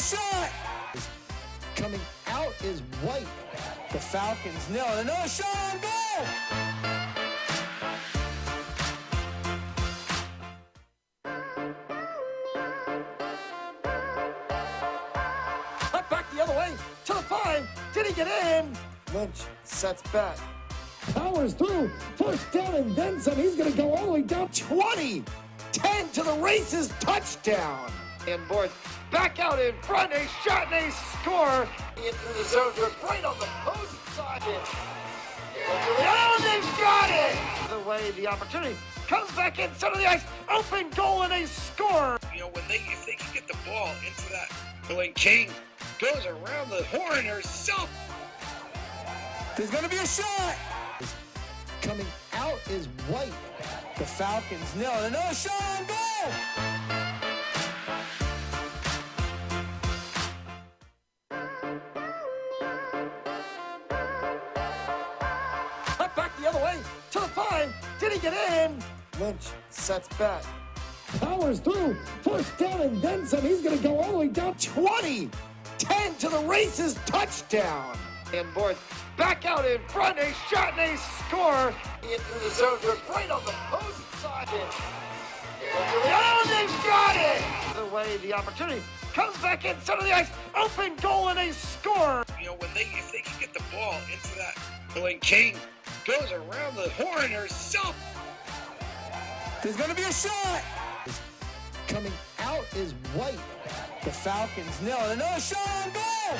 shot. Coming out is White. The Falcons nil. Another shot on goal. Cut back the other way to the 5. Did he get in? Lynch sets back. Powers through. First down and then some. He's going to go all the way down 20. 10 to the races. Touchdown. And Boyd back out in front. A shot and a score. Into the zone. Right on the opposing side. Oh, they've got it. The way the opportunity comes back in center of the ice. Open goal and a score. You know, if they can get the ball into that, when King goes around the horn herself. There's going to be a shot. Coming out is White. The Falcons nil. Another shot on goal. Cut back the other way to the 5. Did he get in? Lynch sets back. Powers through. First down and then some. He's going to go all the way down 20. 10 to the races. Touchdown. And Boyd back out in front. A shot and a score. Into the zone. Right on the opposing side. Oh, they've got it. The way the opportunity comes back in center of the ice. Open goal and a score. You know, if they can get the ball into that, when King goes around the horn herself. There's going to be a shot. Coming out is White. The Falcons nil. Another shot on goal.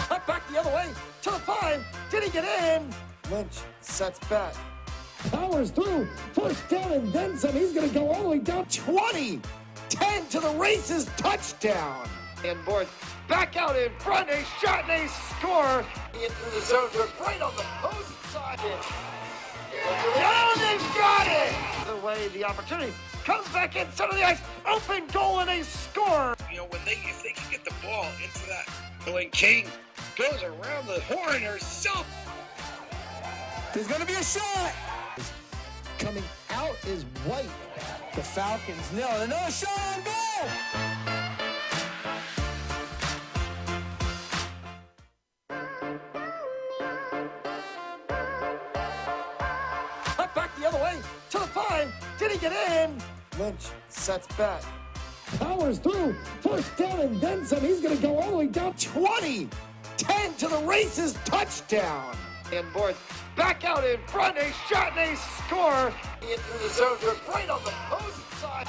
Cut back the other way to the 5. Did he get in? Lynch sets back. Powers through. First down and then some. He's going to go all the way down 20. 10 to the races. Touchdown. And Boyd back out in front. A shot and a score. Into the zone. Right on the opposing side. Oh, they've got it. The way the opportunity comes back in center of the ice. Open goal and a score. You know, if they can get the ball into that, when King goes around the horn herself. There's going to be a shot. Coming out is White. The Falcons nil. Another shot on goal. Cut back the other way to the 5. Did he get in? Lynch sets back. Powers through. First down and then some. He's going to go all the way down 20. 10 to the races. Touchdown. And Boyd back out in front. A shot and a score. Into the zone. Right on the opposing side.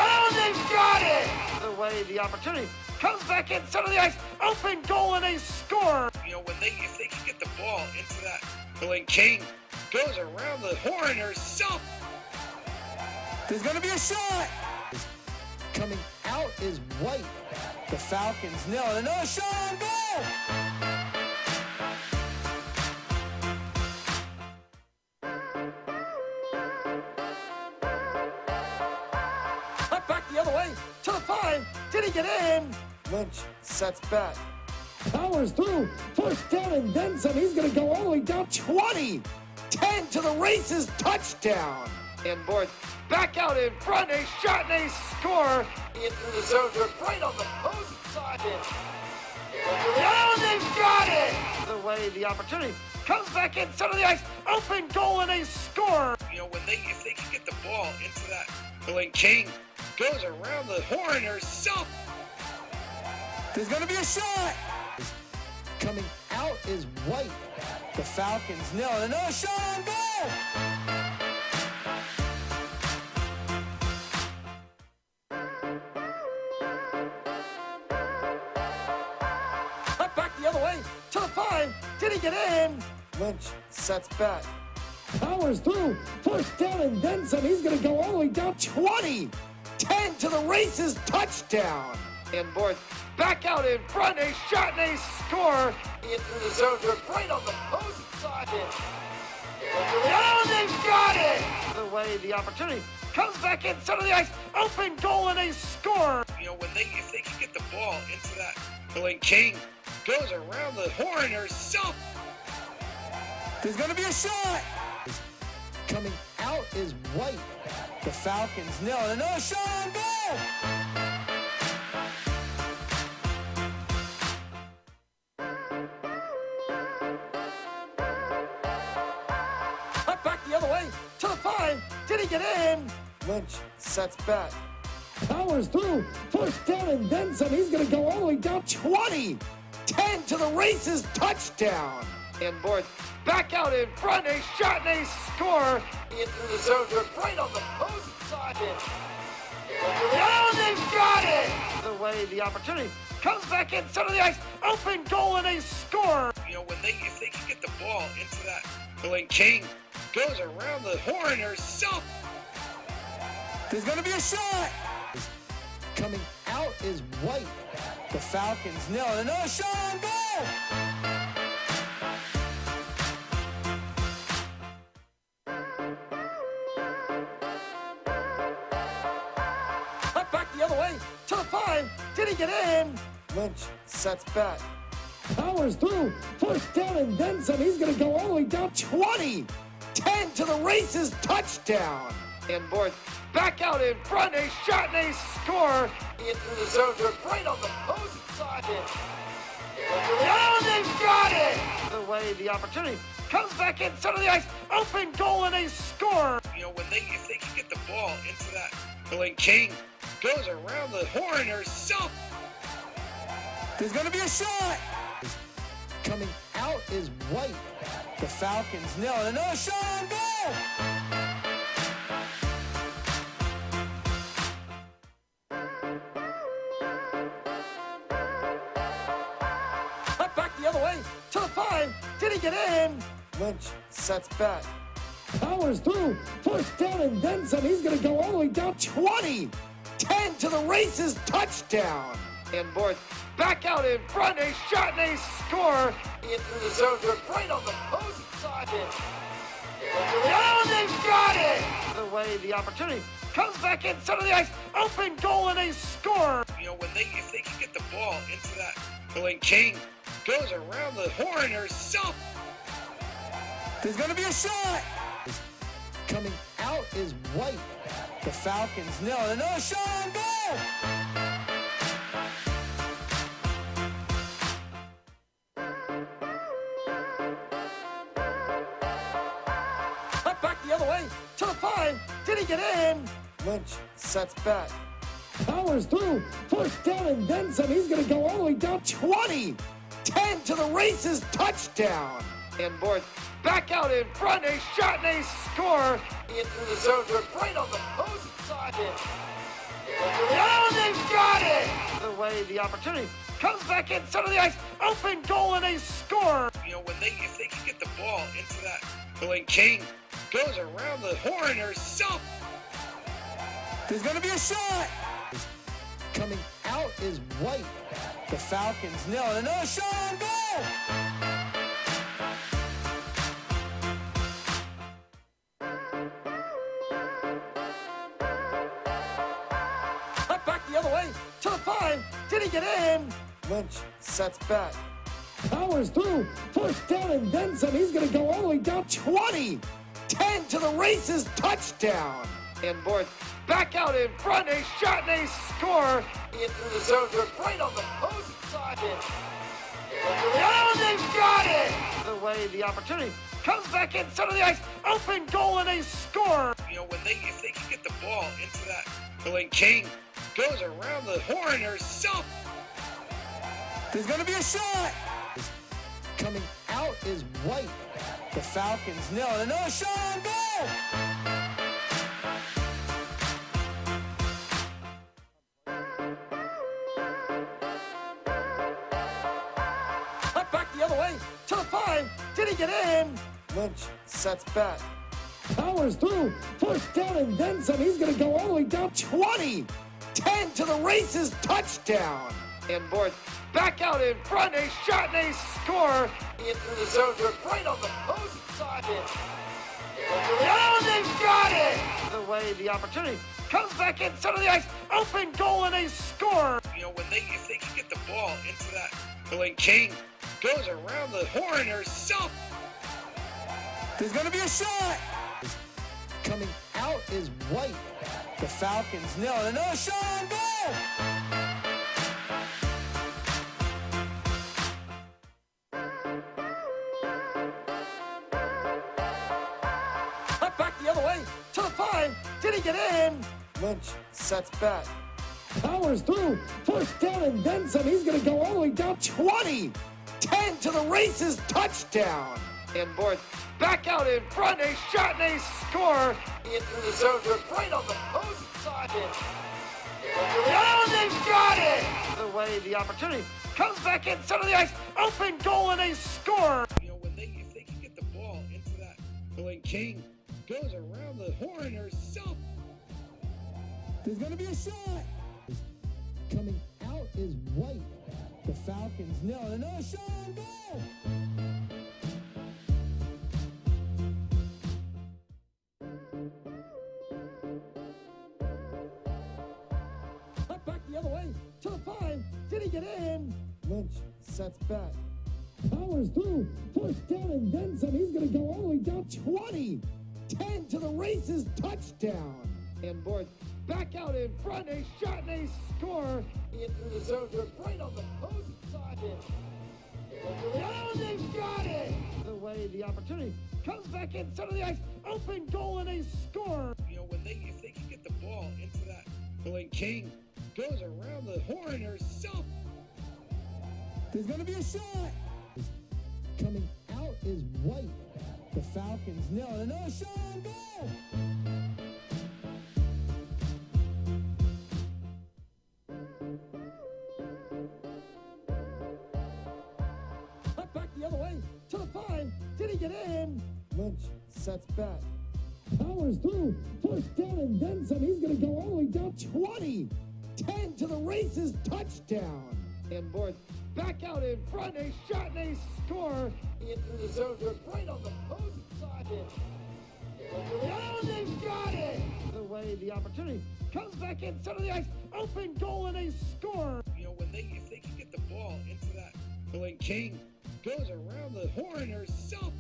Oh, they've got it. The way the opportunity comes back in center of the ice. Open goal and a score. You know, if they can get the ball into that, when King goes around the horn herself. There's going to be a shot. Coming out is White. The Falcons nil. Another shot on goal. Cut back the other way to the 5. Did he get in? Lynch sets back. Powers through. First down and then some. He's going to go all the way down 20. 10 to the races. Touchdown. And Boyd back out in front. A shot and a score. Into the zone. Right on the opposing side. Oh, they've got it. The way the opportunity comes back in center of the ice. Open goal and a score. You know, if they can get the ball into that, when King goes around the horn herself. There's going to be a shot. Coming out is White. The Falcons nil. Another shot on goal. Cut back the other way to the 5. Did he get in? Lynch sets back. Powers through. First down and then some. He's going to go all the way down 20. 10 to the races. Touchdown. And Boyd back out in front. A shot and a score. Into the zone. Right on the opposing side. Oh, they've got it. The way the opportunity comes back in center of the ice. Open goal and a score. You know, if they can get the ball into that, when King goes around the horn herself. There's going to be a shot. Coming out is White. The Falcons nil. And another shot on goal. Cut back the other way to the 5. Did he get in? Lynch sets back. Powers through. First down and then some. He's going to go all the way down 20. 10 to the races. Touchdown. And boards back out in front. A shot and a score. Into the zone. Right on the post side. Oh, they've got it. The way the opportunity comes back in center of the ice. Open goal and a score. You know, if they can get the ball into that, when King goes around the horn herself. There's going to be a shot. Coming out is White. The Falcons nil. And another shot on goal. Cut back the other way to the 5. Did he get in? Lynch sets back. Powers through. First down and then some. He's going to go all the way down 20. 10 to the races. Touchdown. And boards back out in front. A shot and a score. Into the zone. Right on the post side. Oh, they've got it. The way the opportunity comes back in center of the ice. Open goal and a score. You know, if they can get the ball into that, when King goes around the horn herself. There's going to be a shot. Coming out is White. The Falcons nil. And another shot on goal. Cut back the other way to the 5. Did he get in? Lynch sets back. Powers through. First down and then some. He's going to go all the way down 20. 10 to the races. Touchdown. And boards back out in front. A shot and a score. Into the zone. Right on the post side. Oh, they've got it. The way the opportunity comes back in center of the ice. Open goal and a score. You know, if they can get the ball into that, when King goes around the horn herself. There's going to be a shot. Coming out is White. The Falcons nil. And another shot on goal. Cut back the other way to the 5. Did he get in? Lynch sets back. Powers through. First down and then some. He's going to go all the way down 20. 10 to the races. Touchdown. And boards back out in front. A shot and a score. Into the zone. Right on the post side. Oh, they've got it. The way the opportunity comes back in center of the ice. Open goal and a score. You know, if they can get the ball into that, when King goes around the horn herself. There's going to be a shot. Coming out is White. The Falcons nil. And another shot on goal. Cut back the other way to the 5. Did he get in? Lynch sets back. Powers through. First down and then some. He's going to go all the way down 20. 10 to the races. Touchdown. And boards back out in front. A shot and a score. Into the zone. Right on the post side. Oh, they've got it. The way the opportunity comes back in center of the ice. Open goal and a score. You know, if they can get the ball into that, when King goes around the horn herself. There's going to be a shot. Coming out is White. The Falcons nil. And another shot on goal. Cut back the other way to the 5. Did he get in? Lynch sets back. Powers through. First down and then some. He's going to go all the way down 20. 10 to the races. Touchdown. And boards back out in front. A shot and a score. Into the zone. Right on the post side. Oh, they've got it. The way the opportunity comes back in center of the ice. Open goal and a score. You know, if they can get the ball into that, when King goes around the horn herself. There's going to be a shot. Coming out is White. The Falcons nail it. Another shot on goal. Cut back the other way to the 5. Did he get in? Lynch sets back. Powers through. First down and then some. He's going to go all the way down 20. 10 to the races. Touchdown. And boards back out in front. A shot and a score. In through the zone. They're right on the post side. Oh, they've got it! The way the opportunity comes back in center of the ice. Open goal and a score. You know, if they can get the ball into that, when King goes around the horn herself. There's going to be a shot. Coming out is White. The Falcons nail it. Another shot on goal. Cut back the other way to the 5. Did he get in? Lynch sets back. Powers through. First down and then some. He's going to go all the way down 20. 10 to the races. Touchdown. And boards back out in front. A shot and a score. In through the zone. They're right on the post side. Oh, they've got it! The way the opportunity comes back in center of the ice. Open goal and a score. You know, if they can get the ball into that, when King goes around the horn herself. There's going to be a shot. Coming out is White. The Falcons nail it. Another shot on goal. Cut back the other way to the 5. Did he get in? Lynch sets back. Powers through. First down and then some. He's going to go all the way down 20. 10 to the races. Touchdown. And boards back out in front. A shot and a score. In through the zone. They're right on the post side. Oh, they've got it! The way the opportunity comes back in center of the ice. Open goal and a score. You know, if they can get the ball into that, when King goes around the horn herself.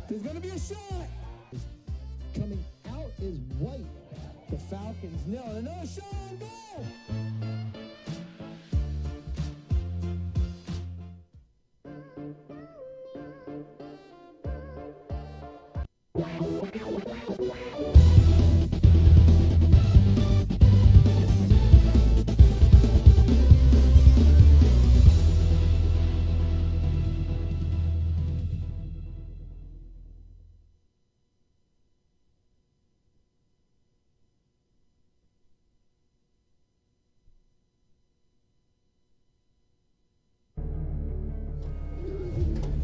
There's going to be a shot. Coming out is White. The Falcons nail it. Another shot on goal.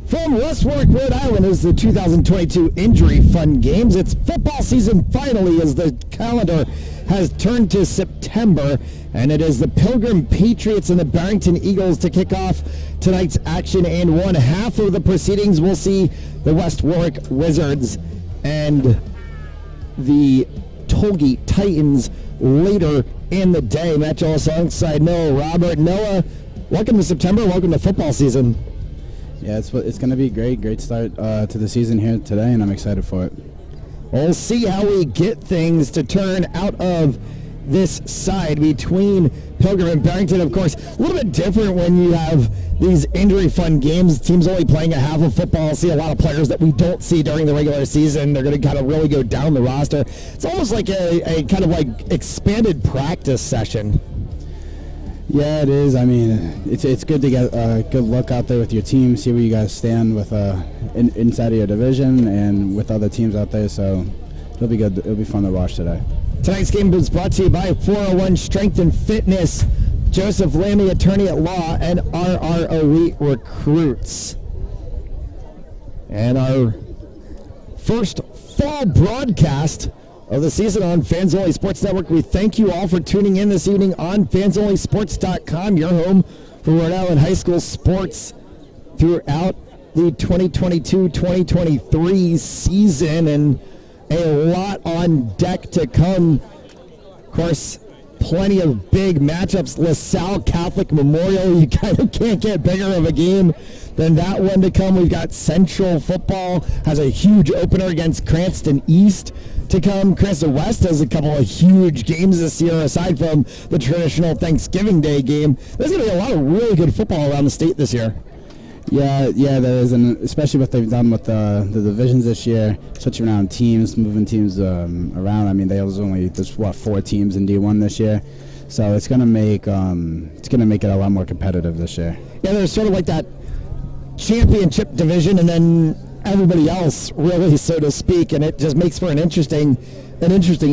From West Warwick, Rhode Island is the 2022 Injury Fund Games. It's football season finally as the calendar has turned to September, and it is the Pilgrim Patriots and the Barrington Eagles to kick off tonight's action. And one half of the proceedings will see the West Warwick Wizards and the Tolgate Titans later in the day. Matt Jones alongside Noah Robert. Noah, welcome to September. Welcome to football season. Yeah, it's going to be great start to the season here today, and I'm excited for it. We'll see how we get things to turn out of this side between Pilgrim and Barrington. Of course, a little bit different when you have these injury fund games. Teams only playing a half of football. See a lot of players that we don't see during the regular season. They're going to kind of really go down the roster. It's almost like a kind of like expanded practice session. Yeah, it is. I mean, it's good to get a good look out there with your team, see where you guys stand with inside of your division and with other teams out there. So it'll be good. It'll be fun to watch today. Tonight's game was brought to you by 401 Strength and Fitness, Joseph Lammy, attorney at law, and RR Elite Recruits. And our first fall broadcast of the season on Fans Only Sports Network. We thank you all for tuning in this evening on fansonlysports.com, your home for Rhode Island high school sports throughout the 2022-2023 season, and a lot on deck to come. Of course, plenty of big matchups. LaSalle Catholic Memorial, you kind of can't get bigger of a game Then that one to come, we've got Central football has a huge opener against Cranston East to come. Cranston West has a couple of huge games this year aside from the traditional Thanksgiving Day game. There's going to be a lot of really good football around the state this year. Yeah, there is, and especially what they've done with the divisions this year, switching around teams, moving teams around. I mean, there's 4 teams in D1 this year, so it's gonna make it a lot more competitive this year. Yeah, there's sort of like that championship division, and then everybody else, really, so to speak, and it just makes for an interesting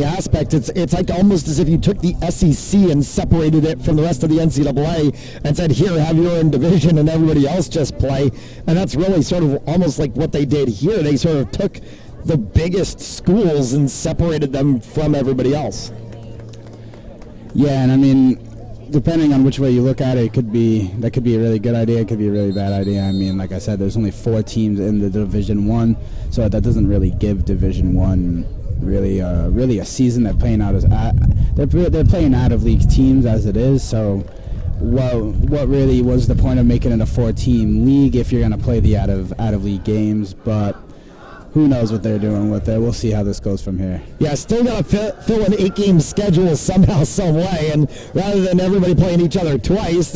aspect. It's like almost as if you took the SEC and separated it from the rest of the NCAA and said, here, have your own division, and everybody else just play. And that's really sort of almost like what they did here. They sort of took the biggest schools and separated them from everybody else. Yeah, and I mean, depending on which way you look at it, that could be a really good idea, it could be a really bad idea. I mean, like I said, there's only 4 teams in the Division 1, so that doesn't really give Division 1 really a season. They're playing out they're playing out of league teams as it is. So what really was the point of making it a 4-team league if you're going to play the out of league games? But who knows what they're doing with it. We'll see how this goes from here. Yeah, still got to fill an 8-game schedule somehow, some way, and rather than everybody playing each other twice,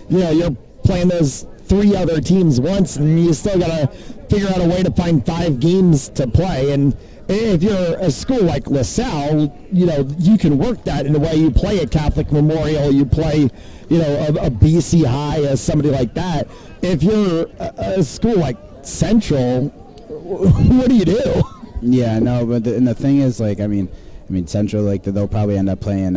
you're playing those 3 other teams once, and you still got to figure out a way to find 5 games to play. And if you're a school like LaSalle, you can work that in a way. You play a Catholic Memorial, you play, a BC High, somebody like that. If you're a school like Central, what do you do? Yeah, no, but the thing is, like, I mean, Central, like, they'll probably end up playing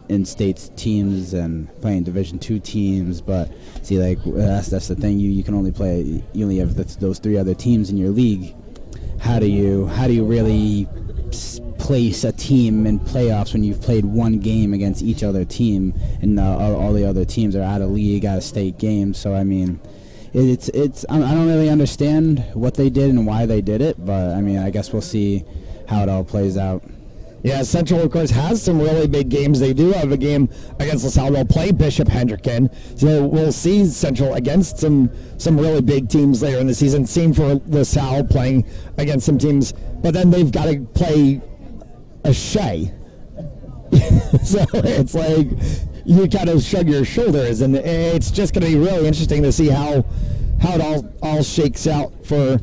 in-state teams and playing Division II teams. But see, like, that's the thing. You can only play. You only have those 3 other teams in your league. How do you really place a team in playoffs when you've played 1 game against each other team, and all the other teams are out of league, out of state games? So I mean, I don't really understand what they did and why they did it, but I mean, I guess we'll see how it all plays out. Yeah, Central, of course, has some really big games. They do have a game against LaSalle. They'll play Bishop Hendricken. So we'll see Central against some really big teams later in the season. Same for LaSalle playing against some teams. But then they've got to play a Shea. So it's like you kind of shrug your shoulders. And it's just going to be really interesting to see how it all shakes out for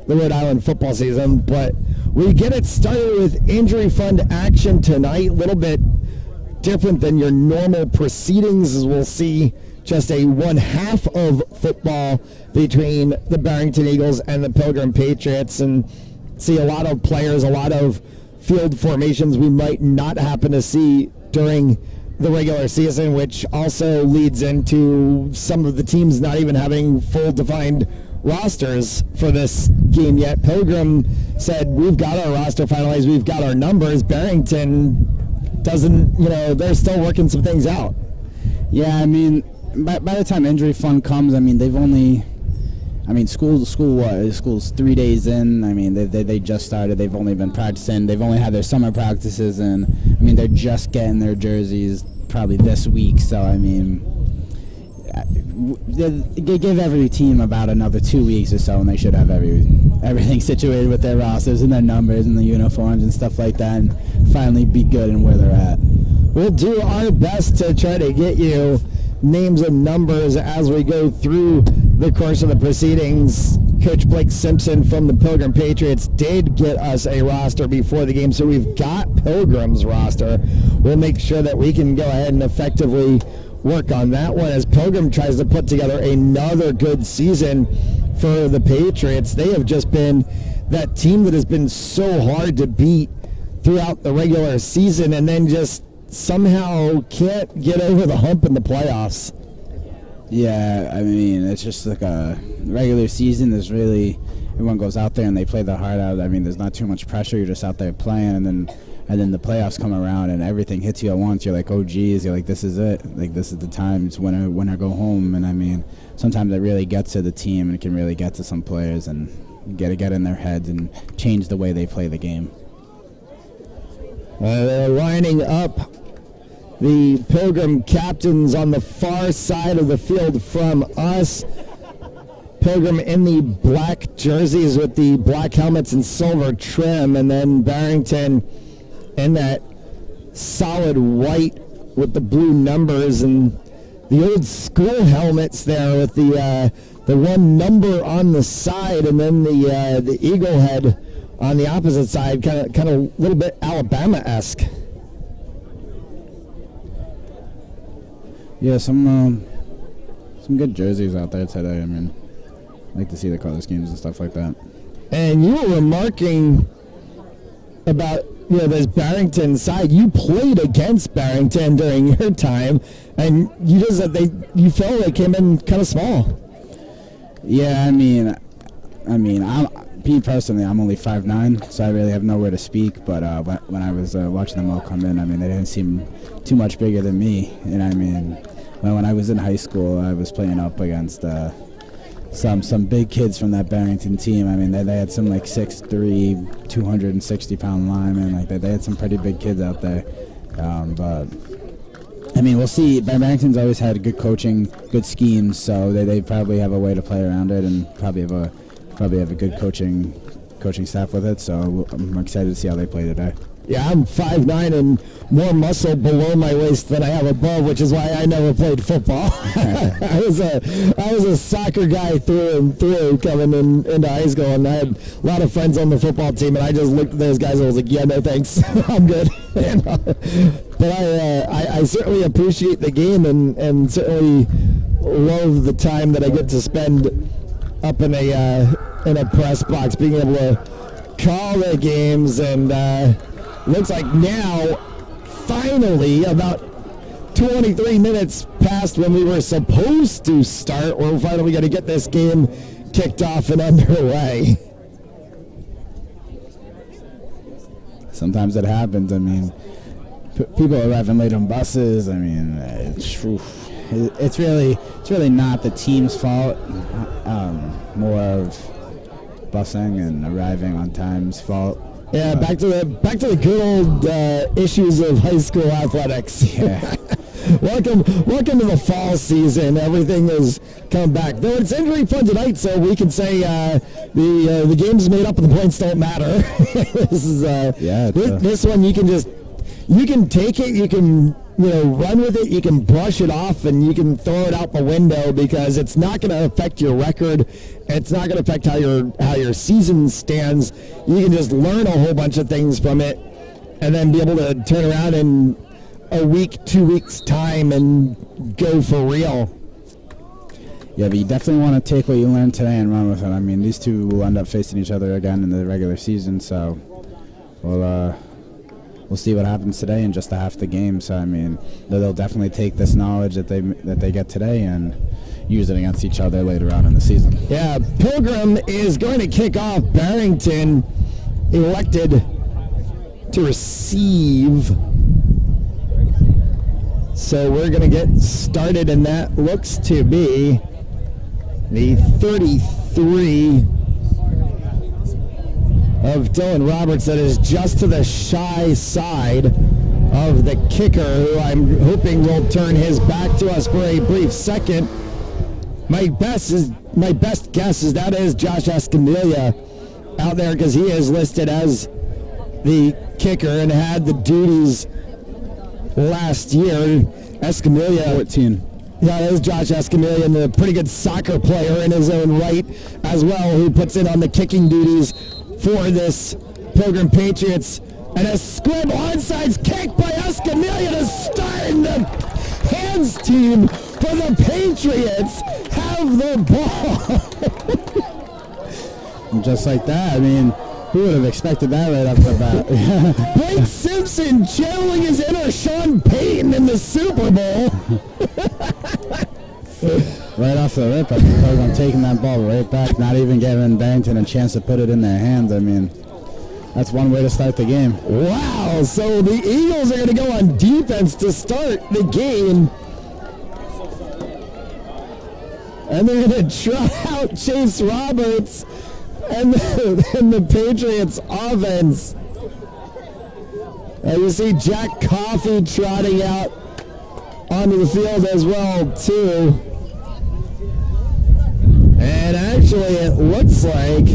the Rhode Island football season. But we get it started with injury fund action tonight. A little bit different than your normal proceedings, as we'll see just a 1/2 of football between the Barrington Eagles and the Pilgrim Patriots, and see a lot of players, a lot of field formations we might not happen to see during the regular season, which also leads into some of the teams not even having full defined rosters for this game yet. Pilgrim said, we've got our roster finalized, we've got our numbers. Barrington doesn't, they're still working some things out. Yeah, I mean, by the time injury fund comes, I mean, school's 3 days in. I mean, they just started. They've only been practicing. They've only had their summer practices, and I mean, they're just getting their jerseys probably this week. So I mean, they give every team about another 2 weeks or so, and they should have everything situated with their rosters and their numbers and the uniforms and stuff like that, and finally be good in where they're at. We'll do our best to try to get you names and numbers as we go through the course of the proceedings. Coach Blake Simpson from the Pilgrim Patriots did get us a roster before the game, so we've got Pilgrim's roster. We'll make sure that we can go ahead and effectively work on that one as Pilgrim tries to put together another good season for the Patriots. They have just been that team that has been so hard to beat throughout the regular season, and then just somehow can't get over the hump in the playoffs. Yeah, I mean, it's just like a regular season. There's really, everyone goes out there and they play their heart out. I mean, there's not too much pressure. You're just out there playing, and then the playoffs come around and everything hits you at once. You're like, oh geez, you're like, this is it. Like, this is the time. It's winner go home. And I mean, sometimes it really gets to the team, and it can really get to some players and get in their heads and change the way they play the game. They're lining up the Pilgrim captains on the far side of the field from us. Pilgrim in the black jerseys with the black helmets and silver trim, and then Barrington in that solid white with the blue numbers and the old school helmets there with the one number on the side, and then the eagle head on the opposite side, kind of a little bit Alabama-esque. Yeah, some good jerseys out there today. I mean, I like to see the color schemes and stuff like that. And you were remarking about this Barrington side. You played against Barrington during your time, and you just said you felt they came in kind of small. Yeah, I mean, me personally, I'm only 5'9", so I really have nowhere to speak. But when I was watching them all come in, I mean, they didn't seem too much bigger than me. And I mean, when I was in high school, I was playing up against some big kids from that Barrington team. I mean, they had some like 6'3", 260-pound linemen. Like they had some pretty big kids out there. But I mean, we'll see. Barrington's always had good coaching, good schemes, so they probably have a way to play around it, and probably have a good coaching staff with it. So I'm excited to see how they play today. Yeah, I'm 5'9" and more muscle below my waist than I have above, which is why I never played football. I was a soccer guy through and through coming into high school, and I had a lot of friends on the football team, and I just looked at those guys and was like, yeah, no thanks, I'm good. But I certainly appreciate the game and certainly love the time that I get to spend up in a press box, being able to call the games, and looks like now, finally, about 23 minutes past when we were supposed to start, we're finally going to get this game kicked off and underway. Sometimes it happens. I mean, people arriving late on buses. I mean, it's really not the team's fault. More of busing and arriving on time's fault. Yeah, back to the good old issues of high school athletics. Yeah. Welcome to the fall season. Everything is coming back. Though it's injury fun tonight, so we can say the game's made up and the points don't matter. This one you can take it, you can run with it, you can brush it off, and you can throw it out the window because it's not going to affect your record. It's not going to affect how your season stands. You can just learn a whole bunch of things from it, and then be able to turn around in a week, 2 weeks time, and go for real. Yeah, but you definitely want to take what you learned today and run with it. I mean, these two will end up facing each other again in the regular season, so we'll see what happens today in just half the game. So I mean, they'll definitely take this knowledge that they get today and use it against each other later on in the season. Yeah, Pilgrim is going to kick off. Barrington elected to receive. So we're going to get started, and that looks to be the 33 of Dylan Roberts. That is just to the shy side of the kicker, who I'm hoping will turn his back to us for a brief second. My best guess is that is Josh Escamilla out there, because he is listed as the kicker and had the duties last year. Escamilla, 14. Yeah, that is Josh Escamilla, and a pretty good soccer player in his own right as well, who puts in on the kicking duties for this Pilgrim Patriots. And a squib onside kick by Escamilla to start, and the hands team for the Patriots have the ball. And just like that, I mean, who would have expected that right off the bat? Blake Simpson channeling his inner Sean Payton in the Super Bowl. Right off the rip, I'm taking that ball right back, not even giving Barrington a chance to put it in their hands. I mean, that's one way to start the game. Wow, so the Eagles are going to go on defense to start the game. And they're going to trot out Chase Roberts and the Patriots offense. And you see Jack Coffey trotting out onto the field as well, too. And And actually, it looks like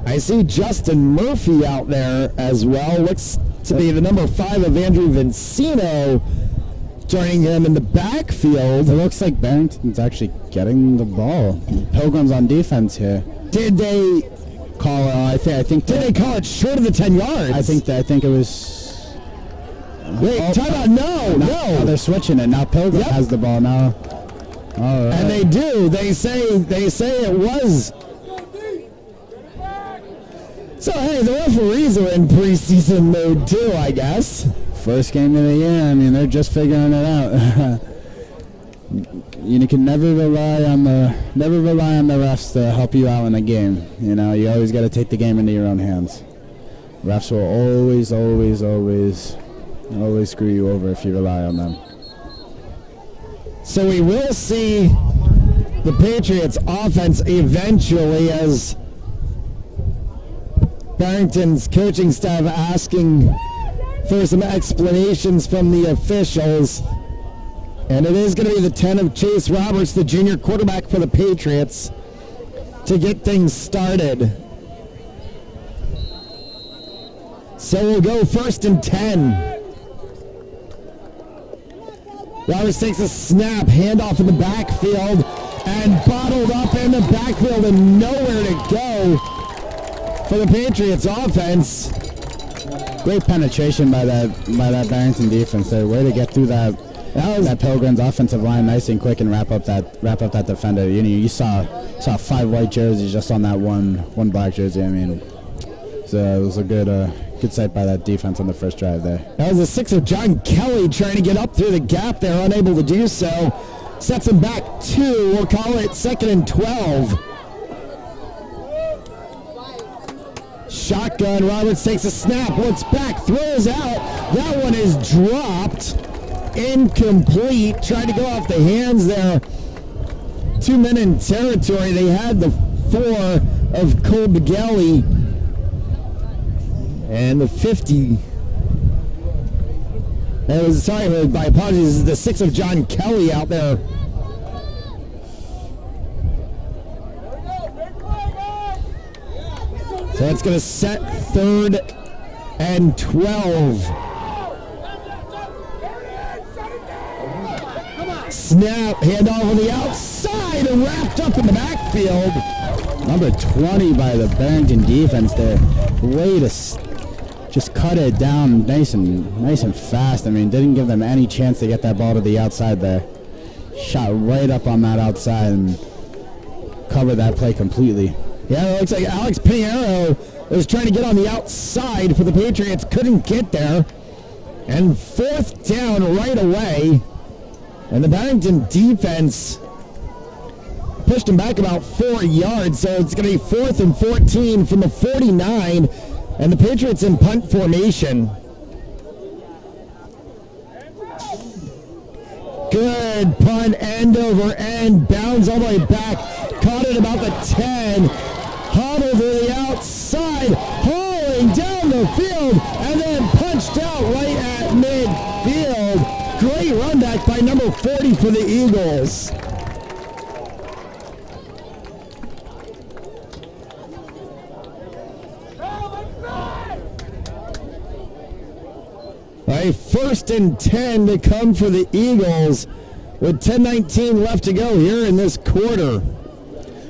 I see Justin Murphy out there as well. Looks to be the number 5 of Andrew Vincino joining him in the backfield. It looks like Barrington's actually getting the ball. Pilgrim's on defense here. Did they call it? I think. Did they call it short of the 10 yards? I think it was. Wait, time out. No. Now they're switching it. Now Pilgrim has the ball now. All right. And they do. They say it was. So hey, the referees are in preseason mode too, I guess. First game of the year. I mean, they're just figuring it out. You can never rely on the refs to help you out in a game. You know, you always got to take the game into your own hands. Refs will always screw you over if you rely on them. So we will see the Patriots offense eventually, as Barrington's coaching staff asking for some explanations from the officials. And it is going to be the 10 of Chase Roberts, the junior quarterback for the Patriots, to get things started. So we'll go 1st and 10. Roberts takes a snap, handoff in the backfield, and bottled up in the backfield and nowhere to go for the Patriots offense. Great penetration by that Barrington defense there. Way to get through that Pilgrim's offensive line nice and quick and wrap up that defender. You saw 5 white jerseys just on that one black jersey. I mean, so it was a good sight by that defense on the first drive there. That was a 6 of John Kelly trying to get up through the gap there, unable to do so. Sets him back 2. We'll call it 2nd and 12. Shotgun, Roberts takes a snap, looks back, throws out. That one is dropped. Incomplete. Tried to go off the hands there. 2 men in territory. They had the 4 of Cole Begelli. And the 50. My apologies. This is the 6 of John Kelly out there. So it's going to set 3rd and 12. Snap, handoff on the outside and wrapped up in the backfield. Number 20 by the Barrington defense there. Way to just cut it down nice and fast. I mean, didn't give them any chance to get that ball to the outside there. Shot right up on that outside and covered that play completely. Yeah, it looks like Alex Pinheiro was trying to get on the outside for the Patriots. Couldn't get there. And 4th down right away. And the Barrington defense pushed him back about 4 yards. So it's going to be 4th and 14 from the 49. And the Patriots in punt formation. Good punt, end over end. Bounds all the way back. Caught it about the 10. Hobbled to the outside. Hauling down the field. And then punched out right at midfield. Great run back by number 40 for the Eagles. A 1st and 10 to come for the Eagles with 10:19 left to go here in this quarter.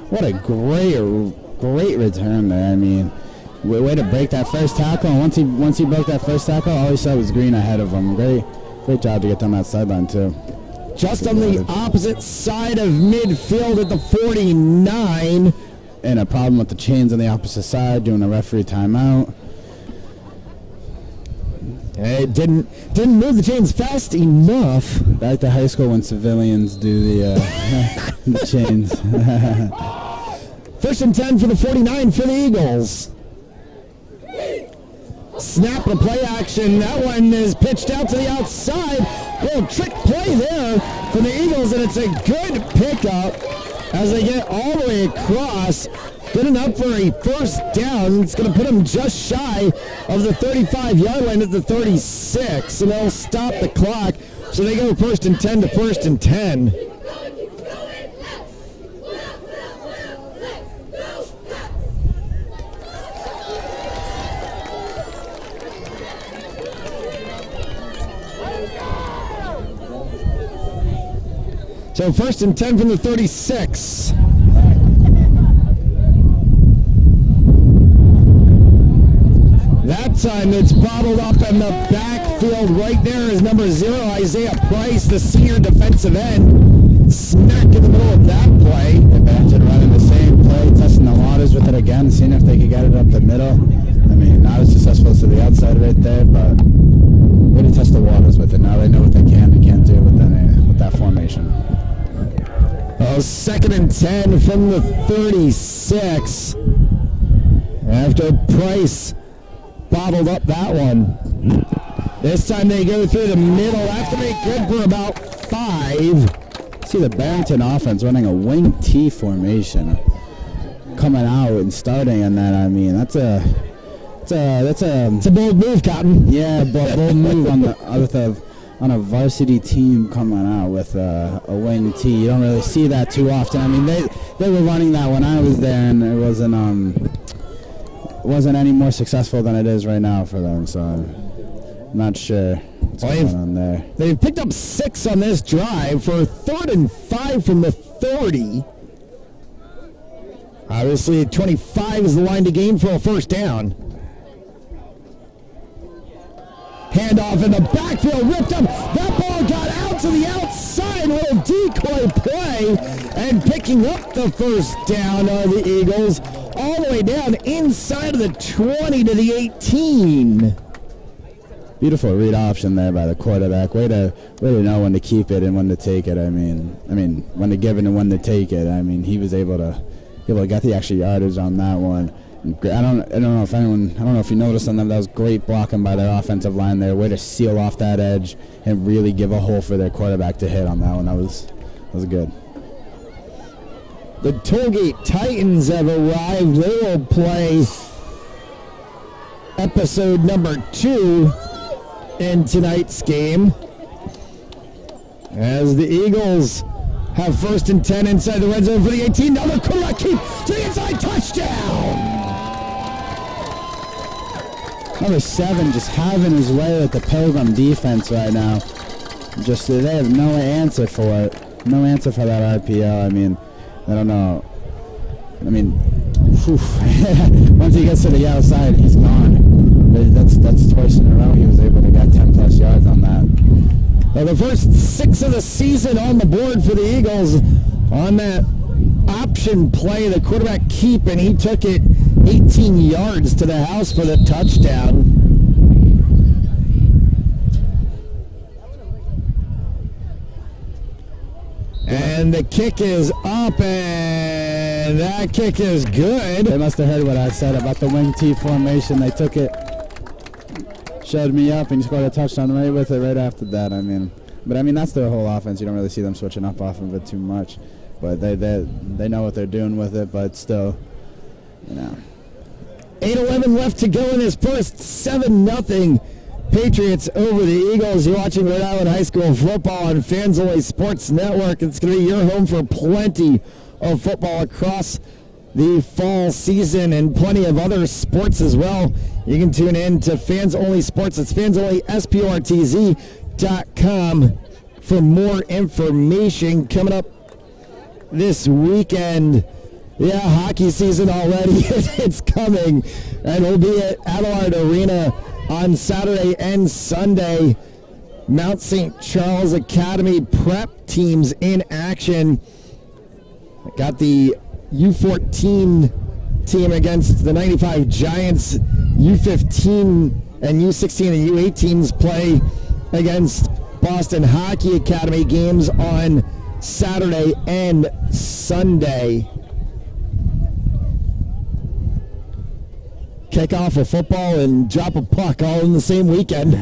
What a great return there. I mean, way to break that first tackle. And once he broke that first tackle, all he saw was green ahead of him. Great job to get down that sideline too. Just on the opposite side of midfield at the 49. And a problem with the chains on the opposite side, doing a referee timeout. It didn't move the chains fast enough. Back to high school when civilians do the chains. 1st and 10 for the 49 for the Eagles. Snap and play action. That one is pitched out to the outside. Little trick play there for the Eagles, and it's a good pickup as they get all the way across. Good enough for a 1st down. It's going to put them just shy of the 35-yard line at the 36, and they'll stop the clock. So they go 1st and 10 to 1st and 10. So 1st and 10 from the 36. That time it's bottled up in the backfield. Right there is number 0, Isaiah Price, the senior defensive end. Smack in the middle of that play. Barrington running the same play, testing the waters with it again, seeing if they could get it up the middle. I mean, not as successful as to the outside right there, but way to test the waters with it. Now they know what they can and can't do with that formation. Oh, 2nd and 10 from the 36. After Price bottled up that one. This time they go through the middle. Have to make good for about 5. See the Barrington offense running a wing T formation, coming out and starting in that. I mean, that's a bold move, Cotton. Yeah, bold move on a varsity team coming out with a wing T. You don't really see that too often. I mean, they were running that when I was there, and it wasn't any more successful than it is right now for them. So I'm not sure what's going on there. They've picked up 6 on this drive for 3rd and 5 from the 30. Obviously, 25 is the line to gain for a first down. Handoff in the backfield, ripped up. That ball got out to the outside. Little decoy play, and picking up the first down of the Eagles all the way down inside of the 20 to the 18. Beautiful read option there by the quarterback. Way to know when to keep it and when to take it. I mean when to give it and when to take it. I mean, he was able to get the extra yardage on that one. I don't know if you noticed on them, that was great blocking by their offensive line there. Way to seal off that edge and really give a hole for their quarterback to hit on that one. That was good. The Tollgate Titans have arrived. They will play episode number 2 in tonight's game, as the Eagles have 1st and 10 inside the red zone for the 18. Now the quarterback keep to the inside, touchdown! Number 7 just having his way with the Pilgrim defense right now. Just they have no answer for it. No answer for that RPO. I mean, I don't know. I mean, once he gets to the outside, he's gone. That's twice in a row he was able to get 10 plus yards on that. Well, the first 6 of the season on the board for the Eagles on that option play, the quarterback keep, and he took it 18 yards to the house for the touchdown. And the kick is up, and that kick is good. They must have heard what I said about the wing T formation. They took it, showed me up, and scored a touchdown right with it right after that. I mean, that's their whole offense. You don't really see them switching up off of it too much. But they know what they're doing with it, but still, 8:11 left to go in this first. 7-0 Patriots over the Eagles. You're watching Rhode Island High School football on Fans Only Sports Network. It's going to be your home for plenty of football across the fall season and plenty of other sports as well. You can tune in to Fans Only Sports. It's fansonlysportz.com for more information. Coming up this weekend, hockey season already. It's coming, and we'll be at Adelard Arena on Saturday and Sunday. Mount St. Charles Academy prep teams in action. Got the U14 team against the 95 Giants. U15 and U16 and U18s play against Boston Hockey Academy. Games on Saturday and Sunday. Kick off a football and drop a puck all in the same weekend.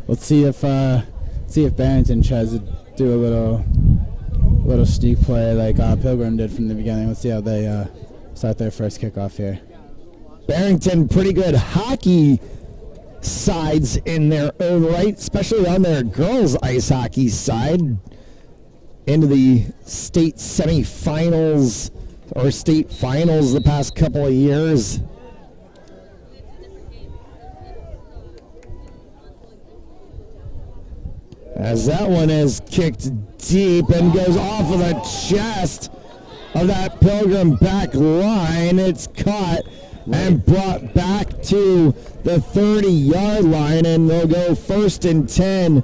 Let's see if Barrington tries to do a little sneak play like Pilgrim did from the beginning. Let's see how they start their first kickoff here. Barrington, pretty good hockey sides in their own right, especially on their girls' ice hockey side. Into the state semifinals or state finals the past couple of years. As that one is kicked deep and goes off of the chest of that Pilgrim back line. It's caught and brought back to the 30-yard line, and they'll go 1st and 10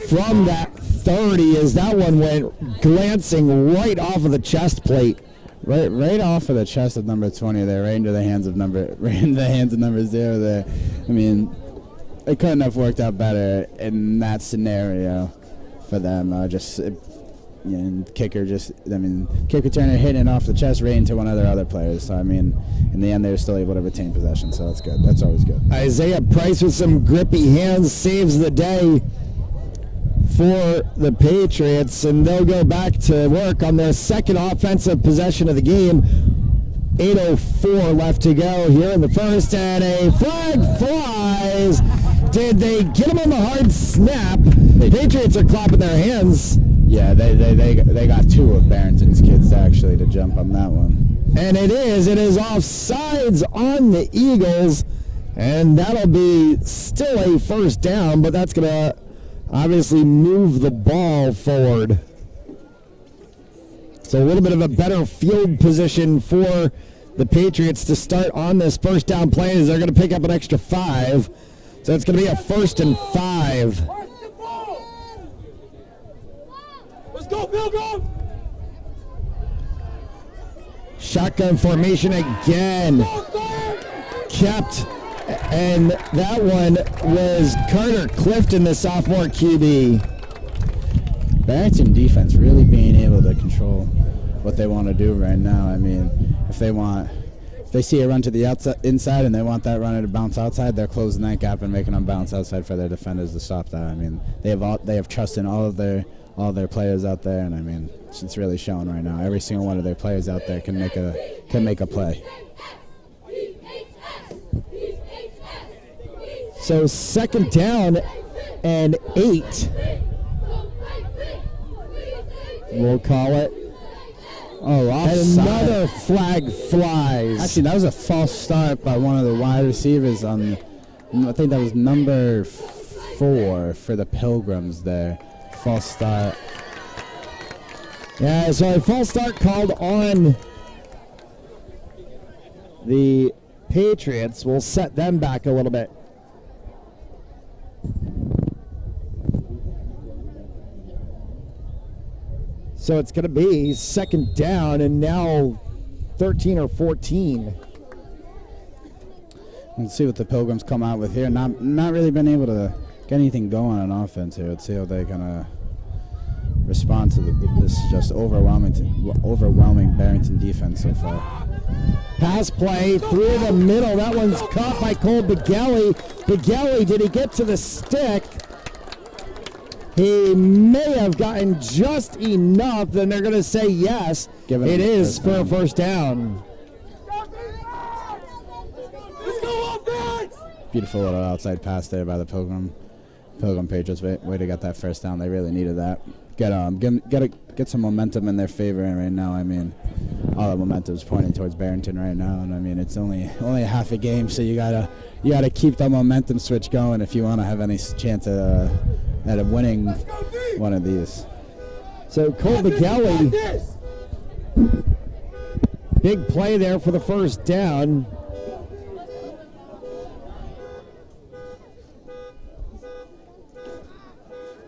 from that 30 as that one went glancing right off of the chest plate. Right off of the chest of number 20 there, right into the hands of number 0 there. I mean, it couldn't have worked out better in that scenario for them. Kick returner hitting it off the chest right into one of their other players. So, I mean, in the end, they were still able to retain possession, so that's good. That's always good. Isaiah Price with some grippy hands saves the day for the Patriots, and they'll go back to work on their second offensive possession of the game. 8:04 left to go here in the first, and a flag flies. Did they get him on the hard snap? The Patriots are clapping their hands. Yeah, they got 2 of Barrington's kids actually to jump on that one. And it is offsides on the Eagles, and that'll be still a first down, but that's going to obviously move the ball forward. So a little bit of a better field position for the Patriots to start on this first down play as they're going to pick up an extra 5. So it's going to be a 1st and 5. Let's go, Pilgrim! Shotgun formation again. Kept, and that one was Carter Clifton, the sophomore QB. Barrington defense really being able to control what they want to do right now. I mean, if they see a run to the inside and they want that runner to bounce outside, they're closing that gap and making them bounce outside for their defenders to stop that. I mean, they have trust in all their players out there, and I mean, it's really showing right now. Every single one of their players out there can make a play. So 2nd down and 8. We'll call it. Oh, offside. Another flag flies. Actually, that was a false start by one of the wide receivers on, I think that was number 4 for the Pilgrims there. False start. Yeah, so a false start called on the Patriots. Will set them back a little bit. So it's going to be 2nd down and now 13 or 14. Let's see what the Pilgrims come out with here. Not really been able to get anything going on offense here. Let's see how they're going to respond to this just overwhelming Barrington defense so far. Pass play through the middle. That one's caught by Cole Begelli. Begelli, did he get to the stick? He may have gotten just enough, then they're going to say yes. It is for a first down. Beautiful little outside pass there by the Pilgrim Patriots. Way to get that first down. They really needed that. Get some momentum in their favor right now. I mean, all the momentum is pointing towards Barrington right now, and I mean it's only a half a game, so you gotta keep the momentum switch going if you want to have any chance at winning one of these. So Cole Begelli, big play there for the first down.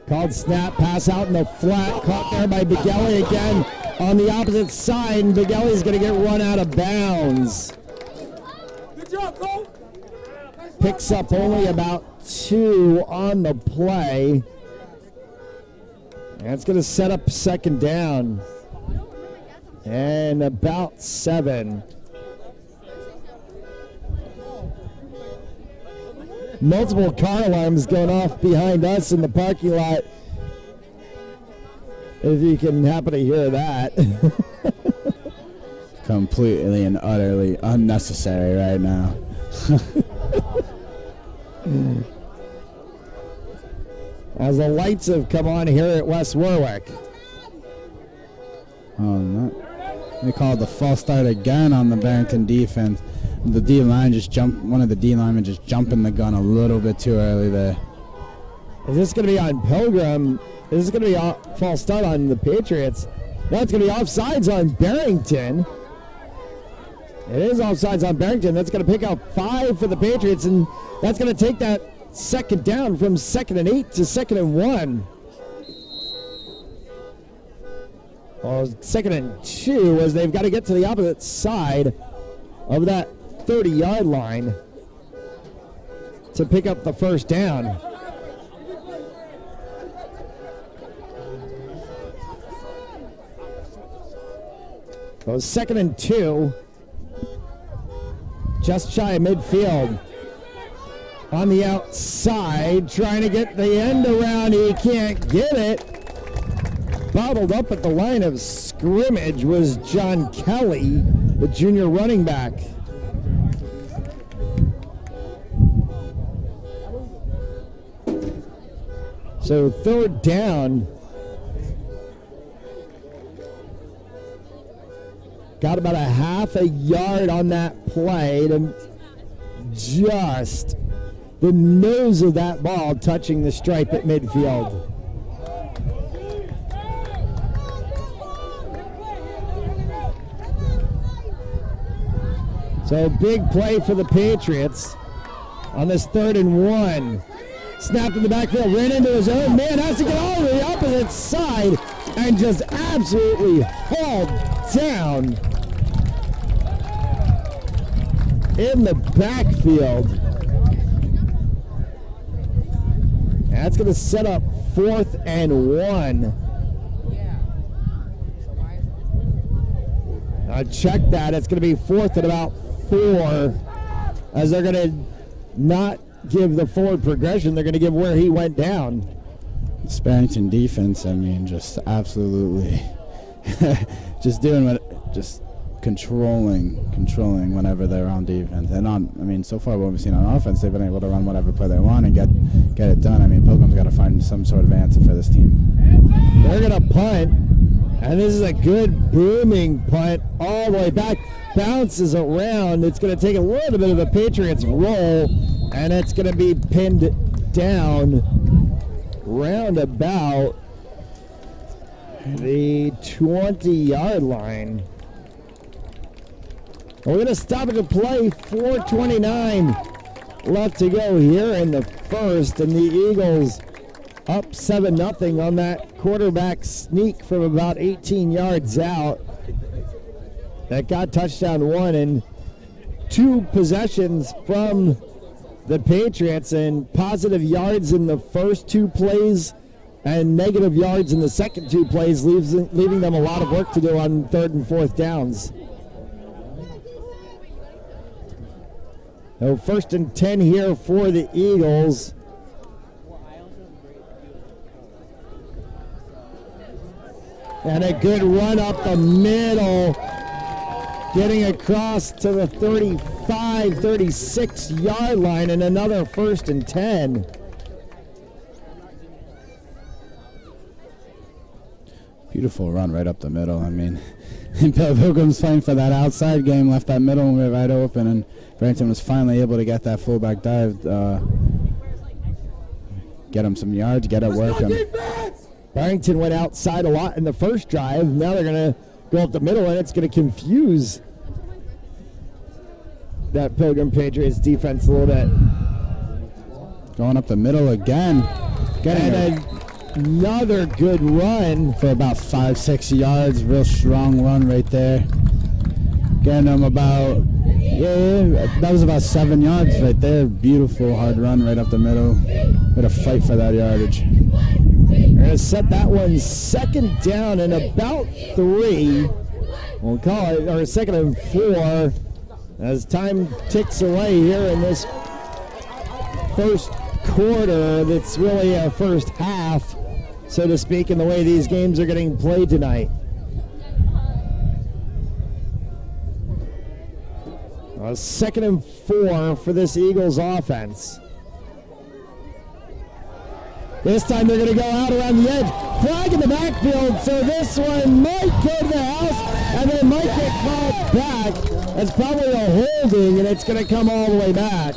Called snap, pass out in the flat, caught there by Begelli again on the opposite side, and Begelli's going to get run out of bounds. Good job, Cole. Picks up only about 2 on the play. That's going to set up 2nd down. And about 7. Multiple car alarms going off behind us in the parking lot. If you can happen to hear that. Completely and utterly unnecessary right now. As the lights have come on here at West Warwick. Oh, no. They called the false start again on the Barrington defense. The D-line just jumped, one of the D linemen just jumping the gun a little bit too early there. Is this going to be on Pilgrim? Is this going to be a false start on the Patriots? No, it's going to be offsides on Barrington. It is offsides on Barrington. That's going to pick up 5 for the Patriots, and that's going to take that second down from 2nd and 8 to 2nd and 1. Well, 2nd and 2 as they've got to get to the opposite side of that 30-yard line to pick up the first down. Well, 2nd and 2. Just shy of midfield. On the outside, trying to get the end around. He can't get it. Bottled up at the line of scrimmage was John Kelly, the junior running back. So 3rd down. Got about a half a yard on that play to just the nose of that ball touching the stripe at midfield. So big play for the Patriots on this 3rd and 1. Snapped in the backfield, ran into his own man, has to get all the way opposite side and just absolutely hauled down in the backfield. That's going to set up 4th and 1. Check that. It's going to be 4th and about 4 as they're going to not give the forward progression. They're going to give where he went down. This Barrington defense, I mean, just absolutely just doing what, just controlling whenever they're on defense. And so far what we've seen on offense, they've been able to run whatever play they want and get it done. I mean, Pilgrim's got to find some sort of answer for this team. They're going to punt, and this is a good booming punt all the way back. Bounces around. It's going to take a little bit of a Patriots roll, and it's going to be pinned down round about the 20-yard line. We're going to stop it to play. 4:29 left to go here in the first, and the Eagles up 7-0 on that quarterback sneak from about 18 yards out. That got touchdown 1, and 2 possessions from the Patriots, and positive yards in the first 2 plays and negative yards in the second 2 plays, leaving them a lot of work to do on 3rd and 4th downs. So 1st and 10 here for the Eagles. And a good run up the middle, getting across to the 35, 36-yard line, and another 1st and 10. Beautiful run right up the middle. I mean, Pilgrim's playing for that outside game, left that middle one right open, and Barrington was finally able to get that fullback dive, get him some yards, get it working. Barrington went outside a lot in the first drive. Now they're going to go up the middle, and it's going to confuse that Pilgrim Patriots defense a little bit. Going up the middle again. And another good run for about 5-6 yards. Real strong run right there. Getting them about, that was about 7 yards right there. Beautiful hard run right up the middle. What a fight for that yardage. We're going to set that one 2nd down and about 3. We'll call it, or 2nd and 4, as time ticks away here in this first quarter. That's really a first half, so to speak, in the way these games are getting played tonight. 2nd and 4 for this Eagles offense. This time they're going to go out around the edge. Flag in the backfield, so this one might go to the house, and they might get called back. That's probably a holding, and it's going to come all the way back.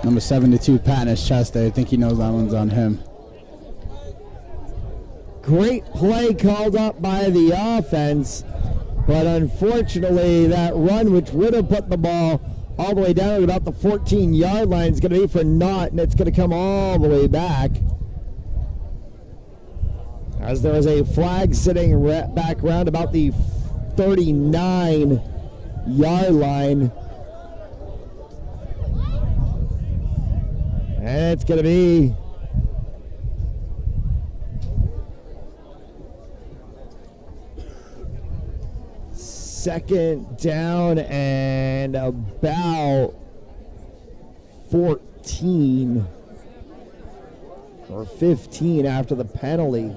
Number 72 patting his chest there. I think he knows that one's on him. Great play called up by the offense, but unfortunately that run, which would have put the ball all the way down at about the 14-yard line, is going to be for naught, and it's going to come all the way back. As there is a flag sitting back around about the 39-yard line. And it's going to be second down and about 14 or 15 after the penalty.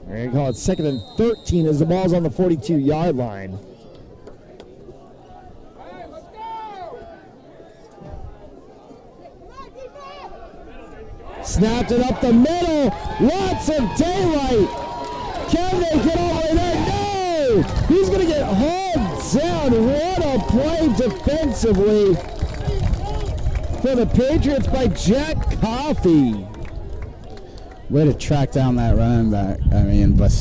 They're going to call it second and 13 as the ball's on the 42-yard line. Snapped it up the middle. Lots of daylight. Can they get all the way there? No! He's going to get hauled down. What a play defensively for the Patriots by Jack Coffey. Way to track down that running back. I mean, but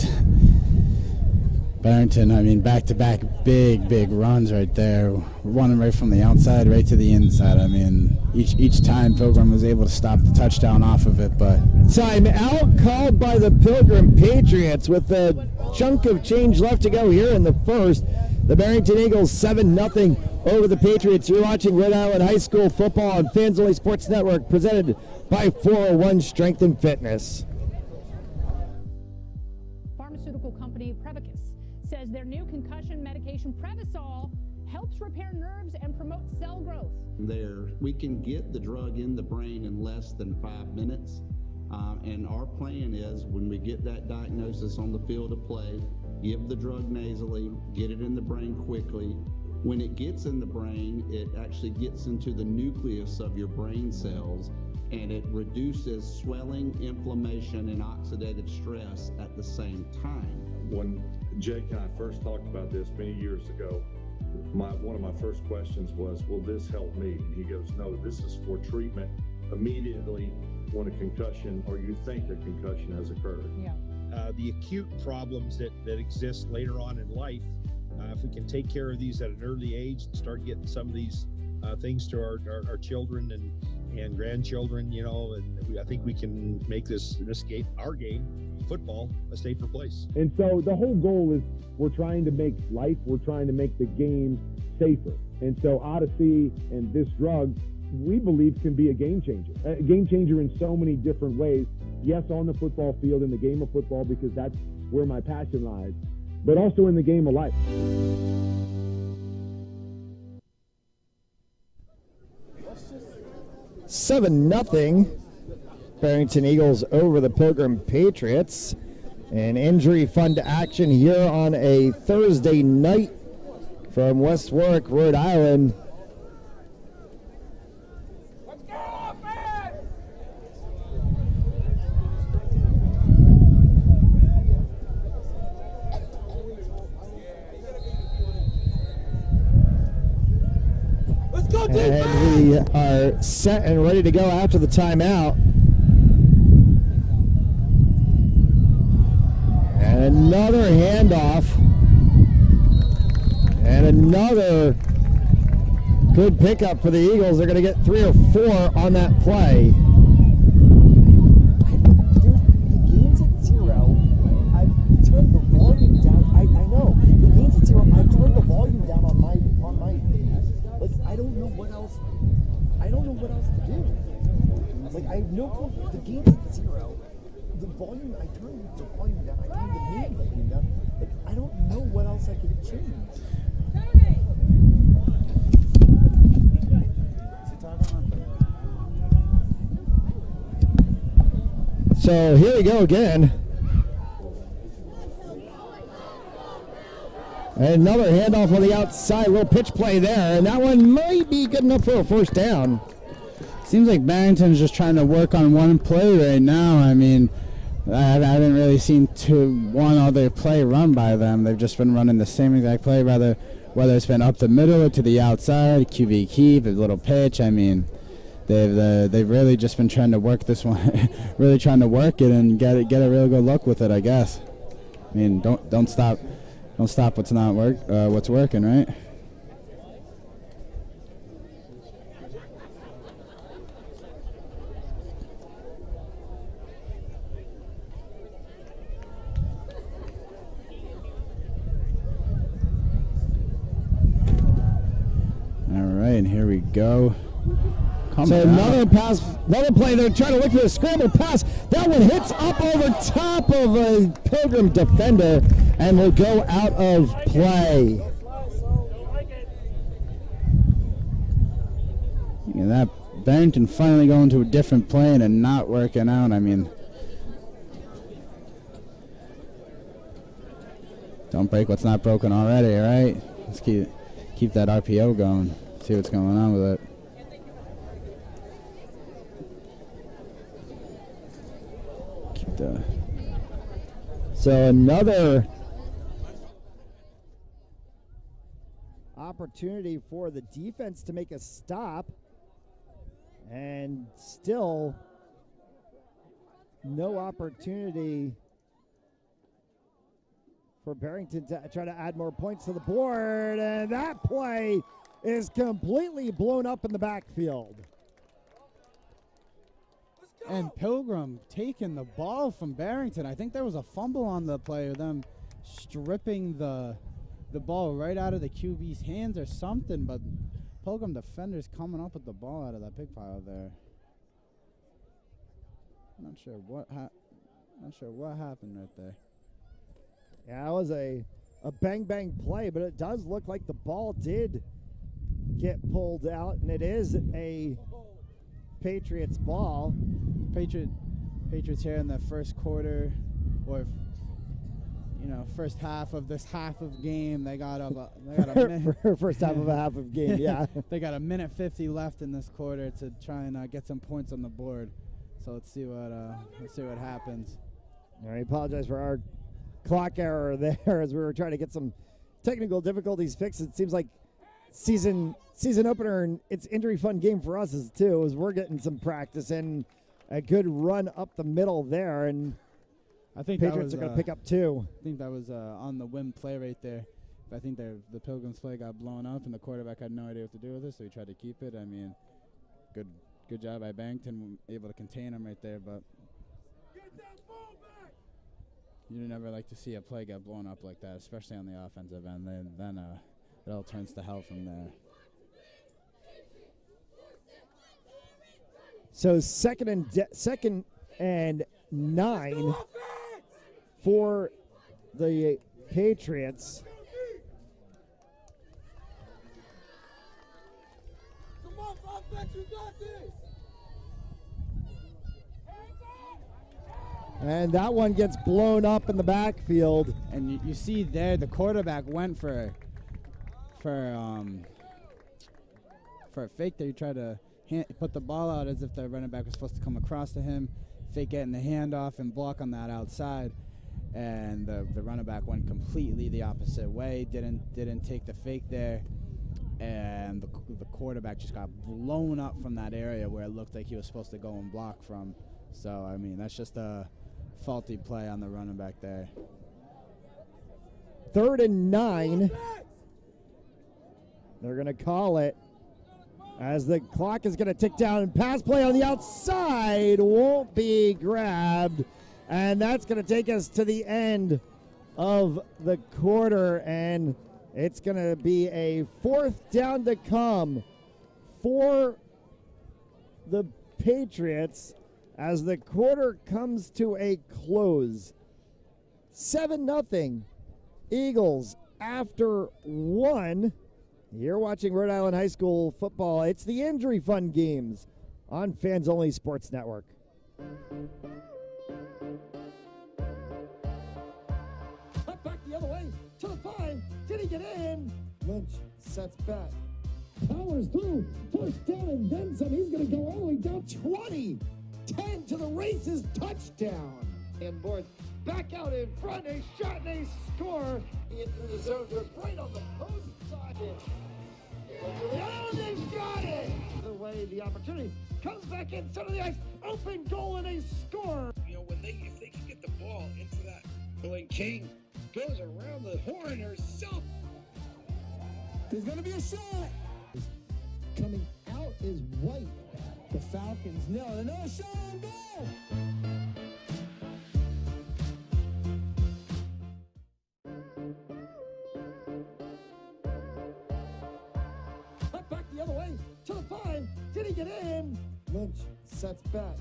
Barrington, I mean, back-to-back big runs right there. Running right from the outside right to the inside. I mean, each time Pilgrim was able to stop the touchdown off of it, but... Timeout called by the Pilgrim Patriots with a chunk of change left to go here in the first. The Barrington Eagles 7-0 over the Patriots. You're watching Rhode Island High School football on Fans Only Sports Network, presented by 401 Strength and Fitness. Pharmaceutical company Prevacus says their new concussion medication Prevacol helps repair nerves and promote cell growth. We can get the drug in the brain in less than 5 minutes. And our plan is, when we get that diagnosis on the field of play, give the drug nasally, get it in the brain quickly. When it gets in the brain, it actually gets into the nucleus of your brain cells, and it reduces swelling, inflammation, and oxidative stress at the same time. When Jake and I first talked about this many years ago, one of my first questions was, will this help me? And he goes, no, this is for treatment immediately when a concussion, or you think a concussion has occurred. Yeah. The acute problems that exist later on in life, if we can take care of these at an early age and start getting some of these things to our children and grandchildren, you know, and I think we can make this game, our game, football, a safer place. And so the whole goal is we're trying to make we're trying to make the game safer. And so Odyssey and this drug, we believe, can be a game changer in so many different ways. Yes, on the football field, in the game of football, because that's where my passion lies, but also in the game of life. Seven 0 Barrington Eagles over the Pilgrim Patriots. An injury fund action here on a Thursday night from West Warwick, Rhode Island. And we are set and ready to go after the timeout. And another handoff. And another good pickup for the Eagles. They're going to get 3 or 4 on that play. The game's at 0. I've turned the volume down. I know. The game's at 0. I've turned the volume down on my like, I don't know what else to do. Like, I have no clue. The game's at 0. The volume, I turned the volume down. I turned the main volume down. Like, I don't know what else I could change. So here we go again. And another handoff on the outside, little pitch play there, and that one might be good enough for a first down. Seems like Barrington's just trying to work on one play right now. I mean, I haven't really seen one other play run by them. They've just been running the same exact play, whether it's been up the middle or to the outside, QB keep, a little pitch. I mean, they've really just been trying to work this one, really trying to work it and get a real good look with it, I guess. I mean, don't stop what's working, right? And here we go. So another play. They're trying to look for a scramble pass. That one hits up over top of a Pilgrim defender and will go out of play. And that Barrington finally going to a different plane and not working out. I mean, don't break what's not broken already, right? Let's keep that RPO going. See what's going on with it. So another opportunity for the defense to make a stop, and still no opportunity for Barrington to try to add more points to the board, and that play is completely blown up in the backfield. And Pilgrim taking the ball from Barrington. I think there was a fumble on the play of them stripping the ball right out of the QB's hands or something, but Pilgrim defenders coming up with the ball out of that big pile there. Not sure what happened right there. Yeah, that was a bang play, but it does look like the ball did get pulled out, and it is a Patriots ball. Patriots here in the first quarter, or first half of this half of game. They got a minute. First half of a half of game, yeah. They got a minute 50 left in this quarter to try and get some points on the board. So let's see what happens. I apologize for our clock error there as we were trying to get some technical difficulties fixed. It seems like season opener, and it's injury fun game for us as too, as we're getting some practice and a good run up the middle there, and I think Patriots are going to pick up two. I think that was on the whim play right there. I think the Pilgrims play got blown up, and the quarterback had no idea what to do with it, so he tried to keep it. I mean, good job by Barrington, able to contain him right there, but you never like to see a play get blown up like that, especially on the offensive end. Then it all turns to hell from there. So second and 9 for the Patriots. Come on, offense, you got this. And that one gets blown up in the backfield. And you see there the quarterback went for a fake there. He tried to put the ball out as if the running back was supposed to come across to him, fake getting the handoff and block on that outside. And the running back went completely the opposite way, didn't take the fake there. And the quarterback just got blown up from that area where it looked like he was supposed to go and block from. So, I mean, that's just a faulty play on the running back there. 3rd and 9. They're going to call it as the clock is going to tick down, and pass play on the outside won't be grabbed. And that's going to take us to the end of the quarter, and it's going to be a 4th down to come for the Patriots as the quarter comes to a close. 7-0 Eagles after 1. You're watching Rhode Island High School football. It's the Injury Fun Games on Fans Only Sports Network. Cut back the other way to the 5. Did he get in? Lynch sets back. Powers through. 1st down and then some. He's going to go all the way down 20. 10 to the races. Touchdown. And boards back out in front. A shot and they score. Into the zone. They're right on the post side. Oh, they've got it! The way the opportunity comes back in center of the ice. Open goal and a score. You know, if they can get the ball into that, when King goes around the horn herself. There's going to be a shot. Coming out is White. The Falcons know. Another shot on goal. Cut back the other way to the 5. Did he get in? Lynch sets back.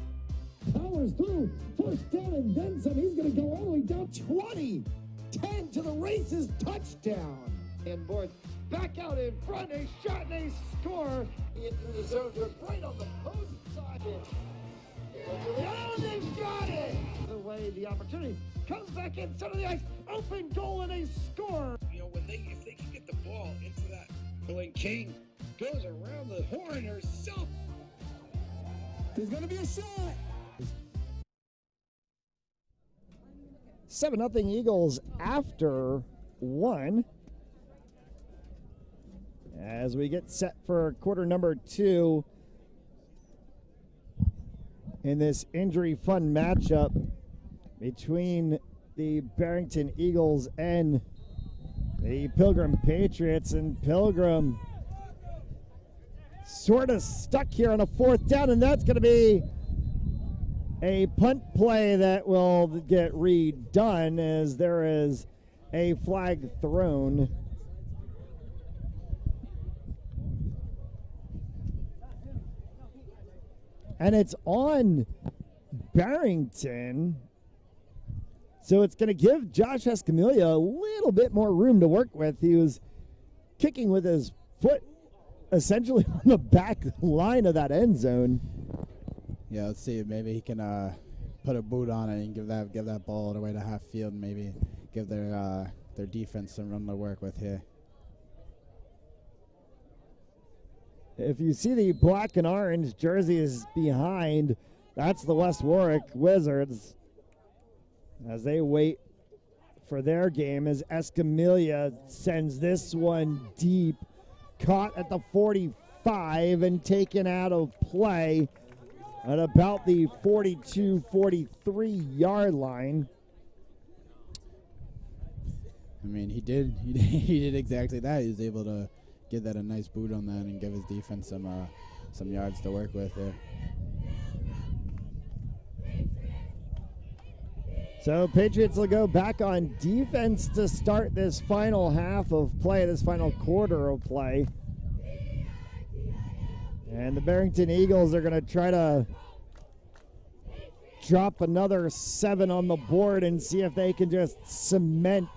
Powers through. First down and then some. He's going to go all the way down 20. 10 to the races. Touchdown. And boards back out in front. A shot and a score. Into the zone. They're right on the post side. Oh, they've got it! The way the opportunity comes back in center of the ice. Open goal and a score. You know, if they can get the ball into that, when King goes around the horn herself. There's going to be a shot. 7-0 Eagles after 1. As we get set for quarter number 2 in this injury fun matchup between the Barrington Eagles and the Pilgrim Patriots. And Pilgrim sort of stuck here on a 4th down, and that's going to be a punt play that will get redone as there is a flag thrown. And it's on Barrington. So it's going to give Josh Escamilla a little bit more room to work with. He was kicking with his foot essentially on the back line of that end zone. Yeah, let's see. Maybe he can put a boot on it and give that ball all the way to half field, and maybe give their defense some run to work with here. If you see the black and orange jerseys behind, that's the West Warwick Wizards as they wait for their game as Escamilla sends this one deep, caught at the 45 and taken out of play at about the 42-43 yard line. I mean, he did exactly that. He was able to get that a nice boot on that and give his defense some yards to work with there. So Patriots will go back on defense to start this final half of play, this final quarter of play. And the Barrington Eagles are going to try to drop another 7 on the board and see if they can just cement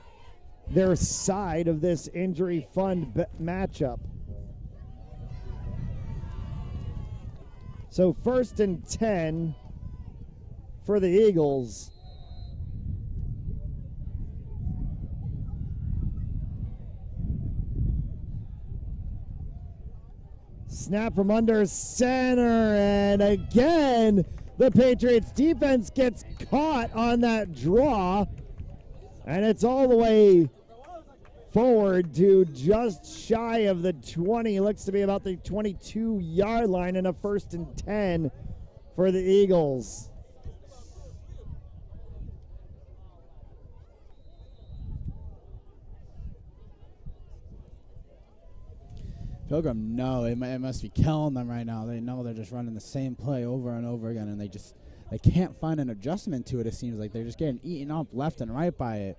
their side of this injury fund matchup. So 1st and 10 for the Eagles. Snap from under center, and again the Patriots defense gets caught on that draw, and it's all the way forward to just shy of the 20. Looks to be about the 22-yard line, and a 1st and 10 for the Eagles. Pilgrim, no, it must be killing them right now. They know they're just running the same play over and over again, and they can't find an adjustment to it. It seems like they're just getting eaten up left and right by it.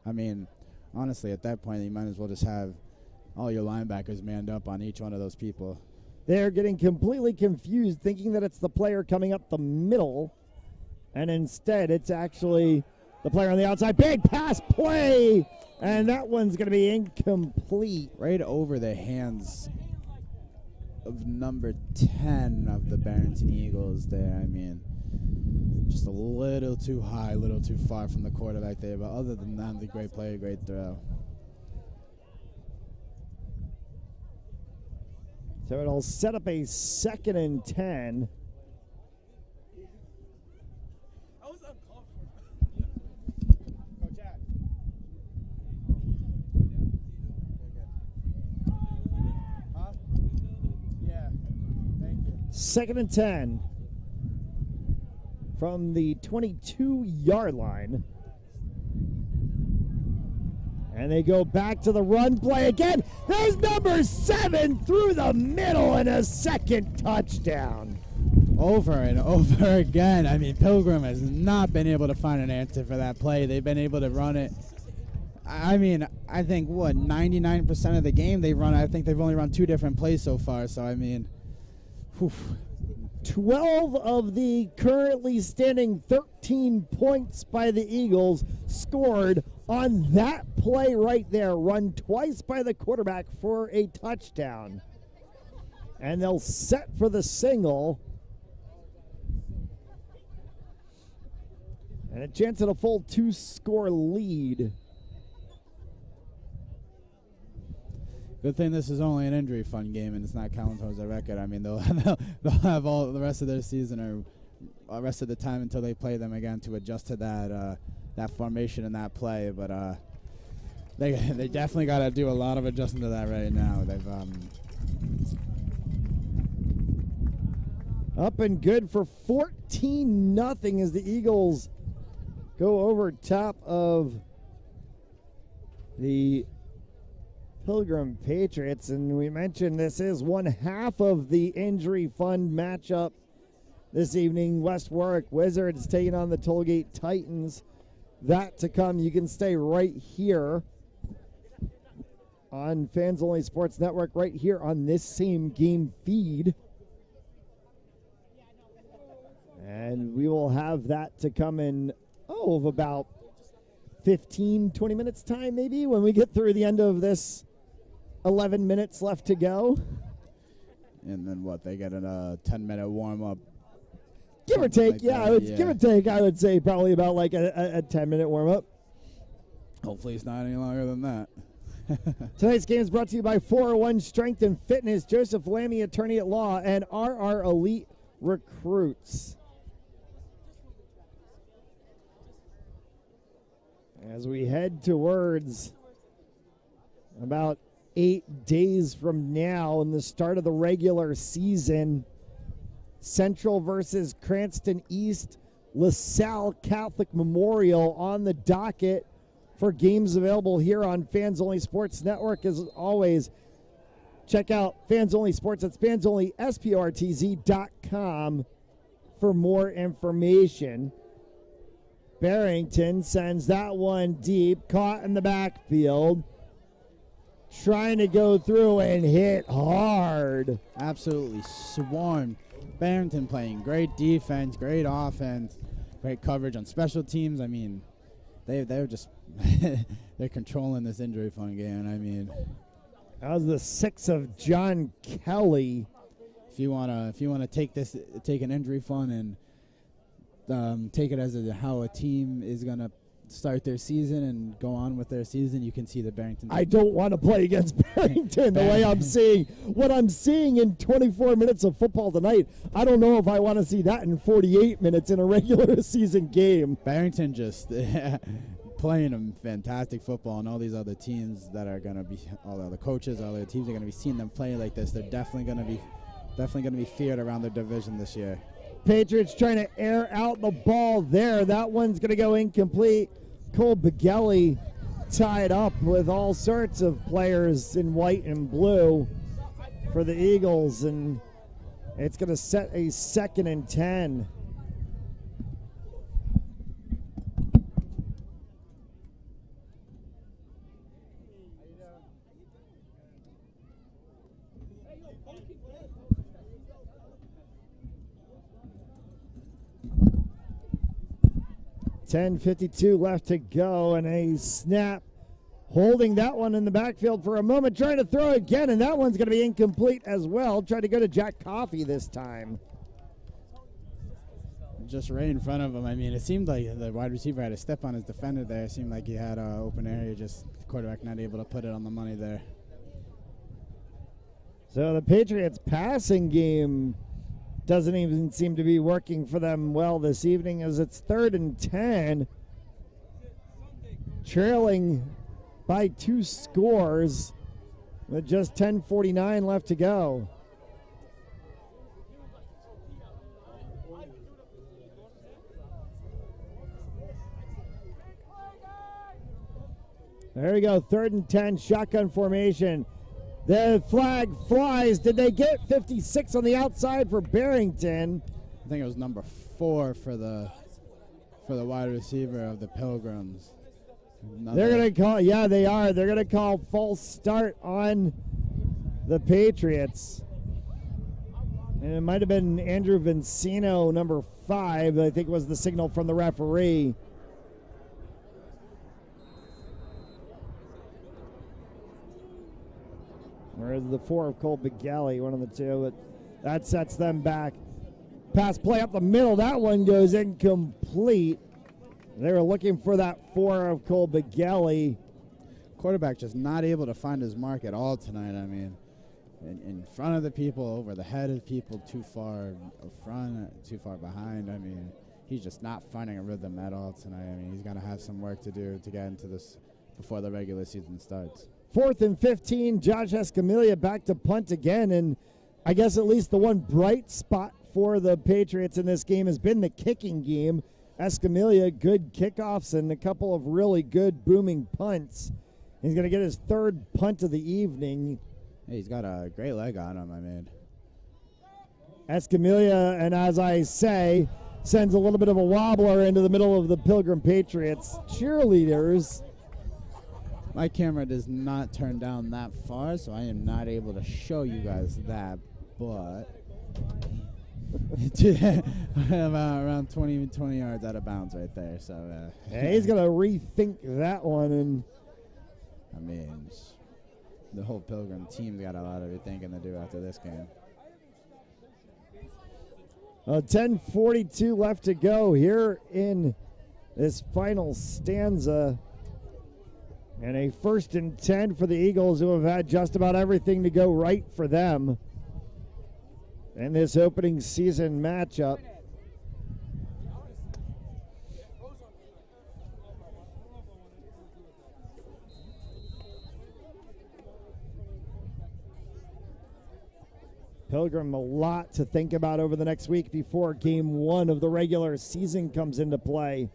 I mean, honestly, at that point, you might as well just have all your linebackers manned up on each one of those people. They're getting completely confused, thinking that it's the player coming up the middle, and instead it's actually the player on the outside. Big pass play, and that one's going to be incomplete. Right over the hands of number 10 of the Barrington Eagles there. I mean, just a little too high, a little too far from the quarterback there. But other than that, the great play, great throw. So it'll set up a 2nd and 10. 2nd and 10 from the 22-yard line. And they go back to the run play again. There's number 7 through the middle and a second touchdown. Over and over again. I mean, Pilgrim has not been able to find an answer for that play. They've been able to run it. I mean, I think, 99% of the game they run. I think they've only run 2 different plays so far. So, I mean, 12 of the currently standing 13 points by the Eagles scored on that play right there, run twice by the quarterback for a touchdown. And they'll set for the single. And a chance at a full 2-score lead. Good thing this is only an injury fun game and it's not counting towards their record. I mean, they'll have all the rest of their season or the rest of the time until they play them again to adjust to that formation and that play. But they definitely got to do a lot of adjusting to that right now. They've up and good for 14-0 as the Eagles go over top of the Pilgrim Patriots. And we mentioned this is one half of the injury fund matchup this evening. West Warwick Wizards taking on the Tollgate Titans. That to come. You can stay right here on Fans Only Sports Network, right here on this same game feed. And we will have that to come in, of about 15, 20 minutes time maybe when we get through the end of this 11 minutes left to go. And then they get a 10-minute warm-up. Give or take, like give or take, I would say probably about like a 10-minute warm-up. Hopefully it's not any longer than that. Tonight's game is brought to you by 401 Strength and Fitness, Joseph Lammy, attorney at law, and RR Elite Recruits. As we head towards about 8 days from now and the start of the regular season, Central versus Cranston East, LaSalle Catholic Memorial on the docket for games available here on Fans Only Sports Network. As always, check out Fans Only Sports. That's fansonlysportz.com for more information. Barrington sends that one deep, caught in the backfield, trying to go through and hit hard. Absolutely swarmed. Barrington playing great defense, great offense, great coverage on special teams. I mean, they're just they're controlling this injury fun game. I mean, that was the 6 of John Kelly. If you wanna take an injury fun and take it as how a team is gonna start their season and go on with their season, you can see the Barrington. I don't want to play against Barrington the way I'm seeing what I'm seeing in 24 minutes of football tonight. I don't know if I want to see that in 48 minutes in a regular season game. Barrington just playing a fantastic football, and all these other teams that are going to be, all the other coaches, all the teams are going to be seeing them play like this. They're definitely going to be feared around their division this year. Patriots trying to air out the ball there. That one's going to go incomplete. Cole Begelli tied up with all sorts of players in white and blue for the Eagles, and it's going to set a 2nd and 10. .52 left to go, and a snap holding that one in the backfield for a moment, trying to throw again, and that one's going to be incomplete as well. Try to go to Jack Coffey this time. Just right in front of him. I mean, it seemed like the wide receiver had a step on his defender there. It seemed like he had an open area, just the quarterback not able to put it on the money there. So the Patriots passing game doesn't even seem to be working for them well this evening, as it's 3rd and 10. Trailing by 2 scores with just 10:49 left to go. There we go, 3rd and 10, shotgun formation. The flag flies. Did they get 56 on the outside for Barrington? I think it was number 4 for the wide receiver of the Pilgrims. They're going to call, yeah, they are. They're going to call false start on the Patriots. And it might have been Andrew Vincino, number 5, I think was the signal from the referee. Or is the 4 of Cole Begali, one of the two, but that sets them back. Pass play up the middle, that one goes incomplete. They were looking for that 4 of Cole Begali. Quarterback just not able to find his mark at all tonight. I mean, in front of the people, over the head of people, too far front, too far behind. I mean, he's just not finding a rhythm at all tonight. I mean, he's going to have some work to do to get into this before the regular season starts. 4th and 15, Josh Escamilla back to punt again, and I guess at least the one bright spot for the Patriots in this game has been the kicking game. Escamilla, good kickoffs and a couple of really good booming punts. He's going to get his 3rd punt of the evening. Hey, he's got a great leg on him, I mean. Escamilla, and as I say, sends a little bit of a wobbler into the middle of the Pilgrim Patriots cheerleaders. My camera does not turn down that far, so I am not able to show you guys that, but around 20 yards out of bounds right there. So yeah, he's going to rethink that one. And I mean, the whole Pilgrim team's got a lot of rethinking to do after this game. 10:42 left to go here in this final stanza. And a 1st and 10 for the Eagles, who have had just about everything to go right for them in this opening season matchup. Pilgrim, a lot to think about over the next week before game 1 of the regular season comes into play.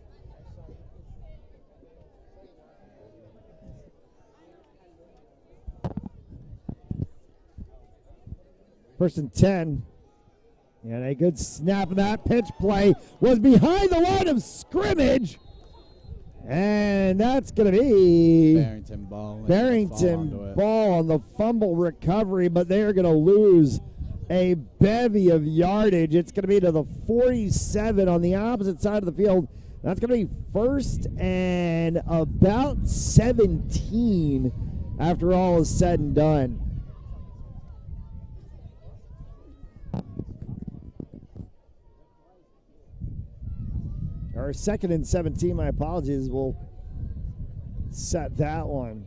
First and 10. And a good snap of that pitch play was behind the line of scrimmage. And that's going to be Barrington ball on the fumble recovery, but they are going to lose a bevy of yardage. It's going to be to the 47 on the opposite side of the field. That's going to be 1st and about 17 after all is said and done. Or 2nd and 17, my apologies, we'll set that one.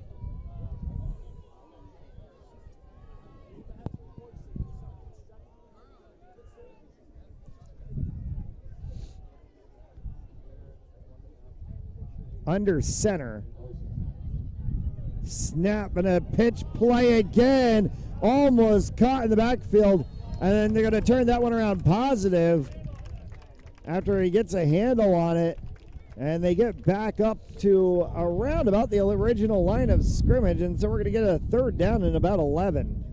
Under center. Snap and a pitch play again. Almost caught in the backfield. And then they're going to turn that one around positive after he gets a handle on it, and they get back up to around about the original line of scrimmage, and so we're going to get a 3rd down and about 11.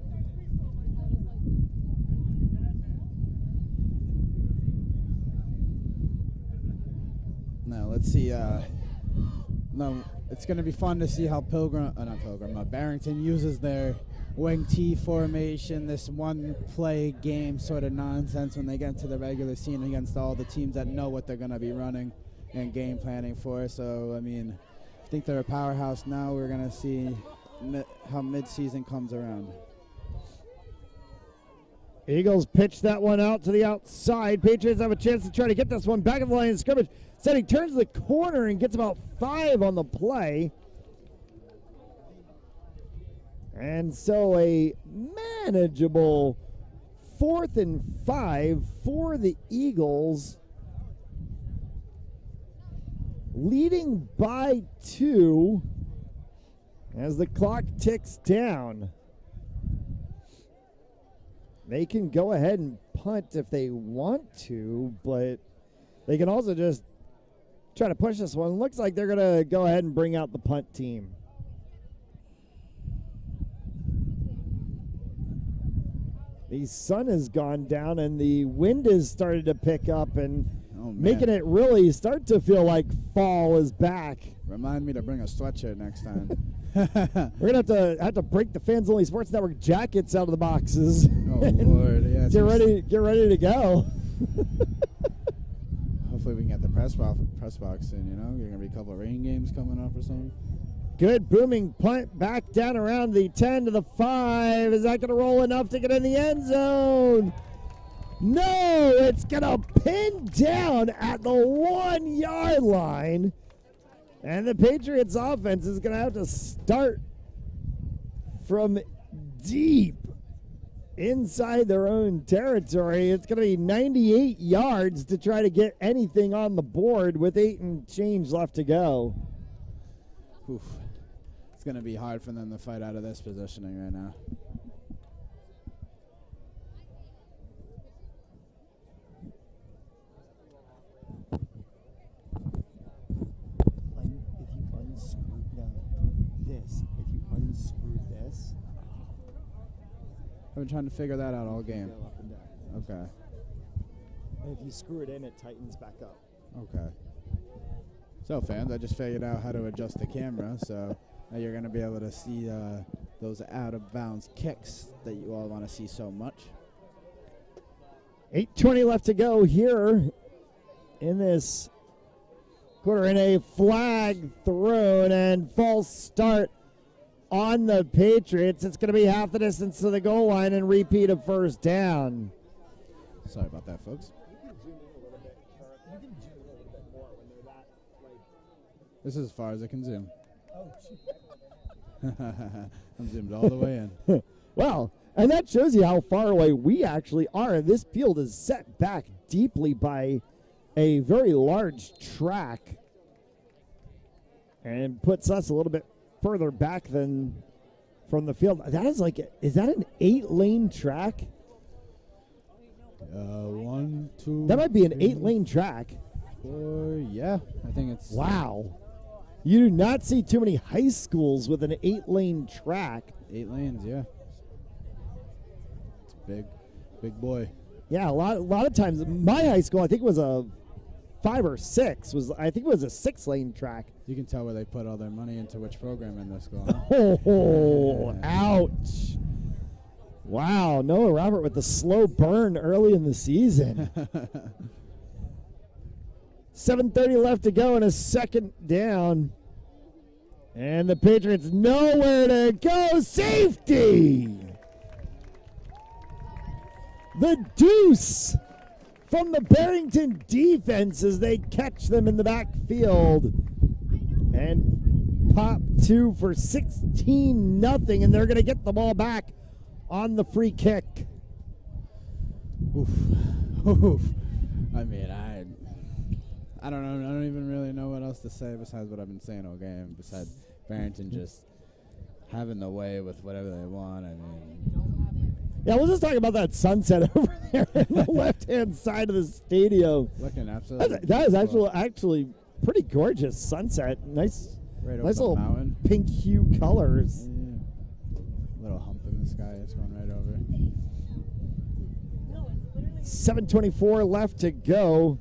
Now let's see. It's going to be fun to see how Barrington uses their wing T formation, this one play game sort of nonsense when they get into the regular season against all the teams that know what they're going to be running and game planning for. So, I mean, I think they're a powerhouse now. We're going to see how midseason comes around. Eagles pitch that one out to the outside. Patriots have a chance to try to get this one back at the line of scrimmage. Said he turns the corner and gets about 5 on the play. And so a manageable 4th and 5 for the Eagles, leading by 2 as the clock ticks down. They can go ahead and punt if they want to, but they can also just try to push this one. Looks like they're going to go ahead and bring out the punt team. The sun has gone down and the wind has started to pick up and making it really start to feel like fall is back. Remind me to bring a sweatshirt next time. We're gonna have to break the Fans Only Sports Network jackets out of the boxes. Oh Lord, yeah. Get ready to go. Hopefully we can get the press box in. You know, there's gonna be a couple of rain games coming up or something. Good booming punt back down around the 10 to the 5. Is that going to roll enough to get in the end zone? No, it's going to pin down at the 1 yard line. And the Patriots offense is going to have to start from deep inside their own territory. It's going to be 98 yards to try to get anything on the board with 8 and change left to go. Oof. It's going to be hard for them to fight out of this positioning right now. If you unscrew this. I've been trying to figure that out all game. Up and down. Okay. And if you screw it in, it tightens back up. Okay. So, fans, I just figured out how to adjust the camera, so now you're going to be able to see those out-of-bounds kicks that you all want to see so much. 8:20 left to go here in this quarter, and a flag thrown and false start on the Patriots. It's going to be half the distance to the goal line and repeat of first down. Sorry about that, folks. This is as far as I can zoom. I'm zoomed all the way in. Well, and that shows you how far away we actually are. This field is set back deeply by a very large track and puts us a little bit further back than from the field. That is is that an 8-lane track? 1, 2. That might be an 8-lane track. 4, yeah, I think it's. Wow. You do not see too many high schools with an 8-lane track. 8 lanes, yeah. It's a big boy. Yeah, a lot of times. My high school, I think, was a 5 or 6. I think it was a 6-lane track. You can tell where they put all their money into which program in this school. Oh, ouch. Wow, Noah Robert with the slow burn early in the season. 7:30 left to go and a second down. And the Patriots nowhere to go. Safety! The deuce from the Barrington defense as they catch them in the backfield. And pop 2 for 16-0, and they're going to get the ball back on the free kick. Oof. Oof. I mean, I don't know. I don't even really know what else to say besides what I've been saying all game. Besides Barrington just having the way with whatever they want. I mean, yeah, we'll just talk about that sunset over there on the left-hand side of the stadium. Looking absolutely. That is actually pretty gorgeous sunset. Nice, right over nice the little mountain. Pink hue colors. Yeah. Little hump in the sky. It's going right over. 7:24 left to go.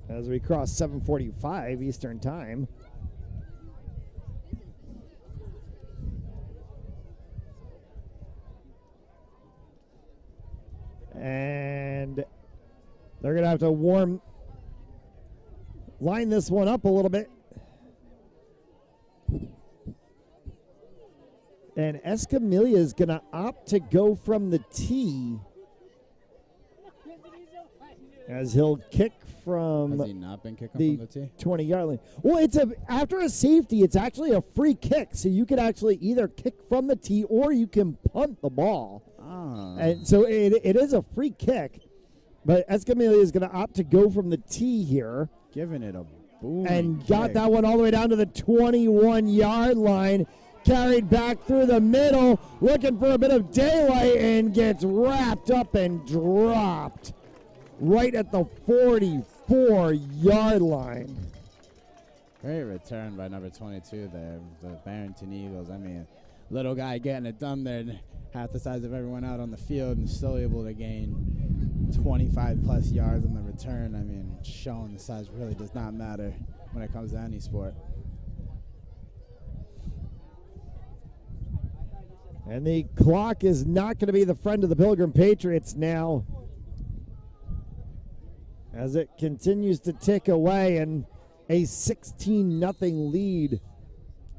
As we cross 7:45 Eastern Time. And they're going to have to line this one up a little bit. And Escamilla is going to opt to go from the tee. As he'll kick from Has he not been kicking from the tee? 20-yard line. Well, after a safety, it's actually a free kick, so you could actually either kick from the tee or you can punt the ball. Ah. And so it is a free kick, but Escamilla is going to opt to go from the tee here. Giving it a boom. And got that one all the way down to the 21-yard line. Carried back through the middle, looking for a bit of daylight, and gets wrapped up and dropped right at the 44-yard line. Great return by number 22 there, the Barrington Eagles. I mean, little guy getting it done there, half the size of everyone out on the field, and still able to gain 25-plus yards on the return. I mean, showing the size really does not matter when it comes to any sport. And the clock is not going to be the friend of the Pilgrim Patriots now, as it continues to tick away, and a 16-0 lead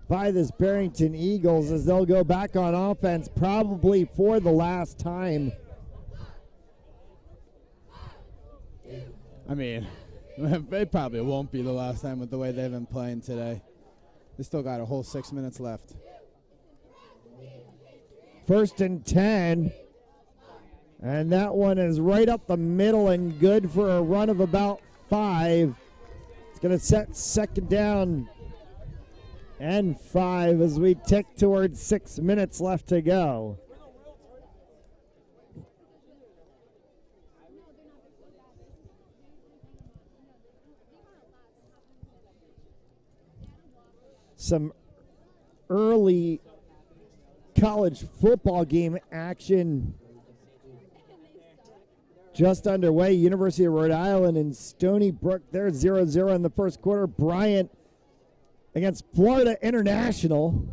by this Barrington Eagles as they'll go back on offense probably for the last time. I mean, it probably won't be the last time with the way they've been playing today. They still got a whole 6 minutes left. 1st and 10. And that one is right up the middle and good for a run of about 5. It's going to set 2nd down and 5 as we tick towards 6 minutes left to go. Some early college football game action just underway. University of Rhode Island and Stony Brook, they're 0-0 in the first quarter. Bryant against Florida International.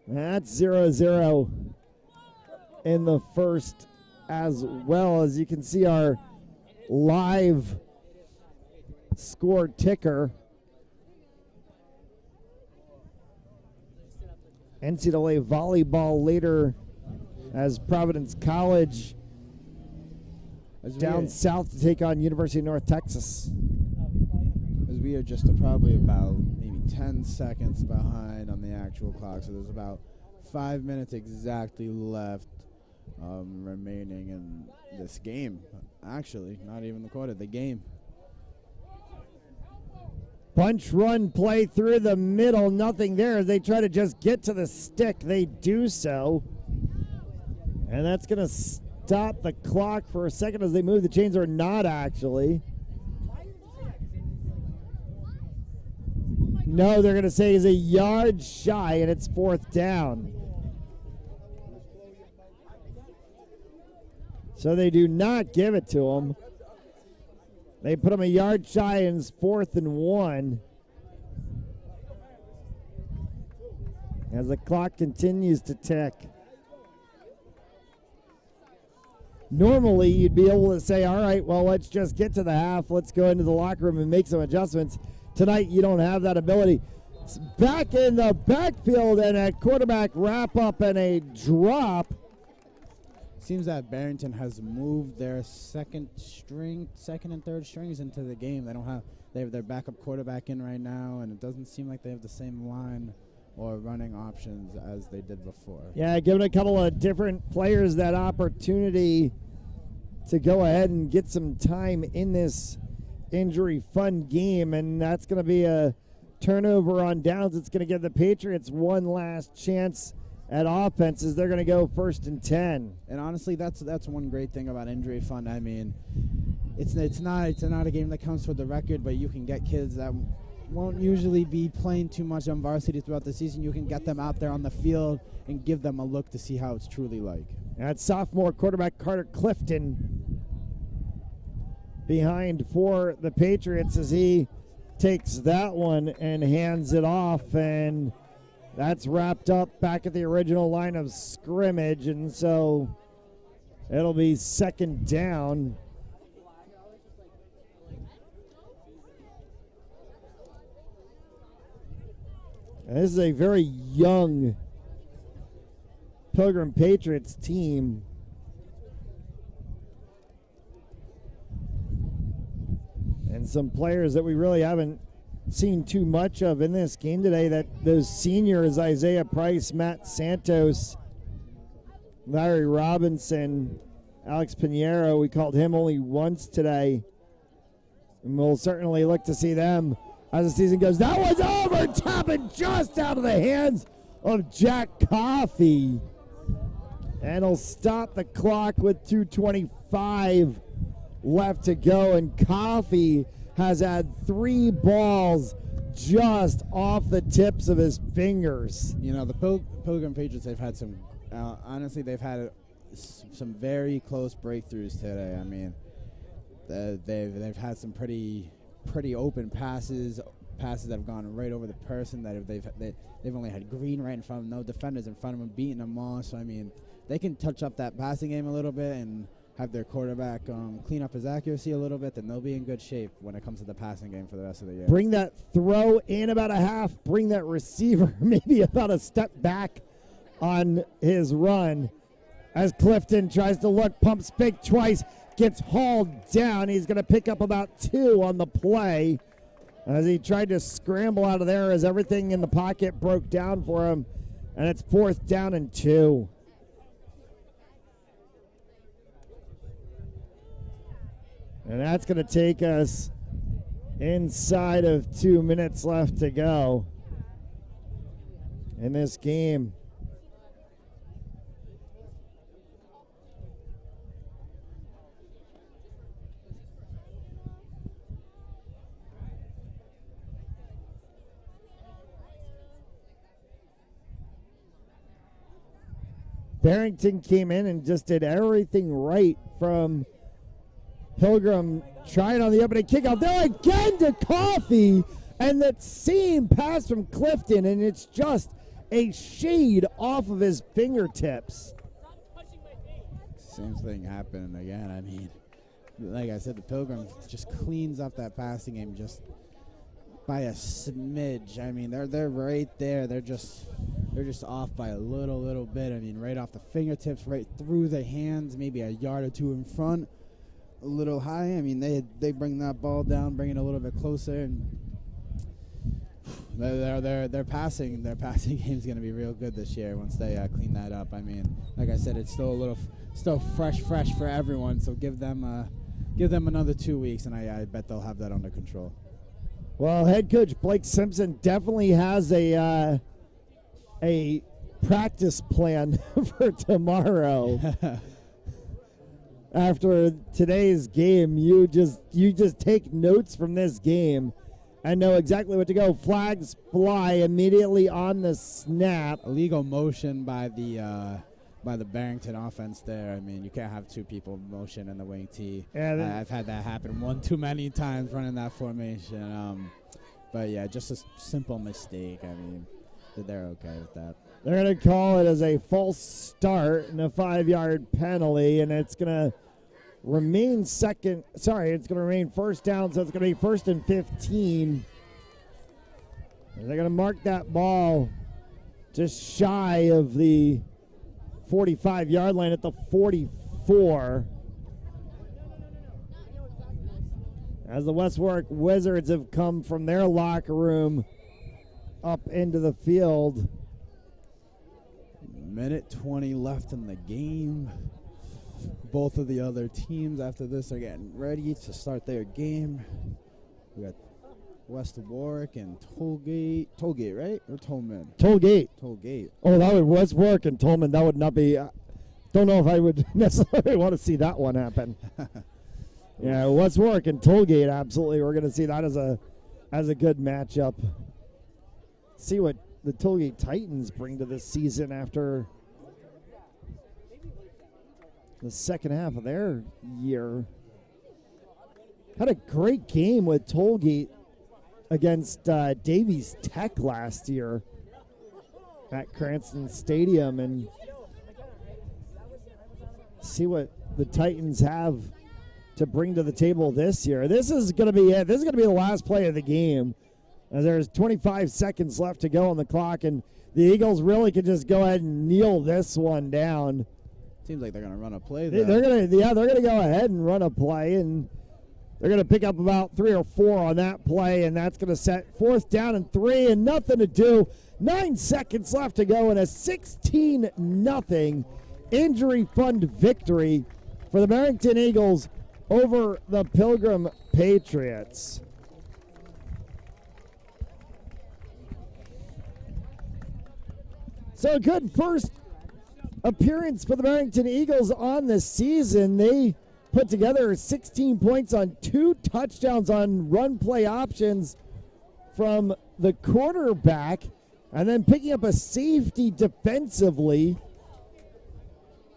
That's 0-0 in the first as well. As you can see our live score ticker. NCAA volleyball later as Providence College down south to take on University of North Texas. As we are just probably about maybe 10 seconds behind on the actual clock, so there's about 5 minutes exactly left remaining in this game. Actually, not even the quarter, the game. Bunch run play through the middle, nothing there. As they try to just get to the stick, they do so. And that's going to stop the clock for a second as they move the chains, or not actually. No, they're going to say he's a yard shy, and it's 4th down. So they do not give it to him. They put him a yard shy, and it's 4th and 1. As the clock continues to tick. Normally, you'd be able to say, all right, well, let's just get to the half. Let's go into the locker room and make some adjustments. Tonight, you don't have that ability. It's back in the backfield, and a quarterback wrap up and a drop. Seems that Barrington has moved their second and third strings into the game. They have their backup quarterback in right now, and it doesn't seem like they have the same line or running options as they did before. Yeah, giving a couple of different players that opportunity to go ahead and get some time in this injury-fun game, and that's going to be a turnover on downs. It's going to give the Patriots one last chance at offenses. They're going to go 1st and 10. And honestly, that's one great thing about injury fund. I mean, it's not a game that counts for the record, but you can get kids that won't usually be playing too much on varsity throughout the season. You can get them out there on the field and give them a look to see how it's truly like. That's sophomore quarterback Carter Clifton behind for the Patriots as he takes that one and hands it off, and that's wrapped up back at the original line of scrimmage, and so it'll be 2nd down. And this is a very young Pilgrim Patriots team. And some players that we really haven't seen too much of in this game today. That those seniors, Isaiah Price, Matt Santos, Larry Robinson, Alex Pinheiro, we called him only once today. And we'll certainly look to see them as the season goes. That was over, tapping just out of the hands of Jack Coffey. And he'll stop the clock with 2:25 left to go. And Coffey has had 3 balls just off the tips of his fingers. You know, the Pilgrim Patriots, they've had some, honestly, they've had some very close breakthroughs today. I mean, they've had some pretty open passes that have gone right over the person. They've only had green right in front of them, no defenders in front of them, beating them all. So I mean, they can touch up that passing game a little bit and have their quarterback clean up his accuracy a little bit, then they'll be in good shape when it comes to the passing game for the rest of the year. Bring that throw in about a half. Bring that receiver maybe about a step back on his run as Clifton tries to look, pumps fake twice, gets hauled down. He's going to pick up about 2 on the play as he tried to scramble out of there as everything in the pocket broke down for him, and it's 4th down and 2. And that's going to take us inside of 2 minutes left to go in this game. Barrington came in and just did everything right from Pilgrim trying on the opening kickoff. There again to Coffee, and that same pass from Clifton, and it's just a shade off of his fingertips. Same thing happened again. I mean, like I said, the Pilgrim just cleans up that passing game just by a smidge. I mean, they're right there. They're just off by a little bit. I mean, right off the fingertips, right through the hands, maybe a yard or 2 in front. A little high. I mean, they bring that ball down, bring it a little bit closer, and their passing game is going to be real good this year once they clean that up. I mean, like I said, it's still fresh for everyone. So give them another 2 weeks, and I bet they'll have that under control. Well, head coach Blake Simpson definitely has a practice plan for tomorrow. After today's game, you just take notes from this game and know exactly what to go. Flags fly immediately on the snap. Illegal motion by the Barrington offense there. I mean, you can't have 2 people motion in the wing tee. Yeah, I've had that happen one too many times running that formation. But yeah, just a simple mistake. I mean, they're okay with that. They're going to call it as a false start and a 5-yard penalty, and it's going to remain it's going to remain 1st down, so it's going to be 1st and 15. They're going to mark that ball just shy of the 45-yard line at the 44. As the West Warwick Wizards have come from their locker room up into the field. Minute 20 left in the game. Both of the other teams after this are getting ready to start their game. We got West Warwick and Tollgate, right? Or Tolman? Tollgate. Oh, that would West Warwick and Tolman. That would not be. Don't know if I would necessarily want to see that one happen. Yeah, West Warwick and Tollgate, absolutely. We're going to see that as a good matchup. See what the Tollgate Titans bring to this season after the second half of their year. Had a great game with Tollgate against Davies Tech last year at Cranston Stadium, and see what the Titans have to bring to the table this year. This is going to be it. This is going to be the last play of the game, as there's 25 seconds left to go on the clock, and the Eagles really could just go ahead and kneel this one down. Seems like they're going to run a play. They're going to go ahead and run a play, and they're going to pick up about 3 or 4 on that play, and that's going to set 4th down and 3, and nothing to do. 9 seconds left to go, and a 16-0 injury fund victory for the Barrington Eagles over the Pilgrim Patriots. So a good first appearance for the Barrington Eagles on the season. They put together 16 points on 2 touchdowns on run play options from the quarterback and then picking up a safety defensively.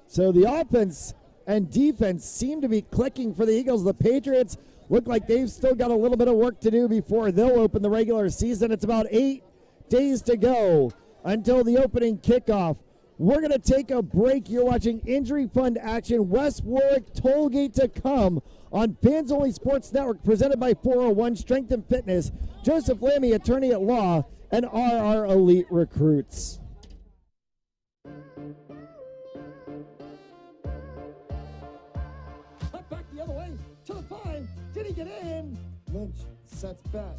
So the offense and defense seem to be clicking for the Eagles. The Patriots look like they've still got a little bit of work to do before they'll open the regular season. It's about 8 days to go until the opening kickoff. We're going to take a break. You're watching Injury Fund Action. West Warwick Tollgate to come on Fans Only Sports Network, presented by 401 Strength and Fitness, Joseph Lammy, attorney at law, and RR Elite Recruits. Up back the other way to the 5. Did he get in? Lynch sets back.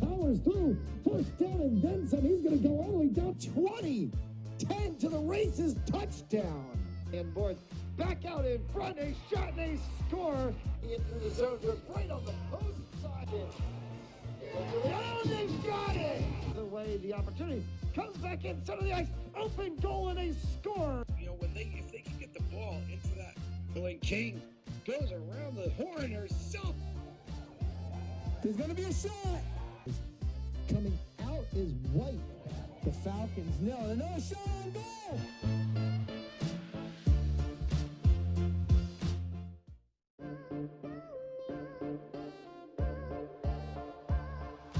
Powers through. First down and then some. He's going to go all the way down 20. 10 to the races. Touchdown. And boards back out in front. A shot and a score. Into the zone. Right on the post side. Oh, they've got it. The way the opportunity comes back in center of the ice. Open goal and a score. You know, if they can get the ball into that, when King goes around the horn herself. There's going to be a shot. Coming out is White. The Falcons nail it. Another shot on goal.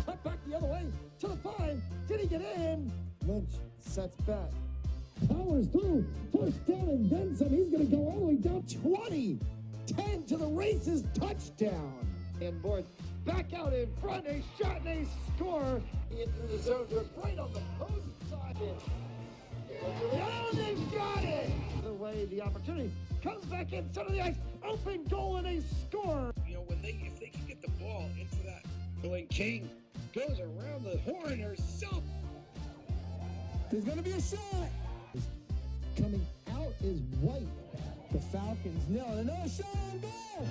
Up back the other way to the 5. Did he get in? Lynch sets back. Powers through. First down and then some. He's going to go all the way down 20. 10 to the races. Touchdown. And boards back out in front. A shot and a score. Into the zone. Right on the post side. Oh, they've got it. The way the opportunity comes back in center of the ice. Open goal and a score. You know, if they can get the ball into that, when King goes around the horn herself. There's going to be a shot. Coming out is White. The Falcons nail it. Another shot on goal.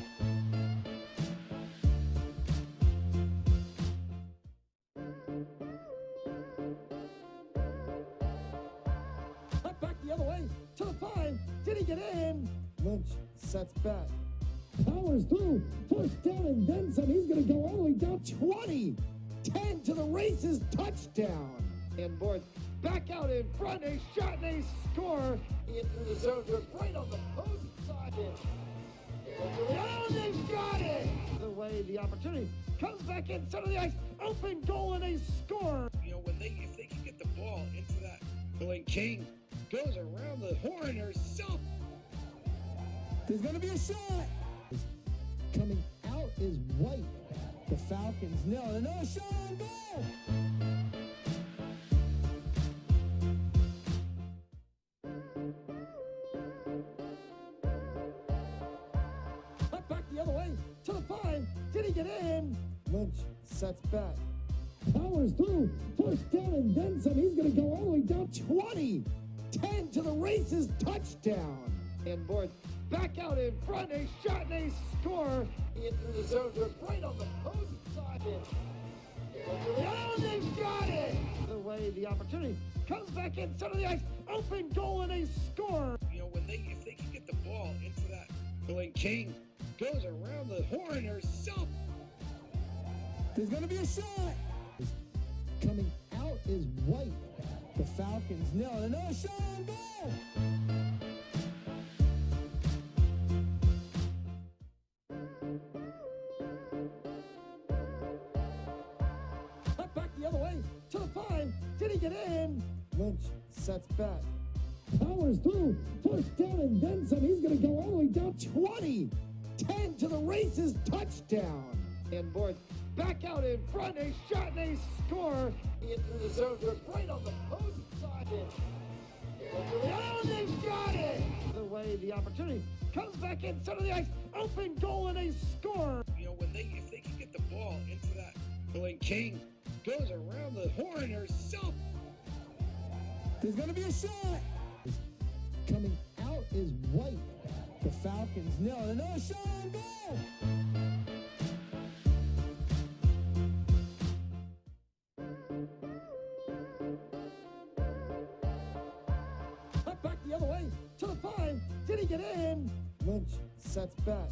Up back the other way to the 5. Did he get in? Lynch sets back. Powers through. First down and then some. He's going to go all the way down 20. 10 to the races. Touchdown. And boards back out in front. A shot and a score. Into the zone. Right on the post side. Oh, they've got it. The way the opportunity comes back in center of the ice. Open goal and a score. You know, if they can get the ball into that, when King goes around the horn herself. There's going to be a shot. Coming out is White. The Falcons nail it. Another shot on goal. Up back the other way to the 5. Did he get in? Lynch sets back. Powers through. First down and then some. He's going to go all the way down 20. 10 to the races. Touchdown. And boards back out in front. A shot and a score. Into the zone. Right on the post side. Oh, they've got it. The way the opportunity comes back in center of the ice. Open goal and a score. You know, if they can get the ball into that, when King goes around the horn herself. There's going to be a shot. Coming out is White. The Falcons nail it. Another shot on goal. Up back the other way to the 5. Did he get in? Lynch sets back. Powers through. First down and then some. He's going to go all the way down 20. 10 to the races. Touchdown. And boards back out in front. A shot and a score. Into the zone. Right on the post side. Oh, they've got it. The way the opportunity comes back in center of the ice. Open goal and a score. You know, if they can get the ball into that, when King goes around the horn herself. There's going to be a shot. Coming out is White. The Falcons nail it. Another shot on goal. Up back the other way to the 5. Did he get in? Lynch sets back.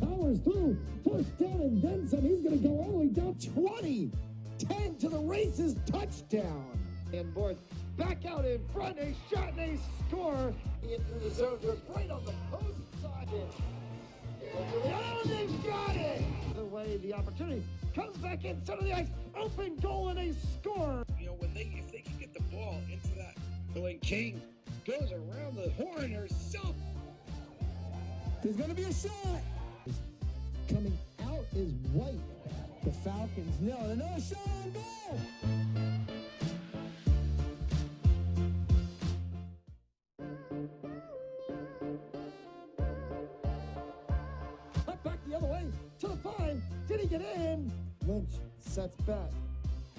Powers through. First down and then some. He's going to go all the way down 20. 10 to the races, touchdown. And board back out in front, a shot and a score. In through the zone, they're right on the post side. Oh, they've got it! The way the opportunity comes back in center of the ice, open goal and a score. You know, if they can get the ball into that, when King goes around the horn herself. There's going to be a shot. Coming out is White. The Falcons nail it. Another shot on goal. Up back the other way to the 5. Did he get in? Lynch sets back.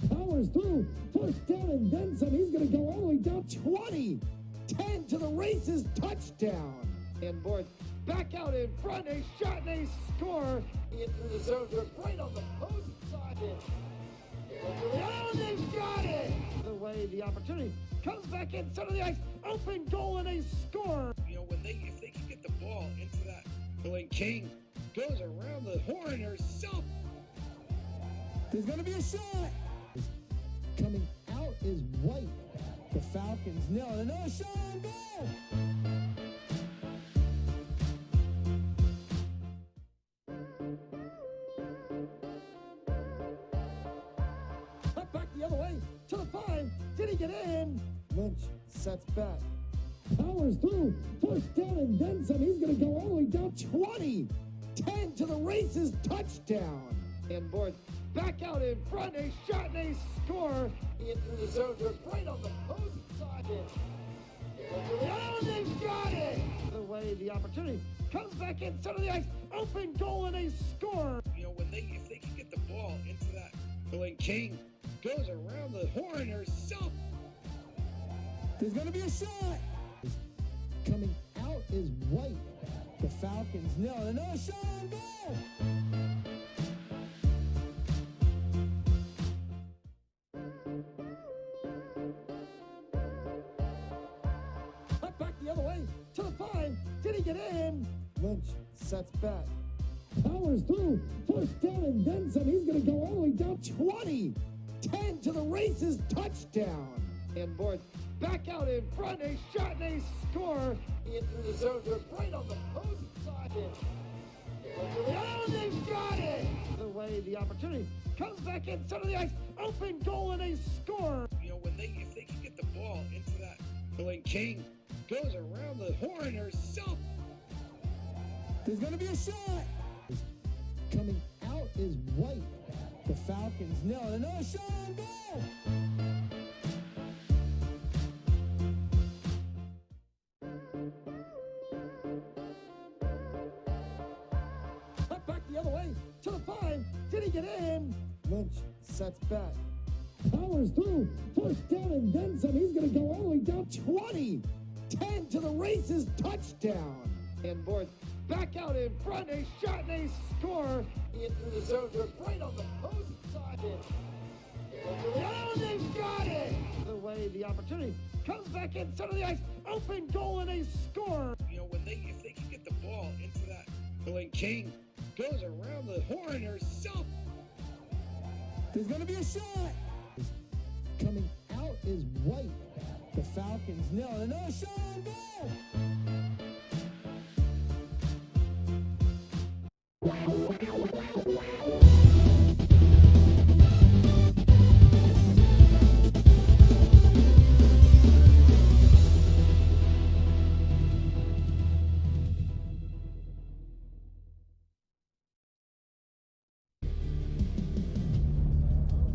Powers through. First down and then some. He's going to go all the way down 20. 10 to the races, touchdown. And board back out in front, a shot and a score. In through the zone, they're right on the post side. Oh, they've got it! The way the opportunity comes back in center of the ice, open goal and a score. You know, if they can get the ball into that, when King goes around the horn herself. There's going to be a shot. Coming out is White. The Falcons nail it. Another shot on goal. Up back the other way to the 5. Did he get in? Lynch sets back. Powers through. First down and then some. He's going to go all the way down 20. 10 to the races, touchdown. And board back out in front, a shot and a score. In through the zone, they're right on the post side. Oh, they've got it! The way the opportunity comes back in center of the ice, open goal and a score. You know, if they can get the ball into that, when King goes around the horn herself. There's going to be a shot. Coming out is White. The Falcons nail it. Another shot on goal. Up back the other way to the 5. Did he get in? Lynch sets back. Powers through. First down and then some. He's going to go all the way down 20. 10 to the races, touchdown. And board back out in front, a shot and a score. In through the zone, they're right on the post side. Oh, they've got it! The way the opportunity comes back in center of the ice, open goal and a score. You know, if they can get the ball into that, when King goes around the horn herself. There's going to be a shot. Coming out is White. The Falcons nail it. Another shot on goal. Up back the other way to the 5. Did he get in? Lynch sets back. Powers through. First down and then some. He's going to go all the way down 20. 10 to the races, touchdown. And board back out in front, a shot and a score. In through the zone, they're right on the post side. Oh, they've got it! The way the opportunity comes back in center of the ice, open goal and a score. You know, if they can get the ball into that, when King goes around the horn herself. There's going to be a shot. Coming out is White. The Falcons nail it. Another shot on goal.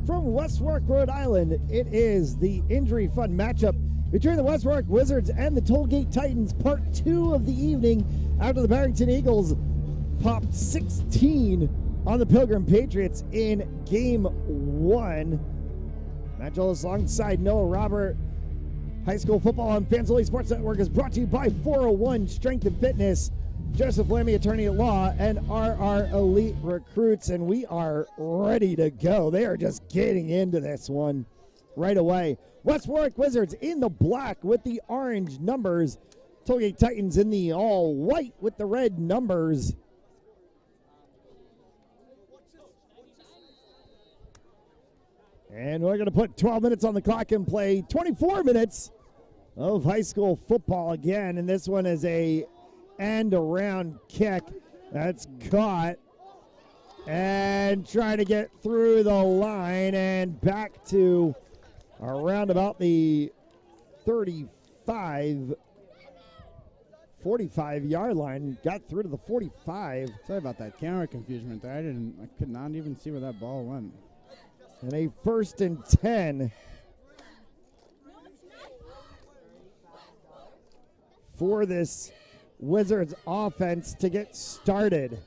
From West Warwick, Rhode Island, it is the injury fun matchup between the West Warwick Wizards and the Tollgate Titans, part 2 of the evening, after the Barrington Eagles popped 16 on the Pilgrim Patriots in Game 1. Matt Jolis alongside Noah Robert. High School Football on Fans Only Sports Network is brought to you by 401 Strength and Fitness, Joseph Lammy, attorney at law, and RR Elite Recruits, and we are ready to go. They are just getting into this one right away. West Warwick Wizards in the black with the orange numbers. Tollgate Titans in the all white with the red numbers. And we're going to put 12 minutes on the clock and play 24 minutes of high school football again. And this one is a end-around kick that's caught and trying to get through the line and back to around about the 45-yard line. Got through to the 45. Sorry about that camera confusion there. I could not even see where that ball went. And a 1st and 10 for this Wizards offense to get started.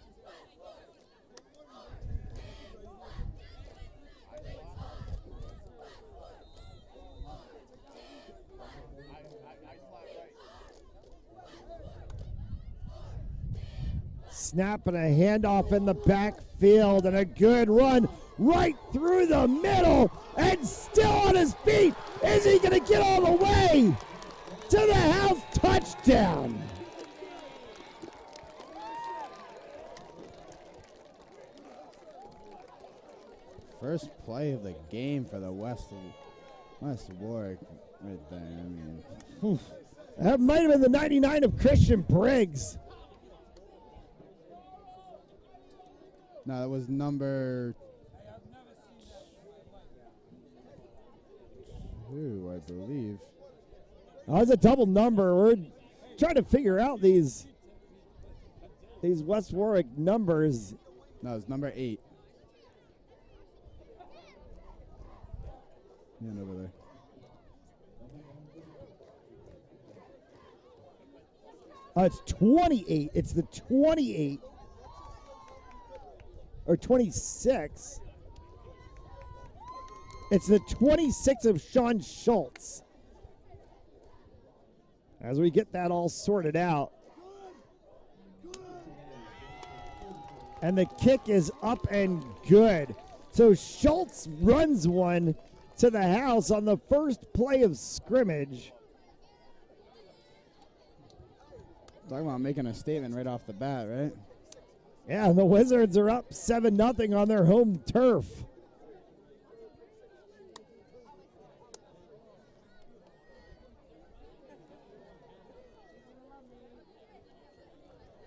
Snap and a handoff in the backfield and a good run right through the middle and still on his feet. Is he going to get all the way to the house? Touchdown. First play of the game for the West Warwick right there. I mean, that might have been the 99 of Christian Briggs. No, that was number 2, I believe. Oh, it's a double number. We're trying to figure out these West Warwick numbers. No, it's number 8. And over there. It's 28. It's the 28. Or 26. It's the 26 of Sean Schultz. As we get that all sorted out. And the kick is up and good. So Schultz runs one to the house on the first play of scrimmage. Talking about making a statement right off the bat, right? Yeah, the Wizards are up 7-0 on their home turf.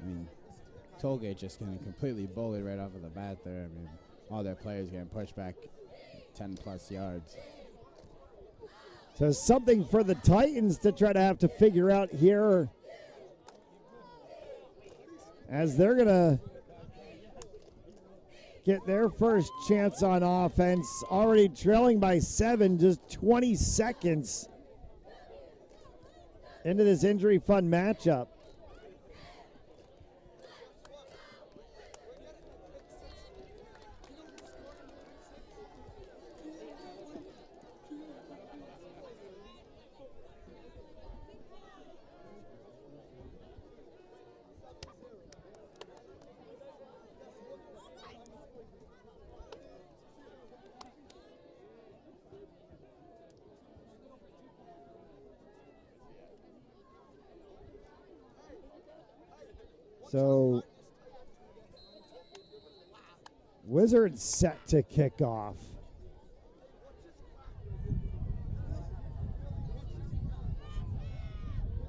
I mean, Tollgate just getting completely bullied right off of the bat there. I mean, all their players getting pushed back 10-plus yards. So something for the Titans to try to have to figure out here, as they're going to get their first chance on offense, already trailing by 7, just 20 seconds into this injury-fun matchup. So, Wizards set to kick off.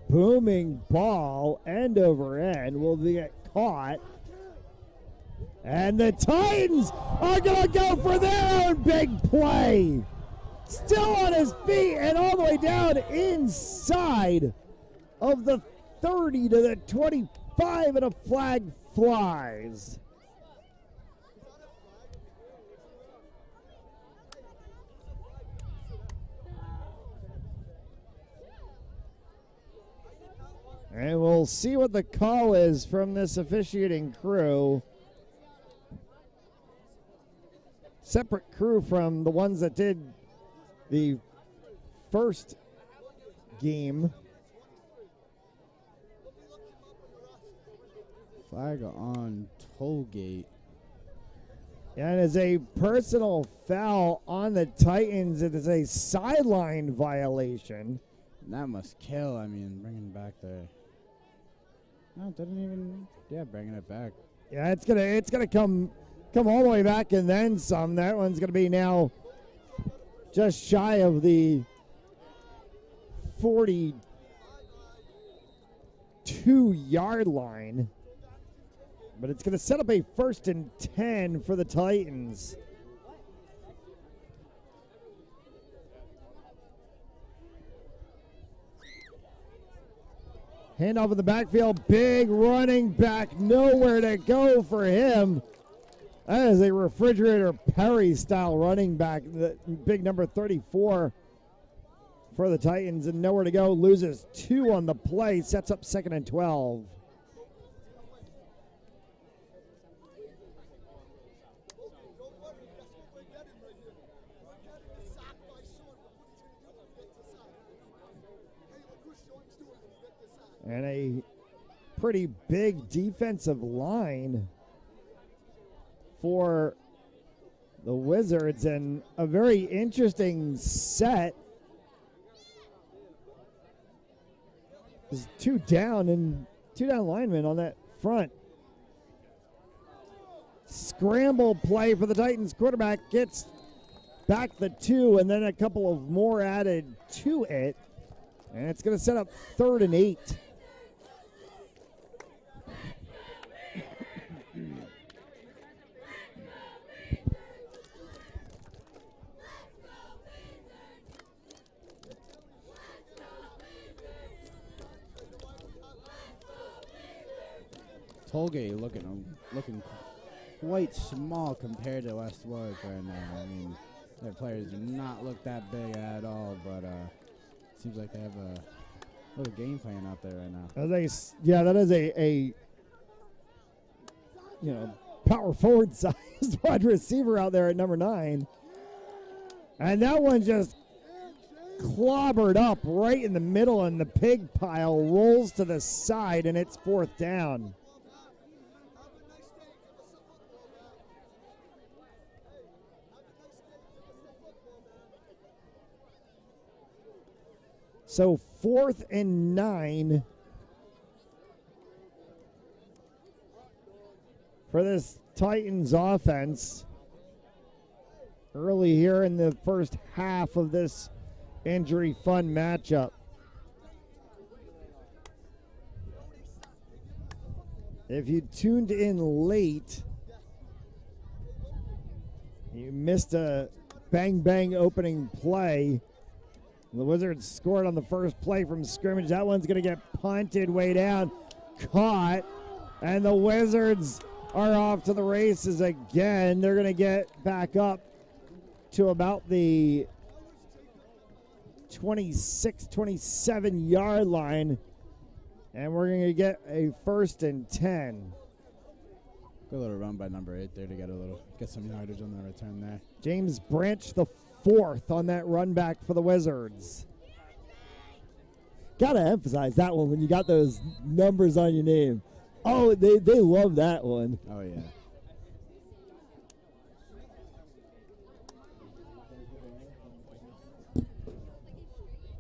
Booming ball, end over end, will get caught. And the Titans are going to go for their own big play. Still on his feet and all the way down inside of the 30 to the 25, and a flag flies. And we'll see what the call is from this officiating crew. Separate crew from the ones that did the first game. Flag on Tollgate. And it is a personal foul on the Titans. It is a sideline violation. That must kill. I mean, bringing it back there. No, it didn't even. Yeah, bringing it back. Yeah, it's gonna come all the way back and then some. That one's gonna be now just shy of the 42-yard line. But it's going to set up a 1st and 10 for the Titans. Handoff in the backfield. Big running back. Nowhere to go for him. That is a Refrigerator Perry-style running back. The big number 34 for the Titans. And nowhere to go. Loses 2 on the play. Sets up 2nd and 12. And a pretty big defensive line for the Wizards, and a very interesting set. There's 2 down linemen on that front. Scramble play for the Titans. Quarterback gets back the 2, and then a couple of more added to it. And it's going to set up 3rd and 8. Tollgate looking quite small compared to West Warwick right now. I mean, their players do not look that big at all, but seems like they have a little game plan out there right now. That is a power forward sized wide receiver out there at number 9. And that one just clobbered up right in the middle, and the pig pile rolls to the side, and it's 4th down. So 4th and 9 for this Titans offense early here in the first half of this injury fun matchup. If you tuned in late, you missed a bang opening play. The Wizards scored on the first play from scrimmage. That one's going to get punted way down. Caught. And the Wizards are off to the races again. They're going to get back up to about the 26, 27-yard line. And we're going to get a 1st and 10. Good little run by number 8 there to get some yardage on the return there. James Branch, the 4th on that run back for the Wizards. Gotta emphasize that one when you got those numbers on your name. Oh, they love that one. Oh, yeah.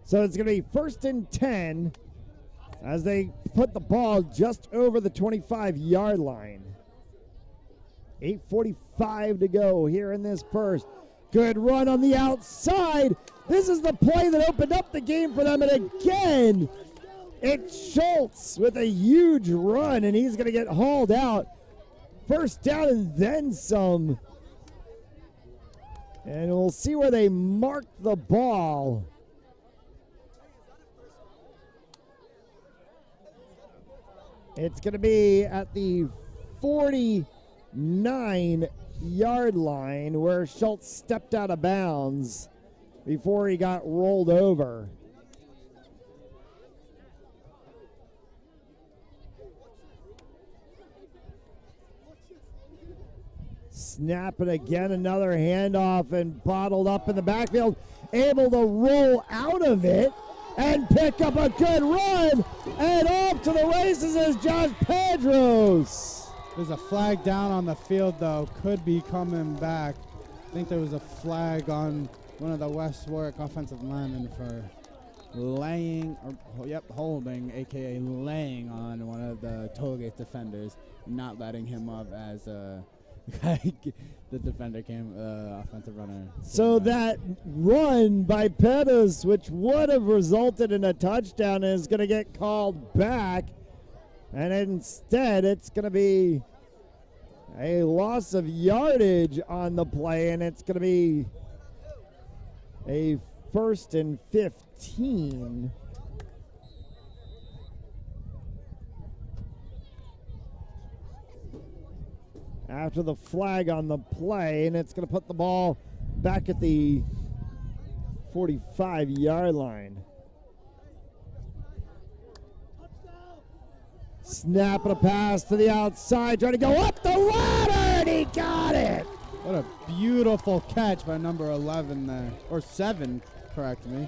So it's going to be 1st and 10 as they put the ball just over the 25-yard line. 8:45 to go here in this first. Good run on the outside. This is the play that opened up the game for them. And again, it's Schultz with a huge run, and he's going to get hauled out. 1st down and then some. And we'll see where they mark the ball. It's going to be at the 49-yard line where Schultz stepped out of bounds before he got rolled over. Snap it again, another handoff, and bottled up in the backfield, able to roll out of it and pick up a good run, and off to the races is Josh Pedros. There's a flag down on the field, though. Could be coming back. I think there was a flag on one of the West Warwick offensive linemen for holding, a.k.a. laying on one of the Tollgate defenders, not letting him up as The defender came, offensive runner. So that run by Pettis, which would have resulted in a touchdown, is going to get called back. And instead, it's going to be a loss of yardage on the play, and it's going to be a 1st and 15. After the flag on the play, and it's going to put the ball back at the 45-yard line. Snap and a pass to the outside, trying to go up the ladder, and he got it. What a beautiful catch by number 11 there, or 7, correct me.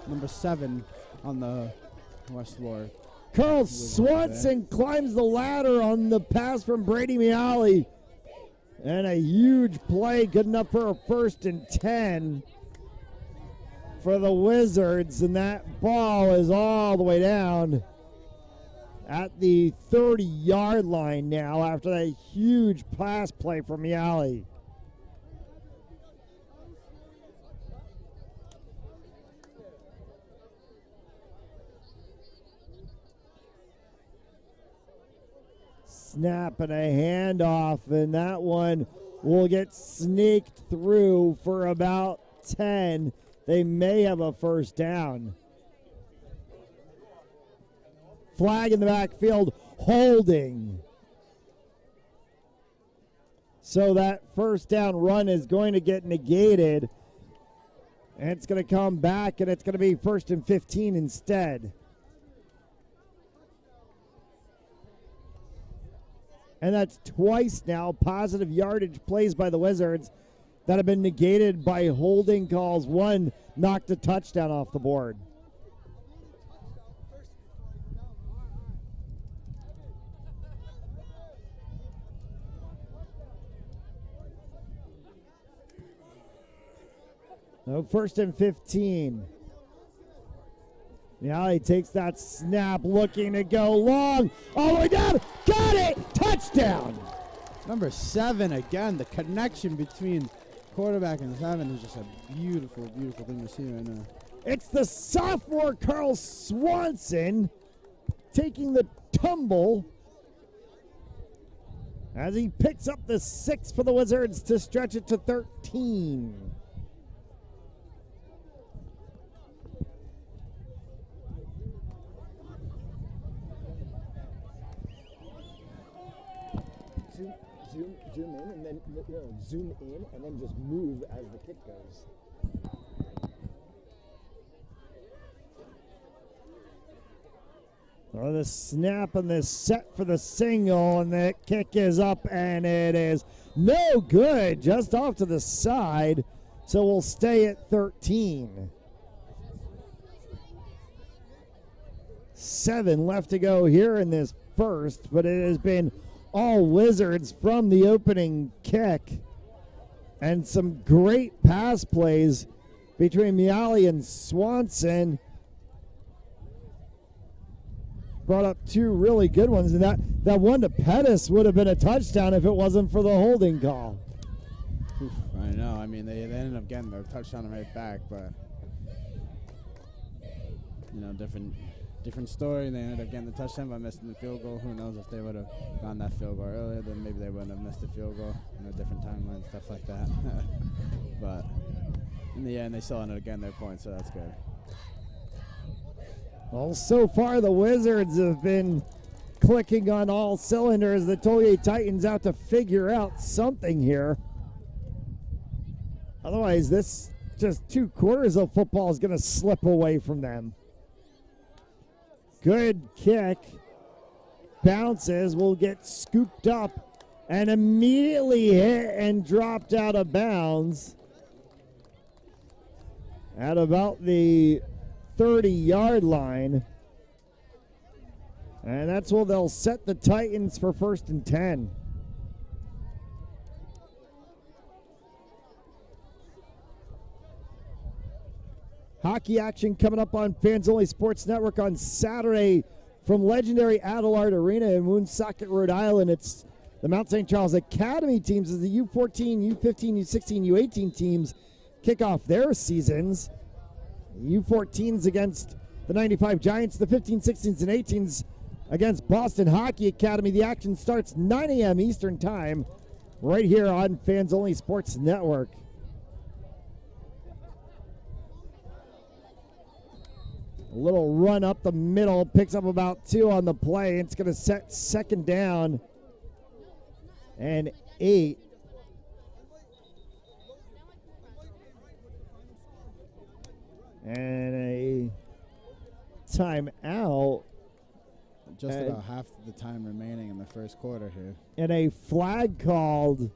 Number 7 on the Westward. Carl Swanson climbs the ladder on the pass from Brady Miali. And a huge play, good enough for a 1st and 10 for the Wizards. And that ball is all the way down at the 30-yard line now after that huge pass play from Miali. Snap and a handoff, and that one will get sneaked through for about 10. They may have a 1st down. Flag in the backfield, holding. So that 1st down run is going to get negated, and it's going to come back, and it's going to be 1st and 15 instead. And that's twice now positive yardage plays by the Wizards that have been negated by holding calls. One knocked a touchdown off the board. No, 1st and 15. Now he takes that snap, looking to go long. All the way down. Got it. Touchdown. Number 7 again. The connection between quarterback and 7 is just a beautiful, beautiful thing to see right now. It's the sophomore Carl Swanson taking the tumble as he picks up the 6 for the Wizards to stretch it to 13. Zoom in and then zoom in and then just move as the kick goes. Oh, the snap and the set for the single, and the kick is up, and it is no good, just off to the side. So we'll stay at 13. 7 left to go here in this first, but it has been all Wizards from the opening kick, and some great pass plays between Miali and Swanson. Brought up 2 really good ones, and that one to Pettis would have been a touchdown if it wasn't for the holding call. Oof, I know. I mean, they ended up getting their touchdown right back, but different story. They ended up getting the touchdown by missing the field goal. Who knows if they would have gone that field goal earlier, then maybe they wouldn't have missed the field goal. Different timeline, stuff like that. But in the end, they still ended up getting their points, so that's good. Well, so far the Wizards have been clicking on all cylinders. The Tollier Titans out to figure out something here. Otherwise, this just 2 quarters of football is going to slip away from them. Good kick. Bounces, will get scooped up and immediately hit and dropped out of bounds at about the 30-yard line. And that's where they'll set the Titans for 1st and 10. Hockey action coming up on Fans Only Sports Network on Saturday from legendary Adelard Arena in Woonsocket, Rhode Island. It's the Mount St. Charles Academy teams as the U14, U15, U16, U18 teams kick off their seasons. U14s against the 95 Giants, the 15, 16s, and 18s against Boston Hockey Academy. The action starts 9 a.m. Eastern Time right here on Fans Only Sports Network. A little run up the middle, picks up about 2 on the play. It's going to set second down and 8. And a timeout. Just about half the time remaining in the first quarter here. And a flag called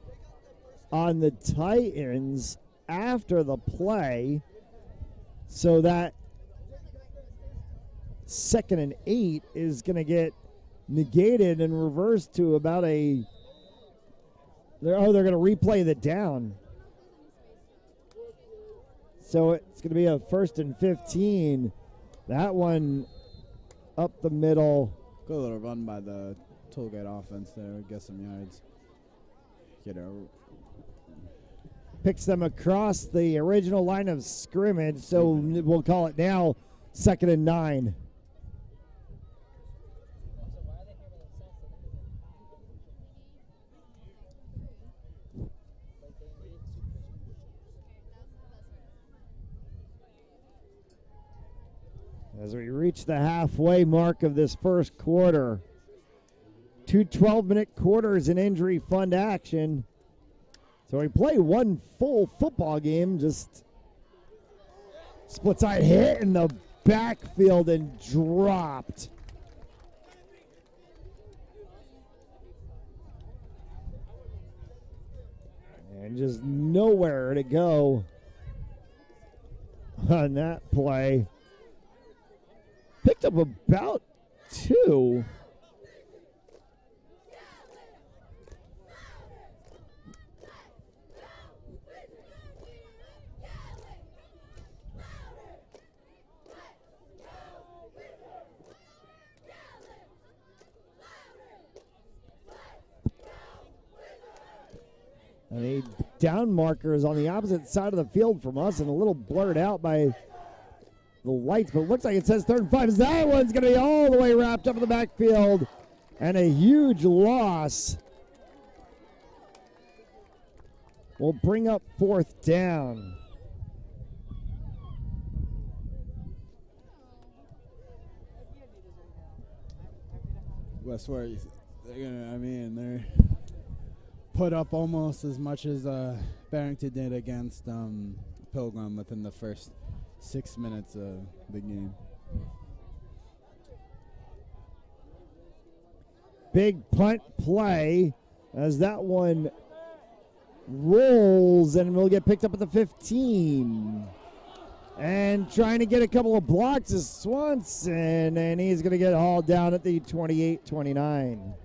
on the Titans after the play, so that 2nd and 8 is going to get negated and reversed to about a. They're going to replay the down. So it's going to be a 1st and 15. That one up the middle. Good little run by the Tollgate offense there. Get some yards. Picks them across the original line of scrimmage. So we'll call it now 2nd and 9. As we reach the halfway mark of this first quarter, 2 12-minute quarters in injury fund action. So we play one full football game, just split side hit in the backfield and dropped. And just nowhere to go on that play. Picked up about 2. And a down marker is on the opposite side of the field from us and a little blurred out by the lights, but it looks like it says 3rd and 5. As that one's going to be all the way wrapped up in the backfield, and a huge loss will bring up 4th down. Westworth, they're put up almost as much as Barrington did against Pilgrim within the first 6 minutes of the game. Big punt play as that one rolls and will get picked up at the 15. And trying to get a couple of blocks is Swanson, and he's going to get hauled down at the 28-29.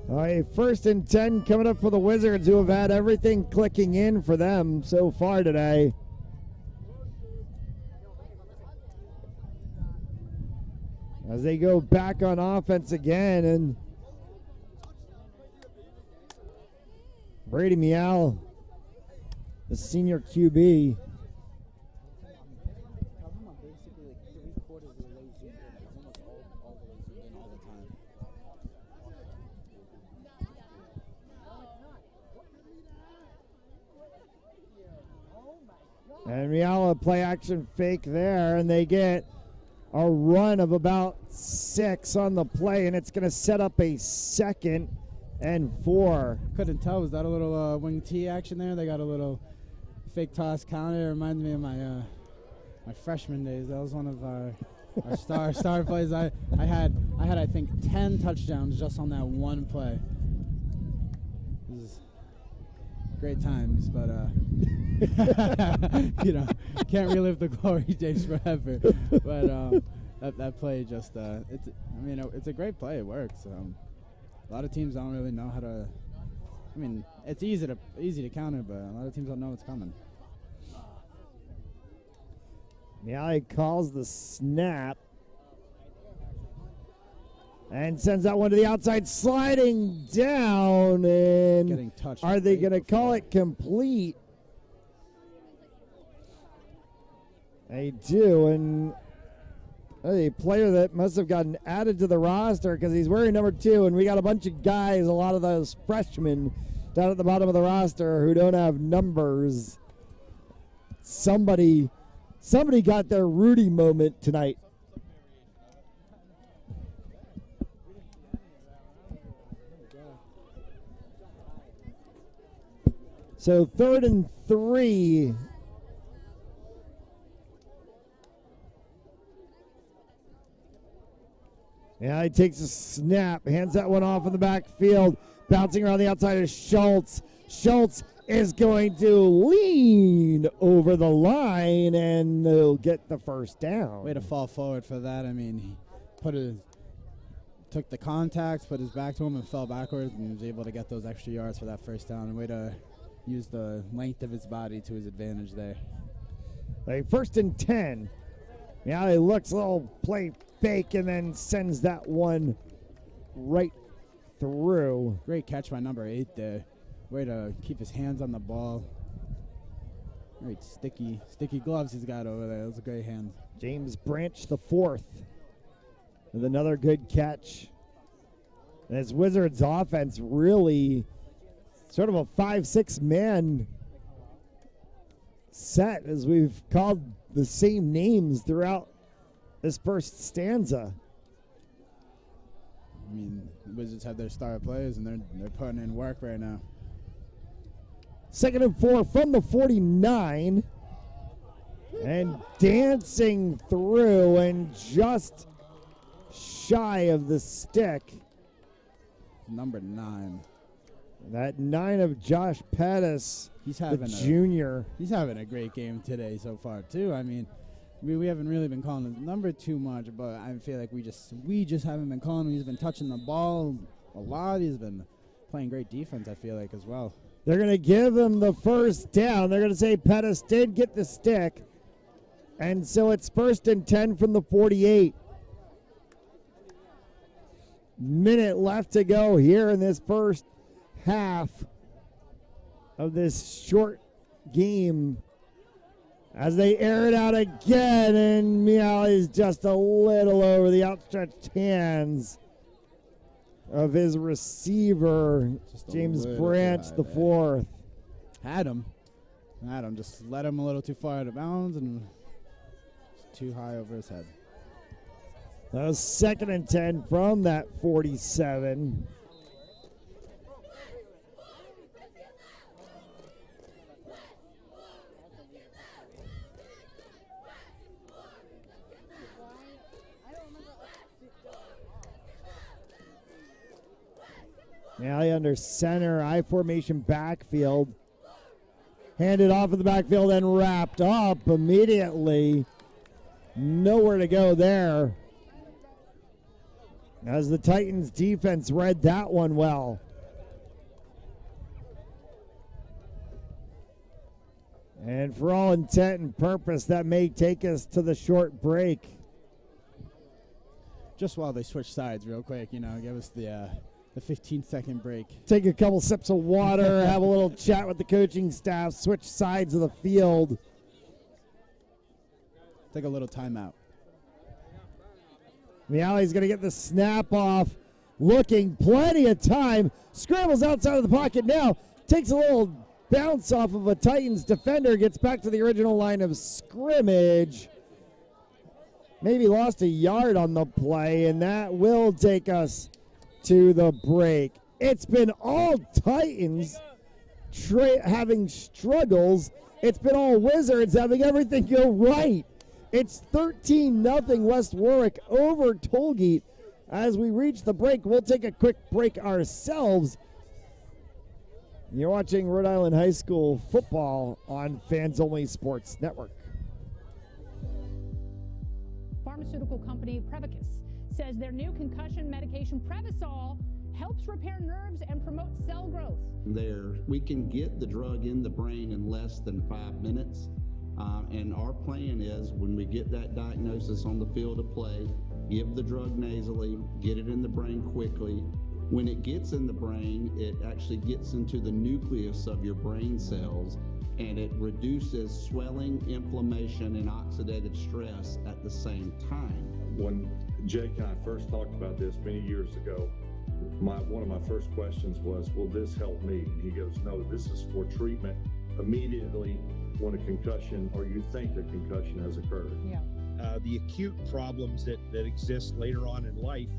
All right, 1st and 10 coming up for the Wizards, who have had everything clicking in for them so far today. As they go back on offense again, and Brady Meow, the senior QB. And Riala play action fake there, and they get a run of about 6 on the play, and it's going to set up a 2nd and 4. Couldn't tell. Was that a little wing T action there? They got a little fake toss counter. It reminds me of my freshman days. That was one of our star plays. I had I think 10 touchdowns just on that one play. It was great times, but can't relive the glory days forever. But that play just it's a great play. It works. A lot of teams don't really know how to. I mean, it's easy to counter, but a lot of teams don't know what's coming. Yeah, he calls the snap and sends that one to the outside, sliding down, and Getting touched are they right going to call before. it complete? They do, and a player that must have gotten added to the roster because he's wearing number 2, and we got a bunch of guys, a lot of those freshmen down at the bottom of the roster who don't have numbers. Somebody got their Rudy moment tonight. So 3rd and 3. Yeah, he takes a snap, hands that one off in the backfield, bouncing around the outside of Schultz. Schultz is going to lean over the line, and they'll get the first down. Way to fall forward for that. I mean, he took the contact, put his back to him, and fell backwards, and was able to get those extra yards for that first down. And way to use the length of his body to his advantage there. A 1st and 10. Yeah, he looks a little play fake and then sends that one right through. Great catch by number 8 there. Way to keep his hands on the ball. Great sticky gloves he's got over there. Those are great hands. James Branch the 4th with another good catch. And his Wizards offense really sort of a 5-6 man set, as we've called the same names throughout this first stanza. I mean, the Wizards have their star players, and they're putting in work right now. 2nd and 4 from the 49. And dancing through and just shy of the stick. Number 9. That 9 of Josh Pettis, the junior. He's having a great game today so far, too. I mean, we haven't really been calling his number too much, but I feel like we just haven't been calling him. He's been touching the ball a lot. He's been playing great defense, I feel like, as well. They're going to give him the first down. They're going to say Pettis did get the stick. And so it's 1st and 10 from the 48. Minute left to go here in this first half of this short game, as they air it out again, and Meow is just a little over the outstretched hands of his receiver, James Branch the 4th. Had him, just let him a little too far out of bounds and too high over his head. That was 2nd and 10 from that 47. Now under center, I formation backfield. Handed off in the backfield and wrapped up immediately. Nowhere to go there, as the Titans defense read that one well. And for all intent and purpose, that may take us to the short break. Just while they switch sides real quick, give us the 15-second break. Take a couple sips of water, have a little chat with the coaching staff, switch sides of the field. Take a little timeout. Miali's going to get the snap off, looking plenty of time. Scrambles outside of the pocket now. Takes a little bounce off of a Titans defender. Gets back to the original line of scrimmage. Maybe lost a yard on the play, and that will take us to the break. It's been all Titans having struggles. It's been all Wizards having everything go right. It's 13-0 West Warwick over Tollgate. As we reach the break, we'll take a quick break ourselves. You're watching Rhode Island High School football on Fans Only Sports Network. Pharmaceutical company Prevacus says their new concussion medication Prevacol helps repair nerves and promote cell growth. We can get the drug in the brain in less than 5 minutes. And our plan is when we get that diagnosis on the field of play, give the drug nasally, get it in the brain quickly. When it gets in the brain, it actually gets into the nucleus of your brain cells, and it reduces swelling, inflammation, and oxidative stress at the same time. When Jake and I first talked about this many years ago, one of my first questions was, will this help me? And he goes, no, this is for treatment immediately when a concussion or you think a concussion has occurred. Yeah. The acute problems that exist later on in life,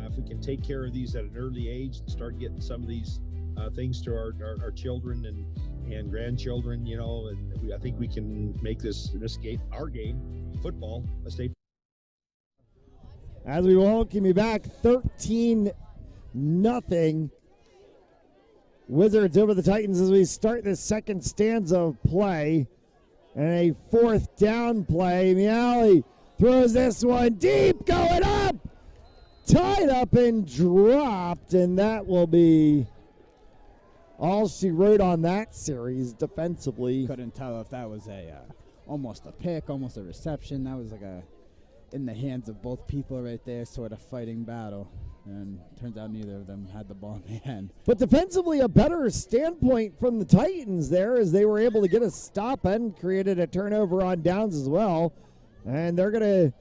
if we can take care of these at an early age and start getting some of these things to our children and grandchildren, you know, and I think we can make this game, our game, football, a safe. As we welcome you back, 13-0. Wizards over the Titans as we start the second stanza of play. And a fourth down play. Miali throws this one deep, going up. Tied up and dropped, and that will be all she wrote on that series defensively. Couldn't tell if that was almost a pick, almost a reception. That was like in the hands of both people right there, sort of fighting battle. And turns out neither of them had the ball in the hand. But defensively, a better standpoint from the Titans there as they were able to get a stop and created a turnover on downs as well. And they're going to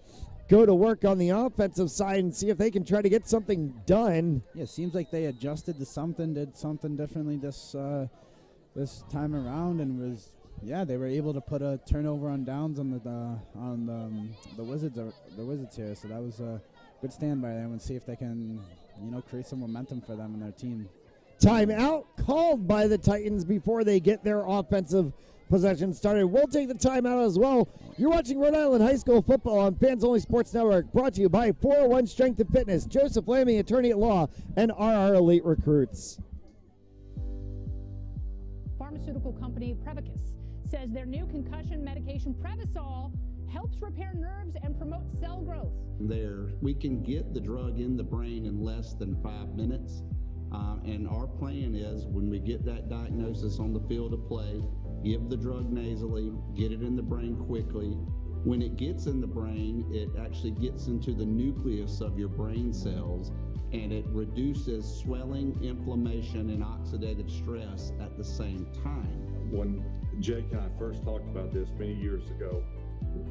go to work on the offensive side and see if they can try to get something done. Yeah, seems like they adjusted to something, did something differently this time around, and they were able to put a turnover on downs on the Wizards here. So that was a good stand by them, and see if they can, create some momentum for them and their team. Timeout called by the Titans before they get their offensive possession started. We'll take the timeout as well. You're watching Rhode Island High School football on Fans Only Sports Network, brought to you by 401 Strength and Fitness, Joseph Lammy, attorney at law, and RR Elite Recruits. Pharmaceutical company Prevacus says their new concussion medication Prevacol helps repair nerves and promote cell growth. We can get the drug in the brain in less than 5 minutes. And our plan is when we get that diagnosis on the field of play, give the drug nasally, get it in the brain quickly. When it gets in the brain, it actually gets into the nucleus of your brain cells, and it reduces swelling, inflammation, and oxidative stress at the same time. When Jake and I first talked about this many years ago,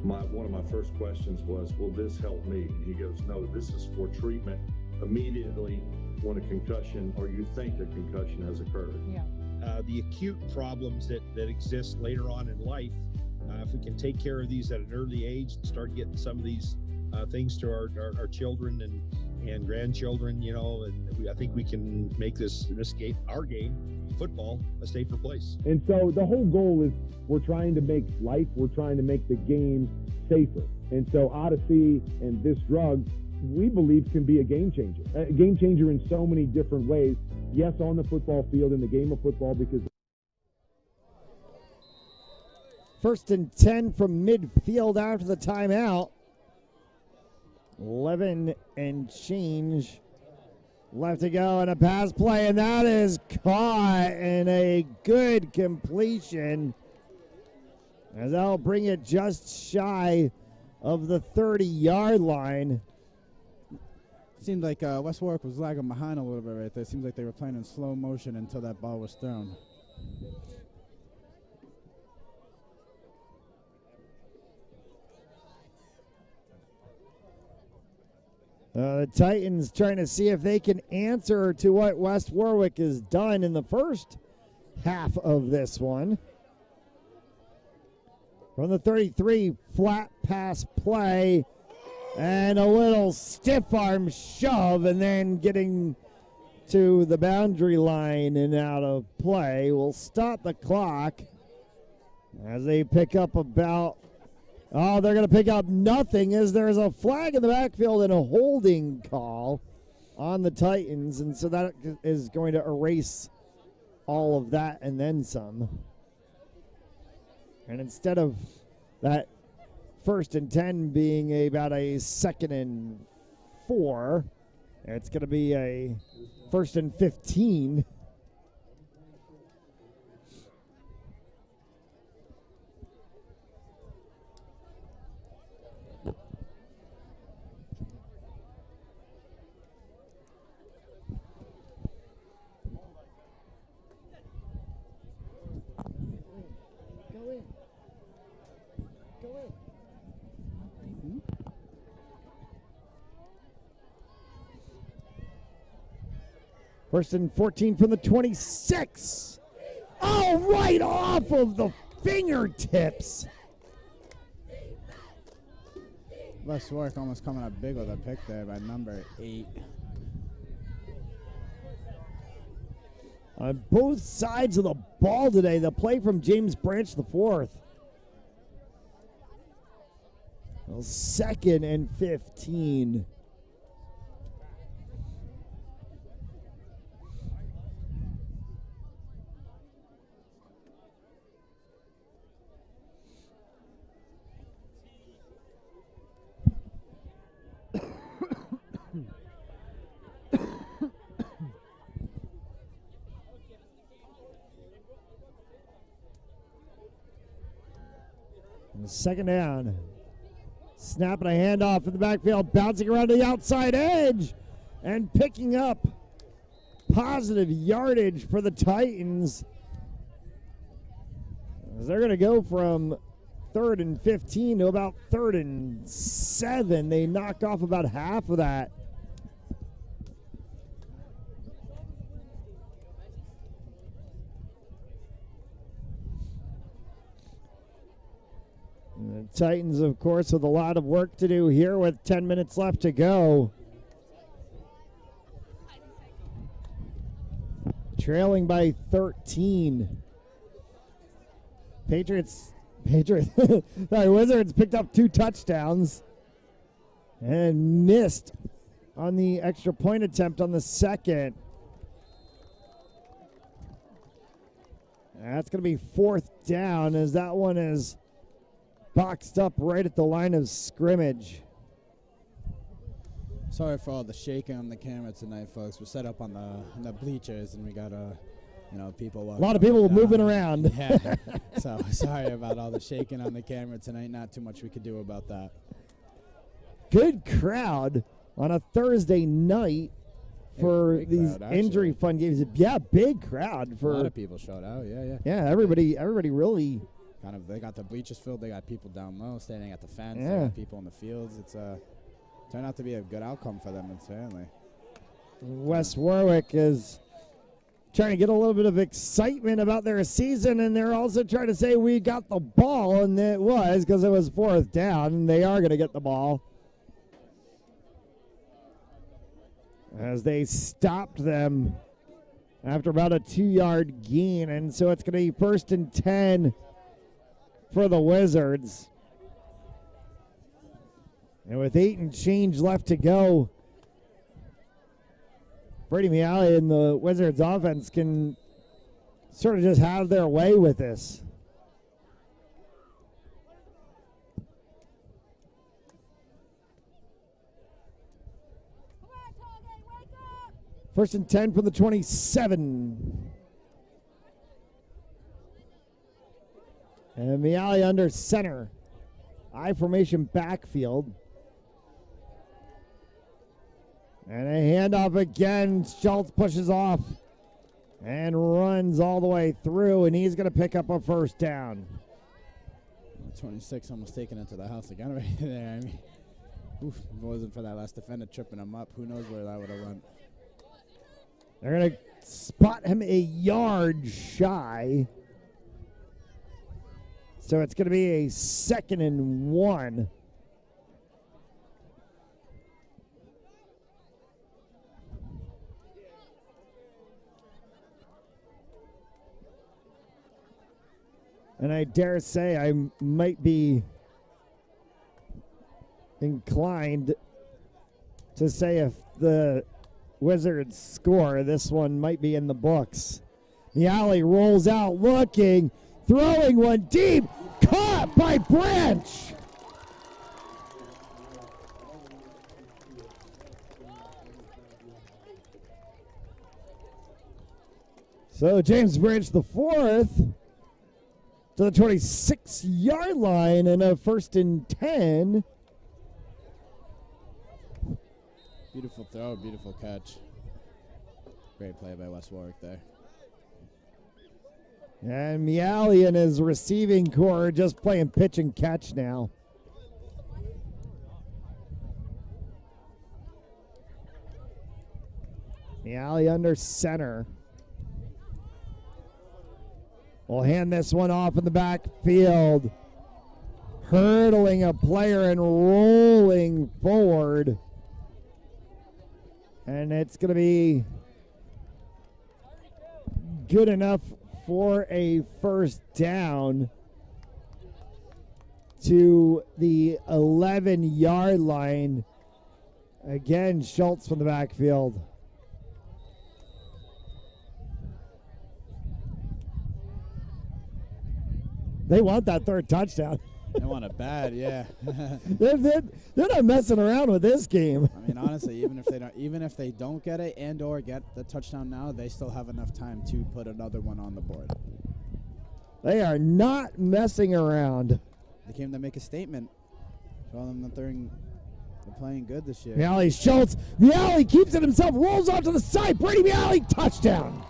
one of my first questions was, will this help me? And he goes, no, this is for treatment immediately when a concussion or you think a concussion has occurred. Yeah. The acute problems that exist later on in life, if we can take care of these at an early age and start getting some of these things to our children and grandchildren, and I think we can make this game, our game, football, a safer place. And so the whole goal is we're trying to make the game safer. And so Odyssey and this drug, we believe, can be a game changer in so many different ways. Yes, on the football field, in the game of football, because 1st and 10 from midfield after the timeout. 11 and change left to go, and a pass play, and that is caught, and a good completion, as that'll bring it just shy of the 30-yard line. Seemed like West Warwick was lagging behind a little bit right there. Seems like they were playing in slow motion until that ball was thrown. The Titans trying to see if they can answer to what West Warwick has done in the first half of this one. From the 33, flat pass play, and a little stiff arm shove, and then getting to the boundary line and out of play. Will stop the clock as they pick up about, they're going to pick up nothing as there's a flag in the backfield and a holding call on the Titans, and so that is going to erase all of that and then some. And instead of that 1st and 10 being about a 2nd and 4, it's going to be a First and 15. First and 14 from the 26. Oh, right off of the fingertips. West Warwick almost coming up big with a pick there by number 8. On both sides of the ball today, the play from James Branch the fourth. Well, second and 15. Second down. Snapping a handoff in the backfield, bouncing around to the outside edge, and picking up positive yardage for the Titans. As they're going to go from 3rd and 15 to about 3rd and 7. They knocked off about half of that. The Titans, of course, with a lot of work to do here with 10 minutes left to go. Trailing by 13. Patriots, Wizards picked up 2 touchdowns and missed on the extra point attempt on the second. That's going to be 4th down as that one is boxed up right at the line of scrimmage. Sorry for all the shaking on the camera tonight, folks. We're set up on the bleachers, and we got people walking. A lot of people moving around. Yeah. So sorry about all the shaking on the camera tonight. Not too much we could do about that. Good crowd on a Thursday night for these crowd, injury fun games. Yeah, big crowd for a lot of people showed out. Yeah. Yeah, everybody really. Kind of, they got the bleachers filled. They got people down low standing at the fence. Yeah. They got people in the fields. It's turned out to be a good outcome for them, certainly. West Warwick is trying to get a little bit of excitement about their season, and they're also trying to say we got the ball, and it was because it was 4th down, and they are going to get the ball. As they stopped them after about a 2-yard gain, and so it's going to be 1st and 10 for the Wizards. And with 8 and change left to go, Brady Miali and the Wizards offense can sort of just have their way with this. First and 10 from the 27. And Miali under center. I formation backfield. And a handoff again. Schultz pushes off and runs all the way through, and he's going to pick up a 1st down. 26 almost taken into the house again right there. I mean, if it wasn't for that last defender tripping him up, who knows where that would have went. They're going to spot him a yard shy. So it's going to be a 2nd and 1. And I dare say I might be inclined to say if the Wizards score, this one might be in the books. Miali rolls out looking, throwing one deep, caught by Branch. So James Branch the fourth to the 26-yard line and a 1st and 10. Beautiful throw, beautiful catch. Great play by West Warwick there. And Miali and his receiving core just playing pitch and catch now. Miali under center. We'll hand this one off in the backfield. Hurdling a player and rolling forward. And it's going to be good enough for a 1st down to the 11-yard line. Again, Schultz from the backfield. They want that 3rd touchdown. They want it bad, yeah. They're not messing around with this game. I mean, honestly, even if they don't get it and or get the touchdown now, they still have enough time to put another one on the board. They are not messing around. They came to make a statement. Show them that they're playing good this year. Miali Schultz. Miali keeps it himself, rolls off to the side. Brady Miali, touchdown.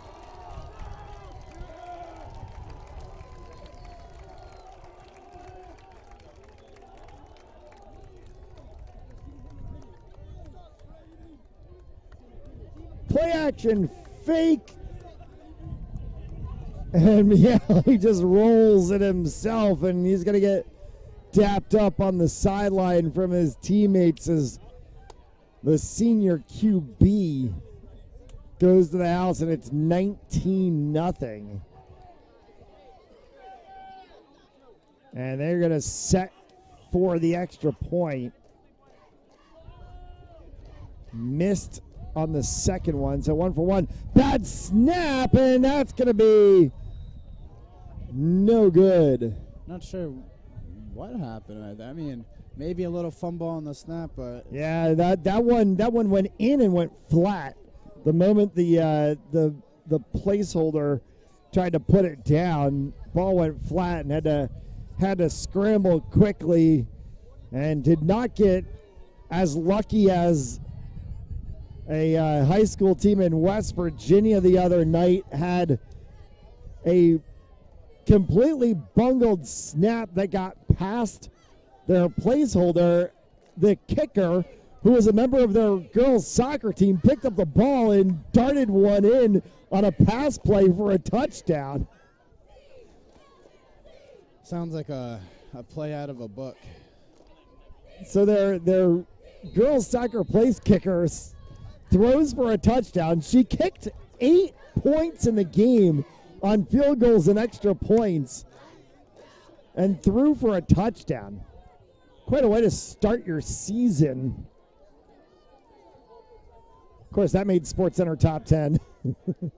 Play action fake. And he just rolls it himself, and he's going to get dapped up on the sideline from his teammates as the senior QB goes to the house, and it's 19-0. And they're going to set for the extra point. Missed on the second one, so 1 for 1. Bad snap, and that's going to be no good. Not sure what happened. I mean, maybe a little fumble on the snap, but yeah, that one went in and went flat. The moment the placeholder tried to put it down, ball went flat and had to scramble quickly, and did not get as lucky as a high school team in West Virginia the other night had a completely bungled snap that got past their placeholder. The kicker, who was a member of their girls' soccer team, picked up the ball and darted one in on a pass play for a touchdown. Sounds like a play out of a book. So their girls' soccer place kickers throws for a touchdown. She kicked 8 points in the game on field goals and extra points and threw for a touchdown. Quite a way to start your season. Of course, that made SportsCenter top 10. Yeah,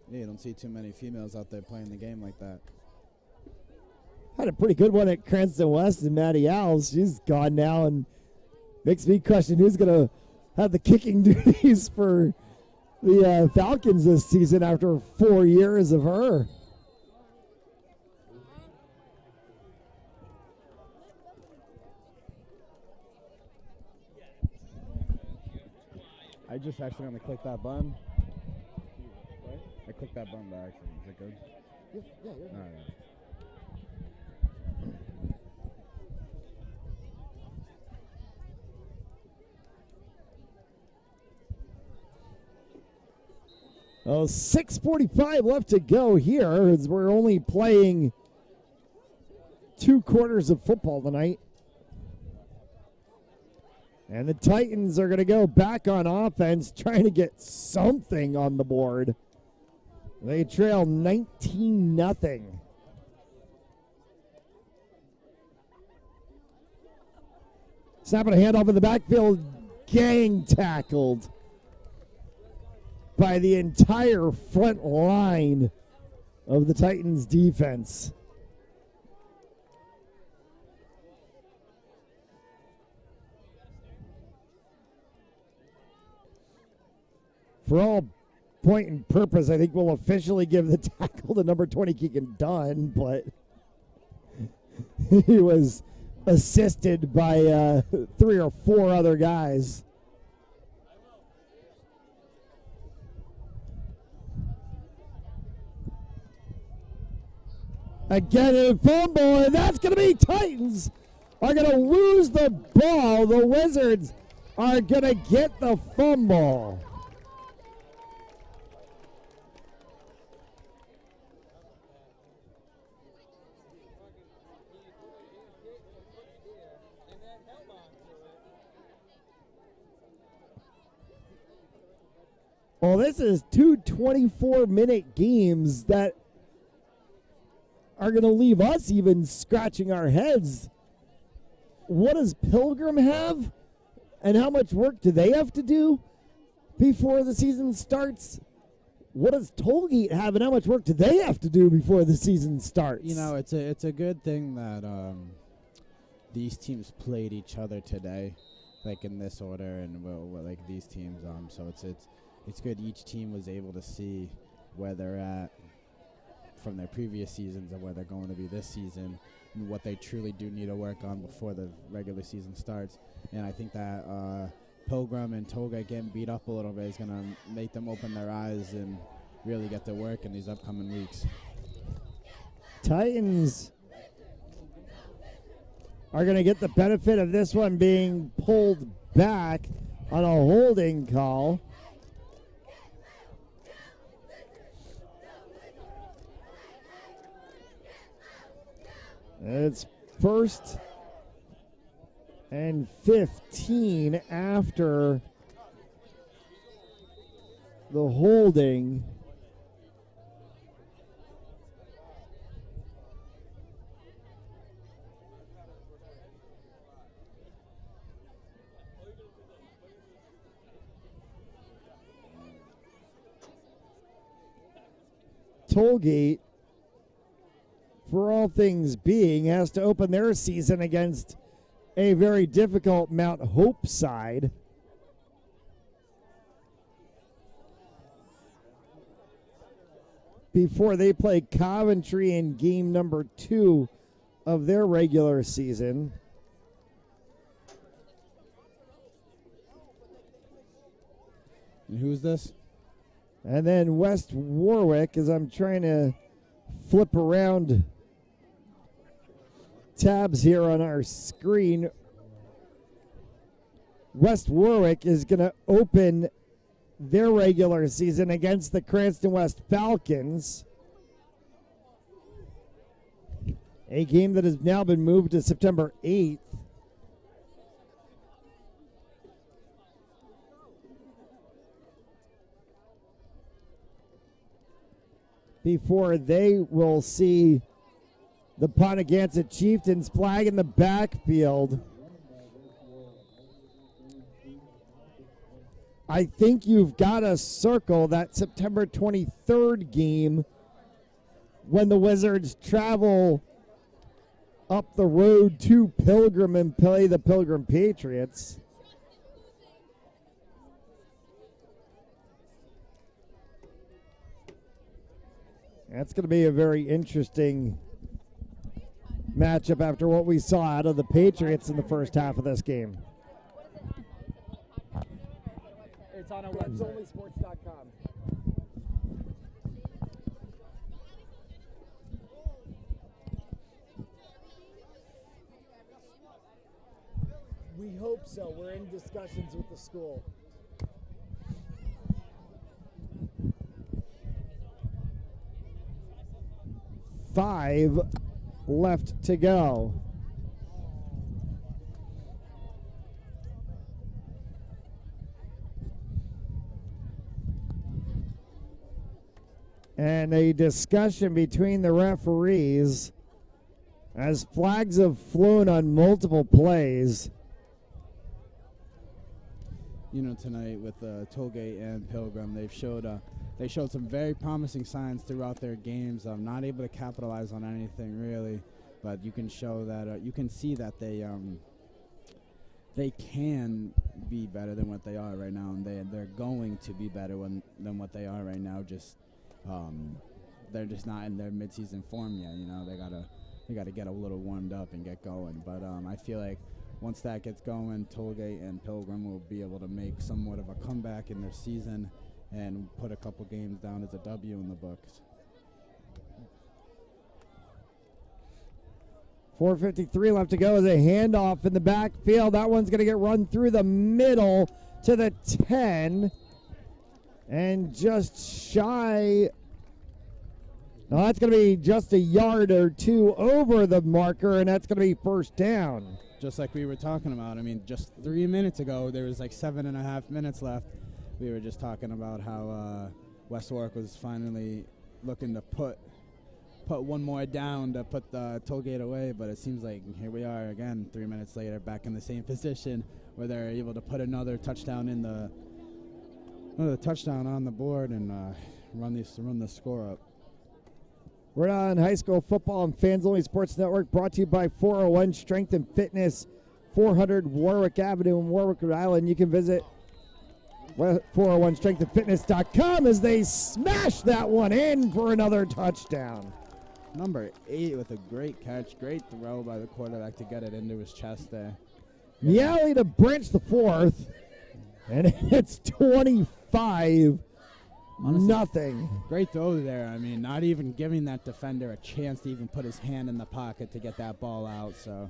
you don't see too many females out there playing the game like that. Had a pretty good one at Cranston West and Maddie Owls. She's gone now and makes me question who's going to have the kicking duties for the Falcons this season after 4 years of her. I just accidentally clicked that button. I clicked that button by accident. Is it good? Yeah. All right. Oh, 6:45 left to go here as we're only playing 2 quarters of football tonight. And the Titans are going to go back on offense, trying to get something on the board. They trail 19-0. Snapping a handoff in the backfield, gang tackled by the entire front line of the Titans defense. For all point and purpose, I think we'll officially give the tackle to number 20, Keegan Dunn, but he was assisted by 3 or 4 other guys. Again, a fumble, and that's going to be Titans are going to lose the ball. The Wizards are going to get the fumble. Well, this is 2 24-minute games that are going to leave us even scratching our heads. What does Pilgrim have? And how much work do they have to do before the season starts? What does Tollgate have, and how much work do they have to do before the season starts? You know, it's a good thing that these teams played each other today, like in this order, and like these teams. So it's good each team was able to see where they're at from their previous seasons and where they're going to be this season and what they truly do need to work on before the regular season starts. And I think that Pilgrim and Tollgate getting beat up a little bit is going to make them open their eyes and really get to work in these upcoming weeks. Titans are going to get the benefit of this one being pulled back on a holding call. It's 1st and 15 after the holding. Tollgate, for all things being, has to open their season against a very difficult Mount Hope side. Before they play Coventry in game number 2 of their regular season. And who's this? And then West Warwick, as I'm trying to flip around tabs here on our screen. West Warwick is going to open their regular season against the Cranston West Falcons. A game that has now been moved to September 8th. Before they will see the Pontiac Chieftains flag in the backfield. I think you've got to circle that September 23rd game when the Wizards travel up the road to Pilgrim and play the Pilgrim Patriots. That's going to be a very interesting matchup after what we saw out of the Patriots in the first half of this game. It's on our website. Onlysports.com. We hope so. We're in discussions with the school. Five left to go. And a discussion between the referees as flags have flown on multiple plays. You know, tonight with Tollgate and Pilgrim, they showed some very promising signs throughout their games. Not able to capitalize on anything really, but you can show that you can see that they can be better than what they are right now, and they're going to be better than what they are right now. Just they're just not in their midseason form yet. You know, they gotta get a little warmed up and get going. But I feel like once that gets going, Tollgate and Pilgrim will be able to make somewhat of a comeback in their season and put a couple games down as a W in the books. 4:53 left to go as a handoff in the backfield. That one's going to get run through the middle to the 10. And just shy. No, that's going to be just a yard or two over the marker, and that's going to be first down. Just like we were talking about. I mean, just 3 minutes ago, there was like 7.5 minutes left. We were just talking about how West Warwick was finally looking to put one more down to put the Tollgate away, but it seems like here we are again 3 minutes later back in the same position where they're able to put another touchdown in another touchdown on the board and run the score up. We're on High School Football and Fans Only Sports Network, brought to you by 401 Strength and Fitness, 400 Warwick Avenue in Warwick, Rhode Island. You can visit 401strengthandfitness.com as they smash that one in for another touchdown. Number 8 with a great catch, great throw by the quarterback to get it into his chest there. Miele to Branch the fourth, and it's 25-0. Great throw there. I mean, not even giving that defender a chance to even put his hand in the pocket to get that ball out. So,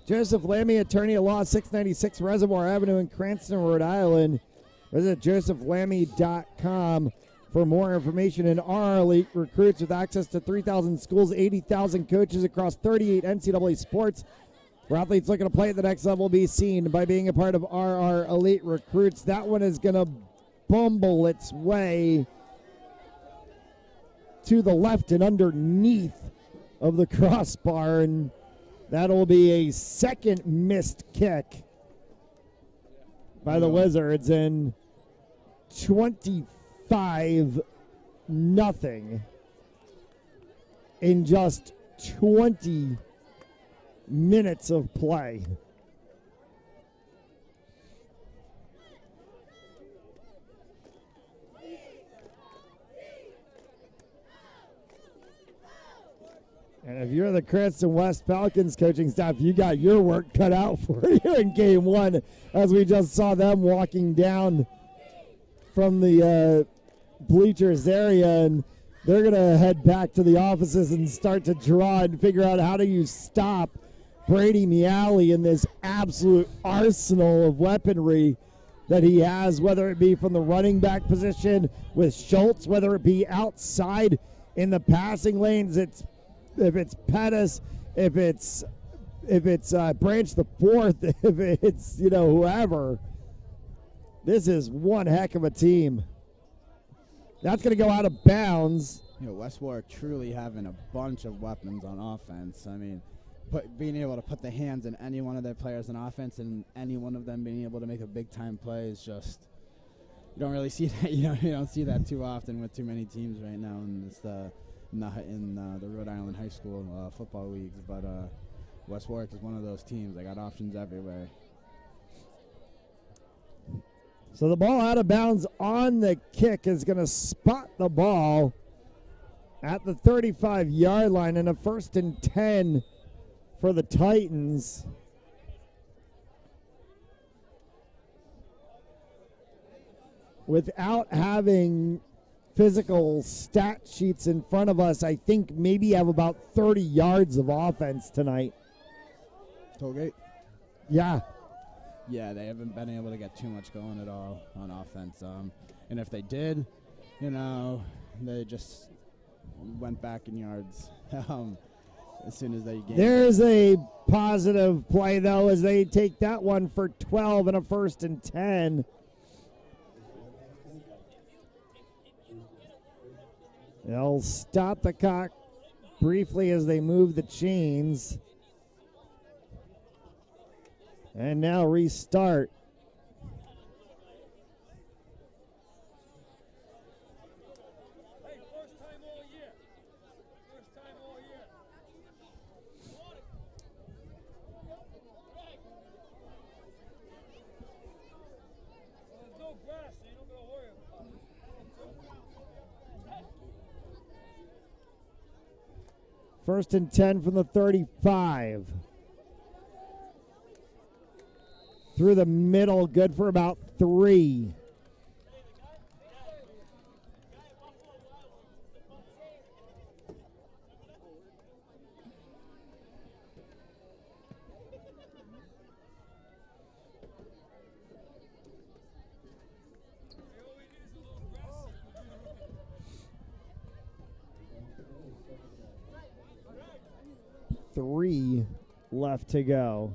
Joseph Lammy, attorney at law, 696 Reservoir Avenue in Cranston, Rhode Island. Visit josephlammy.com for more information. And our elite recruits with access to 3,000 schools, 80,000 coaches across 38 NCAA sports. For athletes looking to play at the next level, be seen by being a part of RR Elite Recruits. That one is going to bumble its way to the left and underneath of the crossbar, and that'll be a second missed kick by the Wizards, and 25-0 in just 20 minutes of play. And if you're the Cranston West Falcons coaching staff, you got your work cut out for you in game one, as we just saw them walking down from the bleachers area, and they're going to head back to the offices and start to draw and figure out how do you stop Brady Miele in this absolute arsenal of weaponry that he has, whether it be from the running back position with Schultz, whether it be outside in the passing lanes. If it's Pettis, if it's Branch the fourth, if it's whoever, this is one heck of a team. That's going to go out of bounds. West Warwick truly having a bunch of weapons on offense. I mean, being able to put the hands in any one of their players on offense and any one of them being able to make a big time play is just, you don't really see that. You don't see that too often with too many teams right now in this. In the Rhode Island high school football leagues, but West Warwick is one of those teams. They got options everywhere. So the ball out of bounds on the kick is going to spot the ball at the 35-yard line, and a 1st and 10 for the Titans. Without having physical stat sheets in front of us, I think maybe have about 30 yards of offense tonight. Tollgate? Yeah. Yeah, they haven't been able to get too much going at all on offense. And if they did, they just went back in yards as soon as they gained. There's a positive play, though, as they take that one for 12 and a 1st and 10. They'll stop the clock briefly as they move the chains. And now restart. First and 10 from the 35. Through the middle, good for about 3. Three left to go.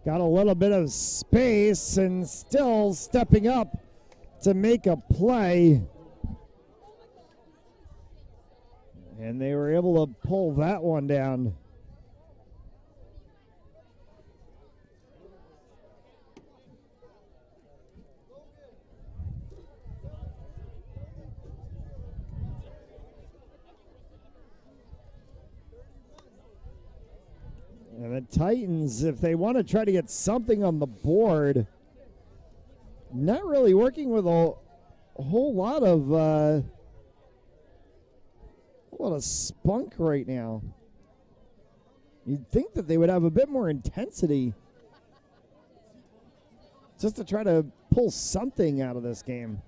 Got a little bit of space and still stepping up to make a play. And they were able to pull that one down. And the Titans, if they want to try to get something on the board, not really working with a whole lot of spunk right now. You'd think that they would have a bit more intensity just to try to pull something out of this game.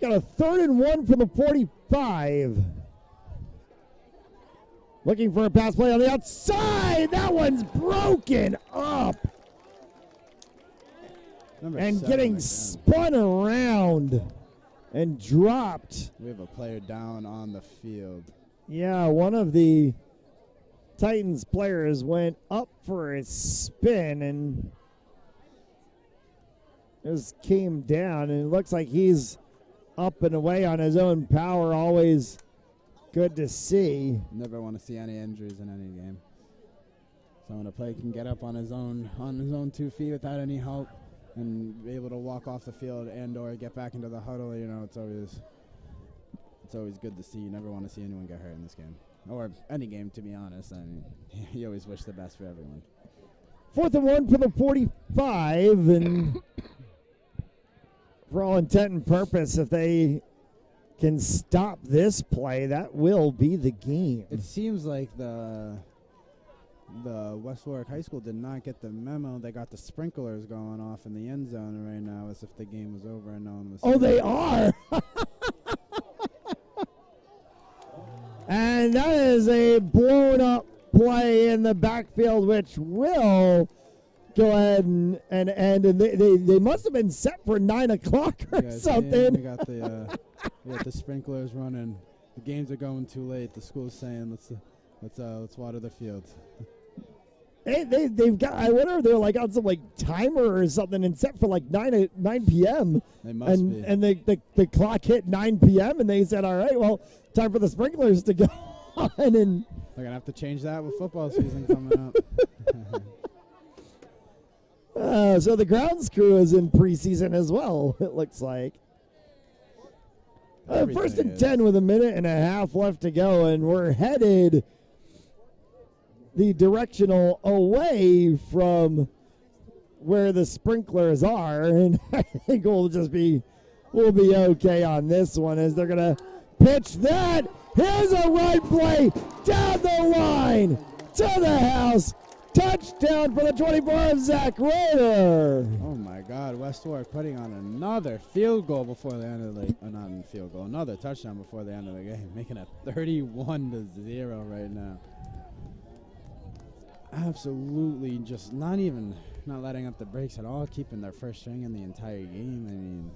Got a 3rd and 1 from the 45. Looking for a pass play on the outside. That one's broken up. And getting spun around and dropped. We have a player down on the field. Yeah, one of the Titans players went up for a spin and just came down, and it looks like he's up and away on his own power. Always good to see. Never want to see any injuries in any game. So when a player can get up on his own 2 feet without any help and be able to walk off the field and or get back into the huddle, you know, it's always good to see. You never want to see anyone get hurt in this game. Or any game, to be honest. I mean, you always wish the best for everyone. 4th and 1 for the 45, and for all intent and purpose, if they can stop this play, that will be the game. It seems like the West Warwick High School did not get the memo. They got the sprinklers going off in the end zone right now as if the game was over and no one was. Oh, they are! And that is a blown up play in the backfield, which will go ahead and end. And they must have been set for 9 o'clock or something. We got the sprinklers running. The games are going too late. The school's saying let's water the field. They've got, I wonder if they're like on some like timer or something and set for like 9 p.m. They must be. And the clock hit 9 p.m. and they said, all right, well, time for the sprinklers to go on. And they're going to have to change that with football season coming up. So the grounds crew is in preseason as well, it looks like. 1st and 10 with 1.5 minutes left to go, and we're headed the directional away from where the sprinklers are, and I think we'll be okay on this one as they're gonna pitch that. Here's a right play down the line to the house. Touchdown for the 24 of Zach Raider. Oh my God, West Warwick putting on another field goal before the end of the another touchdown before the end of the game, making it 31-0 right now. Absolutely just not letting up the brakes at all, keeping their first string in the entire game. I mean,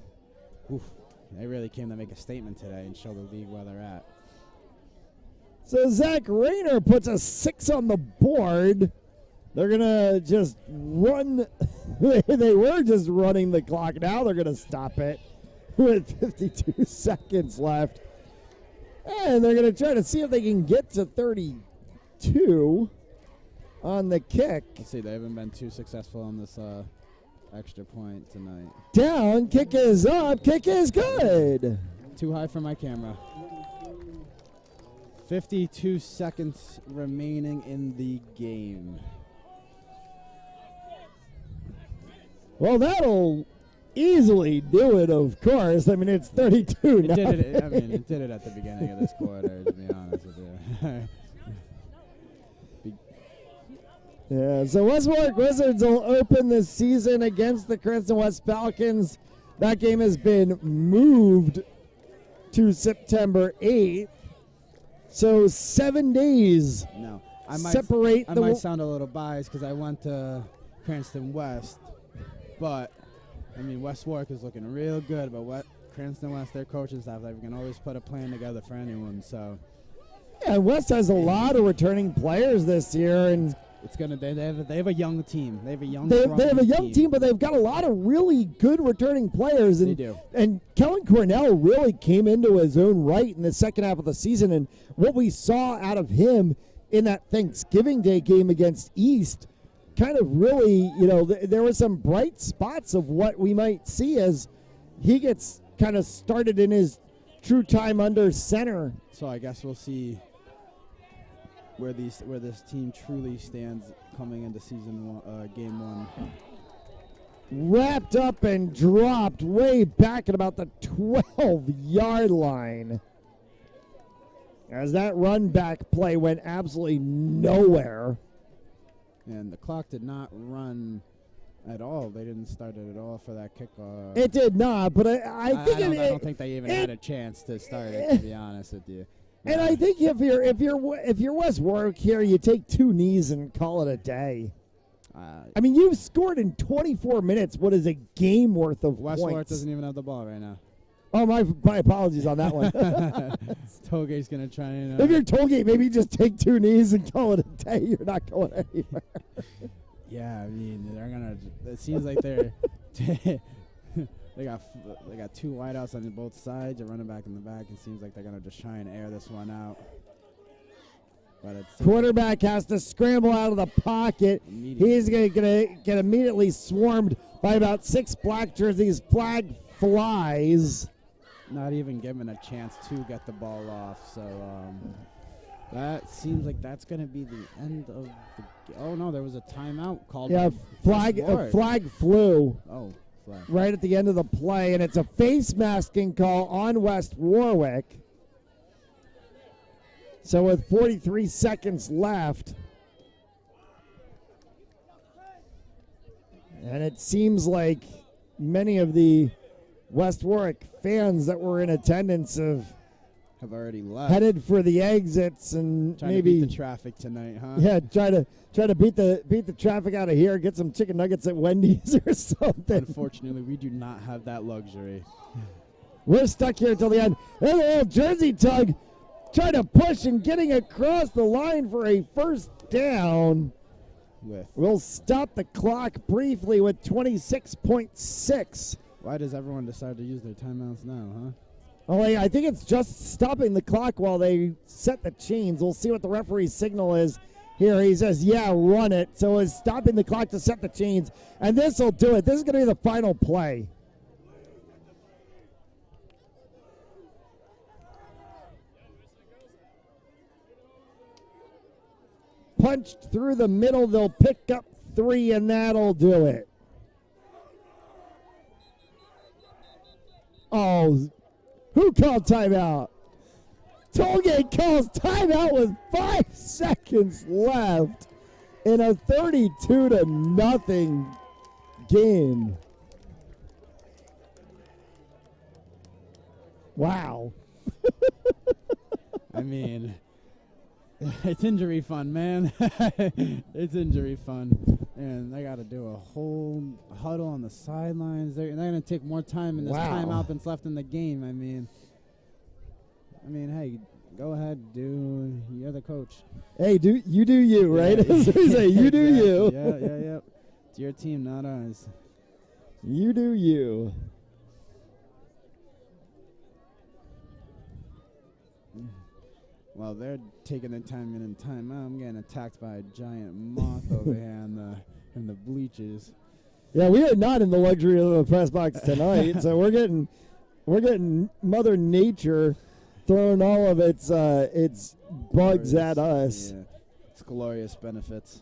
they really came to make a statement today and show the league where they're at. So Zach Rayner puts a 6 on the board. They're going to just run. They were just running the clock. Now they're going to stop it with 52 seconds left. And they're going to try to see if they can get to 32 on the kick. Let's see, they haven't been too successful on this extra point tonight. Down, kick is up, kick is good. Too high for my camera. 52 seconds remaining in the game. Well, that'll easily do it, of course. I mean, it's 32 now. It did it at the beginning of this quarter, to be honest with you. Yeah, so West Warwick Wizards will open the season against the Cranston West Falcons. That game has been moved to September 8th. So 7 days separate. I might sound a little biased because I went to Cranston West, but I mean West Warwick is looking real good. But Cranston West, their coaching staff, they can always put a plan together for anyone. So yeah, West has a lot of returning players this year, and it's gonna. They have a young team. They have a young. They have a young team, but they've got a lot of really good returning players. And, they do. And Kellen Cornell really came into his own right in the second half of the season, and what we saw out of him in that Thanksgiving Day game against East, kind of really, there were some bright spots of what we might see as he gets kind of started in his true time under center. So I guess we'll see where this team truly stands coming into game one. Wrapped up and dropped way back at about the 12-yard line, as that run back play went absolutely nowhere. And the clock did not run at all. They didn't start it at all for that kickoff. It did not, but I don't think they even had a chance to start it, to be honest with you. And I think if you're West Warwick here, you take 2 knees and call it a day. I mean, you've scored in 24 minutes. What is a game worth of West points? Warwick doesn't even have the ball right now. Oh, my apologies on that one. Tollgate's going to try and... If you're Tollgate, maybe just take 2 knees and call it a day. You're not going anywhere. Yeah, I mean, they're going to... It seems like they're... They got 2 wideouts on both sides, a running back in the back. It seems like they're going to just try and air this one out. But quarterback has to scramble out of the pocket. He's going to get immediately swarmed by about 6 black jerseys. Flag flies. Not even given a chance to get the ball off. So that seems like that's going to be the end of the game. Oh, no, there was a timeout called. Yeah, a flag flew. Oh. Right at the end of the play, and it's a face masking call on West Warwick. So with 43 seconds left, and it seems like many of the West Warwick fans that were in attendance have already left, headed for the exits, and trying maybe to beat the traffic tonight, huh? Yeah, try to beat the traffic out of here. Get some chicken nuggets at Wendy's or something. Unfortunately, we do not have that luxury. We're stuck here until the end. There's a little jersey tug, trying to push and getting across the line for a first down. We'll stop the clock briefly with 26.6. Why does everyone decide to use their timeouts now, huh? Oh, I think it's just stopping the clock while they set the chains. We'll see what the referee's signal is here. He says, yeah, run it. So it's stopping the clock to set the chains. And this will do it. This is going to be the final play. Punched through the middle. They'll pick up 3, and that'll do it. Oh, who called timeout? Tollgate calls timeout with 5 seconds left in a 32-0 game. Wow. I mean, it's injury fun, man. It's injury fun. And they got to do a whole huddle on the sidelines. They're going to take more time in this timeout than's left in the game. I mean, hey, go ahead, you're the coach. Hey, you do you, right? As we say, you do you. Yeah. It's your team, not ours. You do you. Well, they're taking their time in and time out. I'm getting attacked by a giant moth over here in the bleachers. Yeah, we are not in the luxury of the press box tonight, so we're getting Mother Nature throwing all of its bugs at us. Yeah, it's glorious benefits.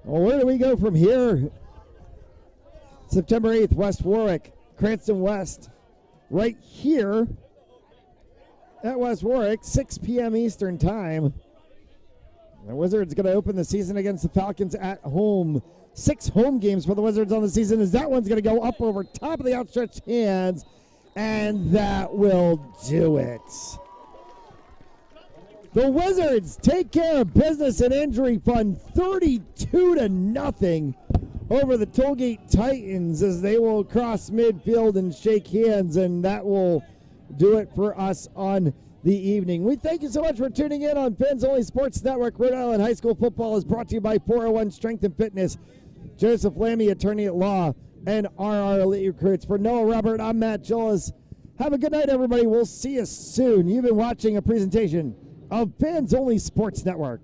Well, where do we go from here? September 8th, West Warwick, Cranston West, right here at West Warwick, 6 p.m. Eastern Time. The Wizards going to open the season against the Falcons at home. 6 home games for the Wizards on the season, as that one's going to go up over top of the outstretched hands, and that will do it. The Wizards take care of business in injury fund, 32-0 over the Tollgate Titans, as they will cross midfield and shake hands, and that will do it for us on the evening. We thank you so much for tuning in on Fans Only Sports Network. Rhode Island High School football is brought to you by 401 Strength and Fitness, Joseph Lammy, attorney at law, and RR Elite Recruits. For Noah Robert, I'm Matt Gillis. Have a good night, everybody. We'll see you soon. You've been watching a presentation of Fans Only Sports Network.